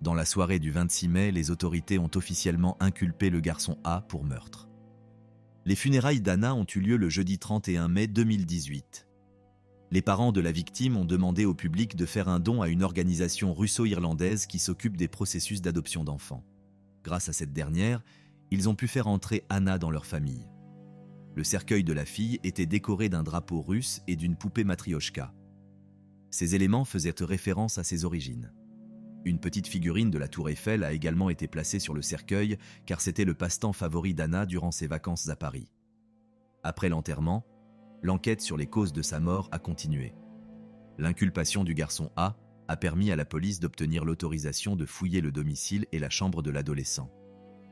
Dans la soirée du 26 mai, les autorités ont officiellement inculpé le garçon A pour meurtre. Les funérailles d'Anna ont eu lieu le jeudi 31 mai 2018. Les parents de la victime ont demandé au public de faire un don à une organisation russo-irlandaise qui s'occupe des processus d'adoption d'enfants. Grâce à cette dernière, ils ont pu faire entrer Anna dans leur famille. Le cercueil de la fille était décoré d'un drapeau russe et d'une poupée matrioshka. Ces éléments faisaient référence à ses origines. Une petite figurine de la Tour Eiffel a également été placée sur le cercueil car c'était le passe-temps favori d'Anna durant ses vacances à Paris. Après l'enterrement, l'enquête sur les causes de sa mort a continué. L'inculpation du garçon A a permis à la police d'obtenir l'autorisation de fouiller le domicile et la chambre de l'adolescent.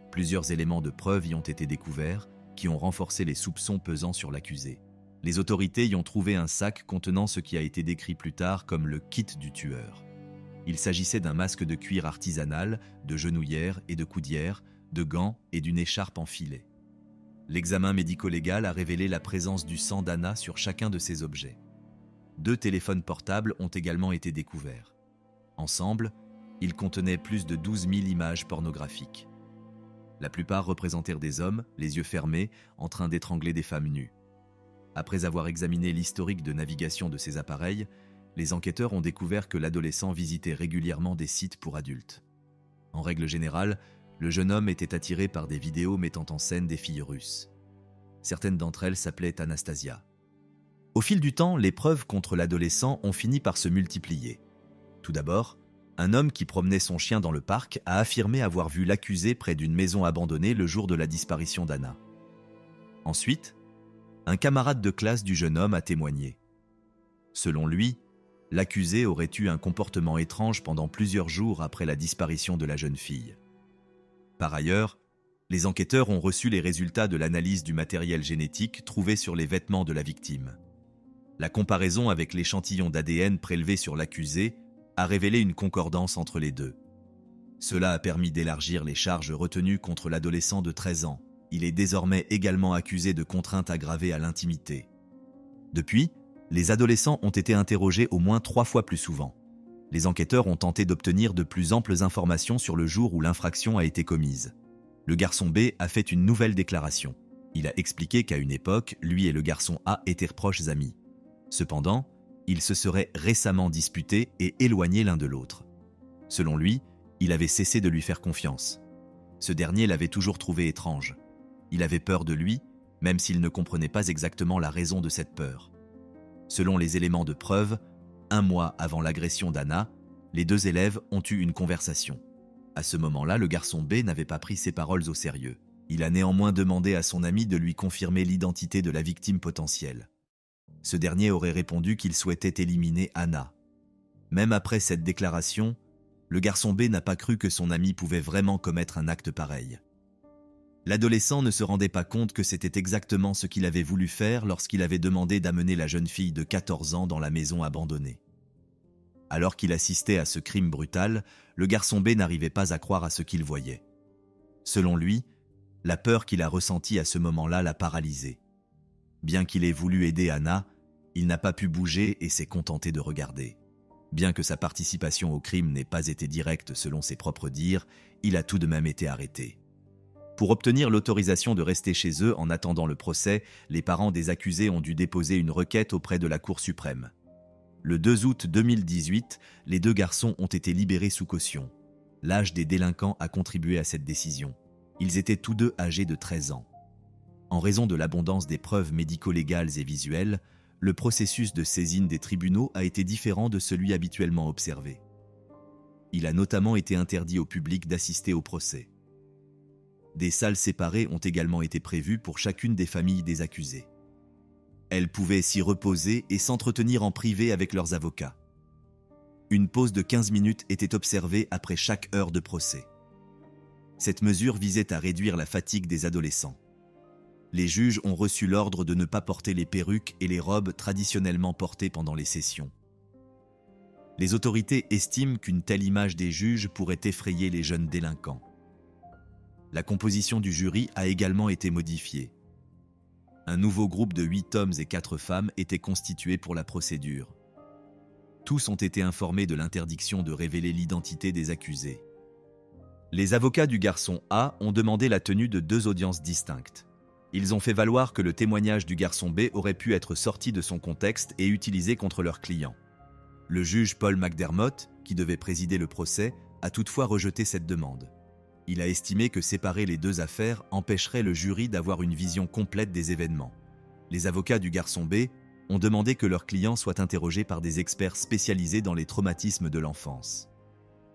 Plusieurs éléments de preuve y ont été découverts, qui ont renforcé les soupçons pesant sur l'accusé. Les autorités y ont trouvé un sac contenant ce qui a été décrit plus tard comme le kit du tueur. Il s'agissait d'un masque de cuir artisanal, de genouillères et de coudières, de gants et d'une écharpe en filet. L'examen médico-légal a révélé la présence du sang d'Anna sur chacun de ces objets. 2 téléphones portables ont également été découverts. Ensemble, ils contenaient plus de 12 000 images pornographiques. La plupart représentèrent des hommes, les yeux fermés, en train d'étrangler des femmes nues. Après avoir examiné l'historique de navigation de ces appareils, les enquêteurs ont découvert que l'adolescent visitait régulièrement des sites pour adultes. En règle générale, le jeune homme était attiré par des vidéos mettant en scène des filles russes. Certaines d'entre elles s'appelaient Anastasia. Au fil du temps, les preuves contre l'adolescent ont fini par se multiplier. Tout d'abord, un homme qui promenait son chien dans le parc a affirmé avoir vu l'accusé près d'une maison abandonnée le jour de la disparition d'Anna. Ensuite, un camarade de classe du jeune homme a témoigné. Selon lui, l'accusé aurait eu un comportement étrange pendant plusieurs jours après la disparition de la jeune fille. Par ailleurs, les enquêteurs ont reçu les résultats de l'analyse du matériel génétique trouvé sur les vêtements de la victime. La comparaison avec l'échantillon d'ADN prélevé sur l'accusé a révélé une concordance entre les deux. Cela a permis d'élargir les charges retenues contre l'adolescent de 13 ans. Il est désormais également accusé de contrainte aggravée à l'intimité. Depuis, les adolescents ont été interrogés au moins 3 fois plus souvent. Les enquêteurs ont tenté d'obtenir de plus amples informations sur le jour où l'infraction a été commise. Le garçon B a fait une nouvelle déclaration. Il a expliqué qu'à une époque, lui et le garçon A étaient proches amis. Cependant, ils se seraient récemment disputés et éloignés l'un de l'autre. Selon lui, il avait cessé de lui faire confiance. Ce dernier l'avait toujours trouvé étrange. Il avait peur de lui, même s'il ne comprenait pas exactement la raison de cette peur. Selon les éléments de preuve, 1 mois avant l'agression d'Anna, les 2 élèves ont eu une conversation. À ce moment-là, le garçon B n'avait pas pris ses paroles au sérieux. Il a néanmoins demandé à son ami de lui confirmer l'identité de la victime potentielle. Ce dernier aurait répondu qu'il souhaitait éliminer Anna. Même après cette déclaration, le garçon B n'a pas cru que son ami pouvait vraiment commettre un acte pareil. L'adolescent ne se rendait pas compte que c'était exactement ce qu'il avait voulu faire lorsqu'il avait demandé d'amener la jeune fille de 14 ans dans la maison abandonnée. Alors qu'il assistait à ce crime brutal, le garçon B n'arrivait pas à croire à ce qu'il voyait. Selon lui, la peur qu'il a ressentie à ce moment-là l'a paralysé. Bien qu'il ait voulu aider Anna, il n'a pas pu bouger et s'est contenté de regarder. Bien que sa participation au crime n'ait pas été directe selon ses propres dires, il a tout de même été arrêté. Pour obtenir l'autorisation de rester chez eux en attendant le procès, les parents des accusés ont dû déposer une requête auprès de la Cour suprême. Le 2 août 2018, les 2 garçons ont été libérés sous caution. L'âge des délinquants a contribué à cette décision. Ils étaient tous 2 âgés de 13 ans. En raison de l'abondance des preuves médico-légales et visuelles, le processus de saisine des tribunaux a été différent de celui habituellement observé. Il a notamment été interdit au public d'assister au procès. Des salles séparées ont également été prévues pour chacune des familles des accusés. Elles pouvaient s'y reposer et s'entretenir en privé avec leurs avocats. Une pause de 15 minutes était observée après chaque heure de procès. Cette mesure visait à réduire la fatigue des adolescents. Les juges ont reçu l'ordre de ne pas porter les perruques et les robes traditionnellement portées pendant les sessions. Les autorités estiment qu'une telle image des juges pourrait effrayer les jeunes délinquants. La composition du jury a également été modifiée. Un nouveau groupe de 8 hommes et 4 femmes était constitué pour la procédure. Tous ont été informés de l'interdiction de révéler l'identité des accusés. Les avocats du garçon A ont demandé la tenue de 2 audiences distinctes. Ils ont fait valoir que le témoignage du garçon B aurait pu être sorti de son contexte et utilisé contre leur client. Le juge Paul McDermott, qui devait présider le procès, a toutefois rejeté cette demande. Il a estimé que séparer les 2 affaires empêcherait le jury d'avoir une vision complète des événements. Les avocats du garçon B ont demandé que leur client soit interrogé par des experts spécialisés dans les traumatismes de l'enfance.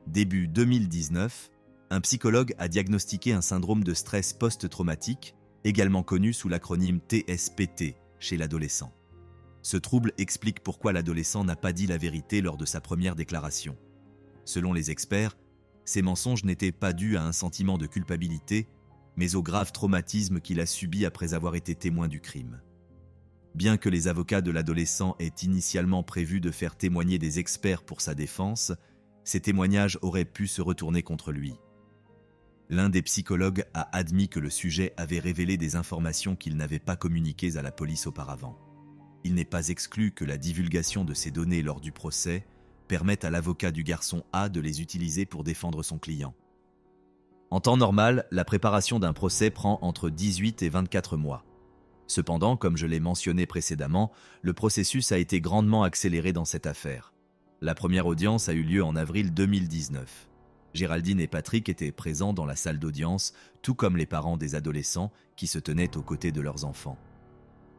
Début 2019, un psychologue a diagnostiqué un syndrome de stress post-traumatique, également connu sous l'acronyme TSPT, chez l'adolescent. Ce trouble explique pourquoi l'adolescent n'a pas dit la vérité lors de sa première déclaration. Selon les experts, ces mensonges n'étaient pas dus à un sentiment de culpabilité, mais au grave traumatisme qu'il a subi après avoir été témoin du crime. Bien que les avocats de l'adolescent aient initialement prévu de faire témoigner des experts pour sa défense, ces témoignages auraient pu se retourner contre lui. L'un des psychologues a admis que le sujet avait révélé des informations qu'il n'avait pas communiquées à la police auparavant. Il n'est pas exclu que la divulgation de ces données lors du procès permette à l'avocat du garçon A de les utiliser pour défendre son client. En temps normal, la préparation d'un procès prend entre 18 et 24 mois. Cependant, comme je l'ai mentionné précédemment, le processus a été grandement accéléré dans cette affaire. La première audience a eu lieu en avril 2019. Géraldine et Patrick étaient présents dans la salle d'audience, tout comme les parents des adolescents qui se tenaient aux côtés de leurs enfants.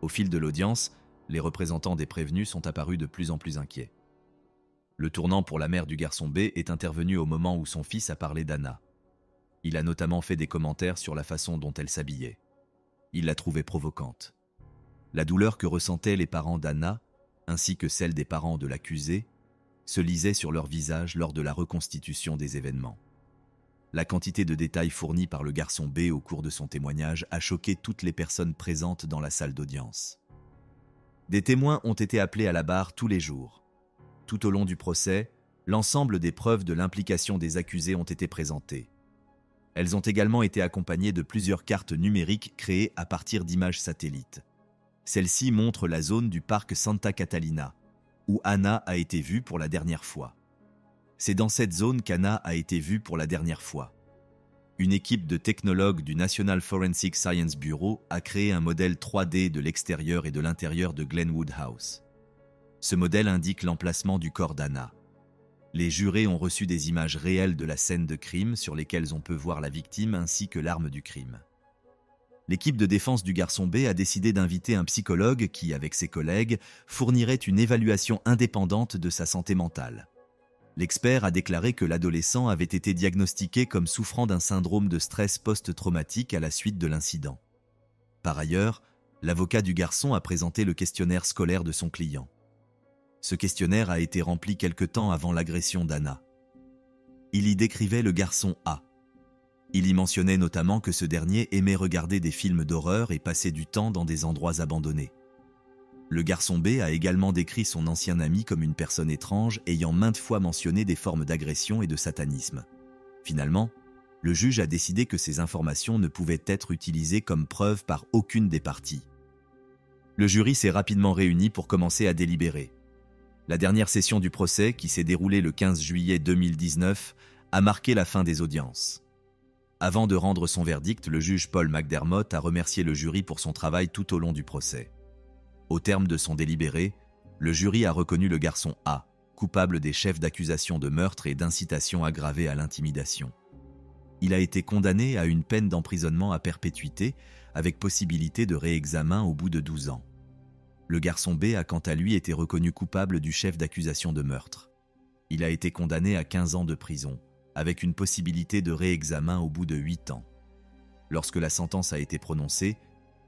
Au fil de l'audience, les représentants des prévenus sont apparus de plus en plus inquiets. Le tournant pour la mère du garçon B est intervenu au moment où son fils a parlé d'Anna. Il a notamment fait des commentaires sur la façon dont elle s'habillait. Il l'a trouvée provocante. La douleur que ressentaient les parents d'Anna, ainsi que celle des parents de l'accusé, se lisait sur leur visage lors de la reconstitution des événements. La quantité de détails fournis par le garçon B au cours de son témoignage a choqué toutes les personnes présentes dans la salle d'audience. Des témoins ont été appelés à la barre tous les jours. Tout au long du procès, l'ensemble des preuves de l'implication des accusés ont été présentées. Elles ont également été accompagnées de plusieurs cartes numériques créées à partir d'images satellites. Celle-ci montre la zone du parc Santa Catalina, où Anna a été vue pour la dernière fois. C'est dans cette zone qu'Anna a été vue pour la dernière fois. Une équipe de technologues du National Forensic Science Bureau a créé un modèle 3D de l'extérieur et de l'intérieur de Glenwood House. Ce modèle indique l'emplacement du corps d'Anna. Les jurés ont reçu des images réelles de la scène de crime sur lesquelles on peut voir la victime ainsi que l'arme du crime. L'équipe de défense du garçon B a décidé d'inviter un psychologue qui, avec ses collègues, fournirait une évaluation indépendante de sa santé mentale. L'expert a déclaré que l'adolescent avait été diagnostiqué comme souffrant d'un syndrome de stress post-traumatique à la suite de l'incident. Par ailleurs, l'avocat du garçon a présenté le questionnaire scolaire de son client. Ce questionnaire a été rempli quelque temps avant l'agression d'Anna. Il y décrivait le garçon A. Il y mentionnait notamment que ce dernier aimait regarder des films d'horreur et passer du temps dans des endroits abandonnés. Le garçon B a également décrit son ancien ami comme une personne étrange ayant maintes fois mentionné des formes d'agression et de satanisme. Finalement, le juge a décidé que ces informations ne pouvaient être utilisées comme preuve par aucune des parties. Le jury s'est rapidement réuni pour commencer à délibérer. La dernière session du procès, qui s'est déroulée le 15 juillet 2019, a marqué la fin des audiences. Avant de rendre son verdict, le juge Paul McDermott a remercié le jury pour son travail tout au long du procès. Au terme de son délibéré, le jury a reconnu le garçon A, coupable des chefs d'accusation de meurtre et d'incitation aggravée à l'intimidation. Il a été condamné à une peine d'emprisonnement à perpétuité, avec possibilité de réexamen au bout de 12 ans. Le garçon B a quant à lui été reconnu coupable du chef d'accusation de meurtre. Il a été condamné à 15 ans de prison, avec une possibilité de réexamen au bout de 8 ans. Lorsque la sentence a été prononcée,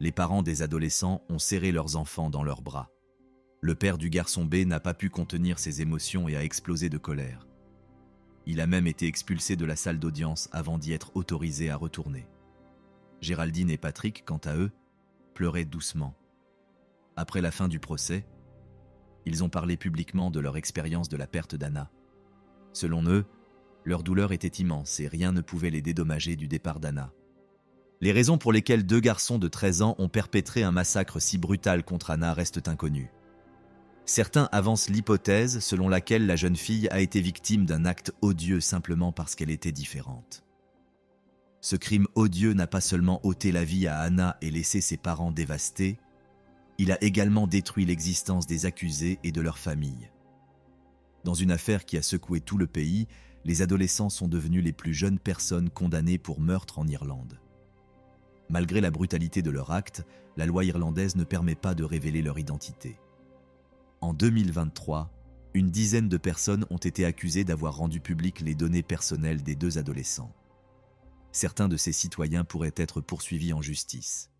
Les parents des adolescents ont serré leurs enfants dans leurs bras. Le père du garçon B n'a pas pu contenir ses émotions et a explosé de colère. Il a même été expulsé de la salle d'audience avant d'y être autorisé à retourner. Géraldine et Patrick, quant à eux, pleuraient doucement. Après la fin du procès, ils ont parlé publiquement de leur expérience de la perte d'Anna. Selon eux, leur douleur était immense et rien ne pouvait les dédommager du départ d'Anna. Les raisons pour lesquelles 2 garçons de 13 ans ont perpétré un massacre si brutal contre Anna restent inconnues. Certains avancent l'hypothèse selon laquelle la jeune fille a été victime d'un acte odieux simplement parce qu'elle était différente. Ce crime odieux n'a pas seulement ôté la vie à Anna et laissé ses parents dévastés, il a également détruit l'existence des accusés et de leurs familles. Dans une affaire qui a secoué tout le pays, les adolescents sont devenus les plus jeunes personnes condamnées pour meurtre en Irlande. Malgré la brutalité de leur acte, la loi irlandaise ne permet pas de révéler leur identité. En 2023, une dizaine de personnes ont été accusées d'avoir rendu publiques les données personnelles des 2 adolescents. Certains de ces citoyens pourraient être poursuivis en justice.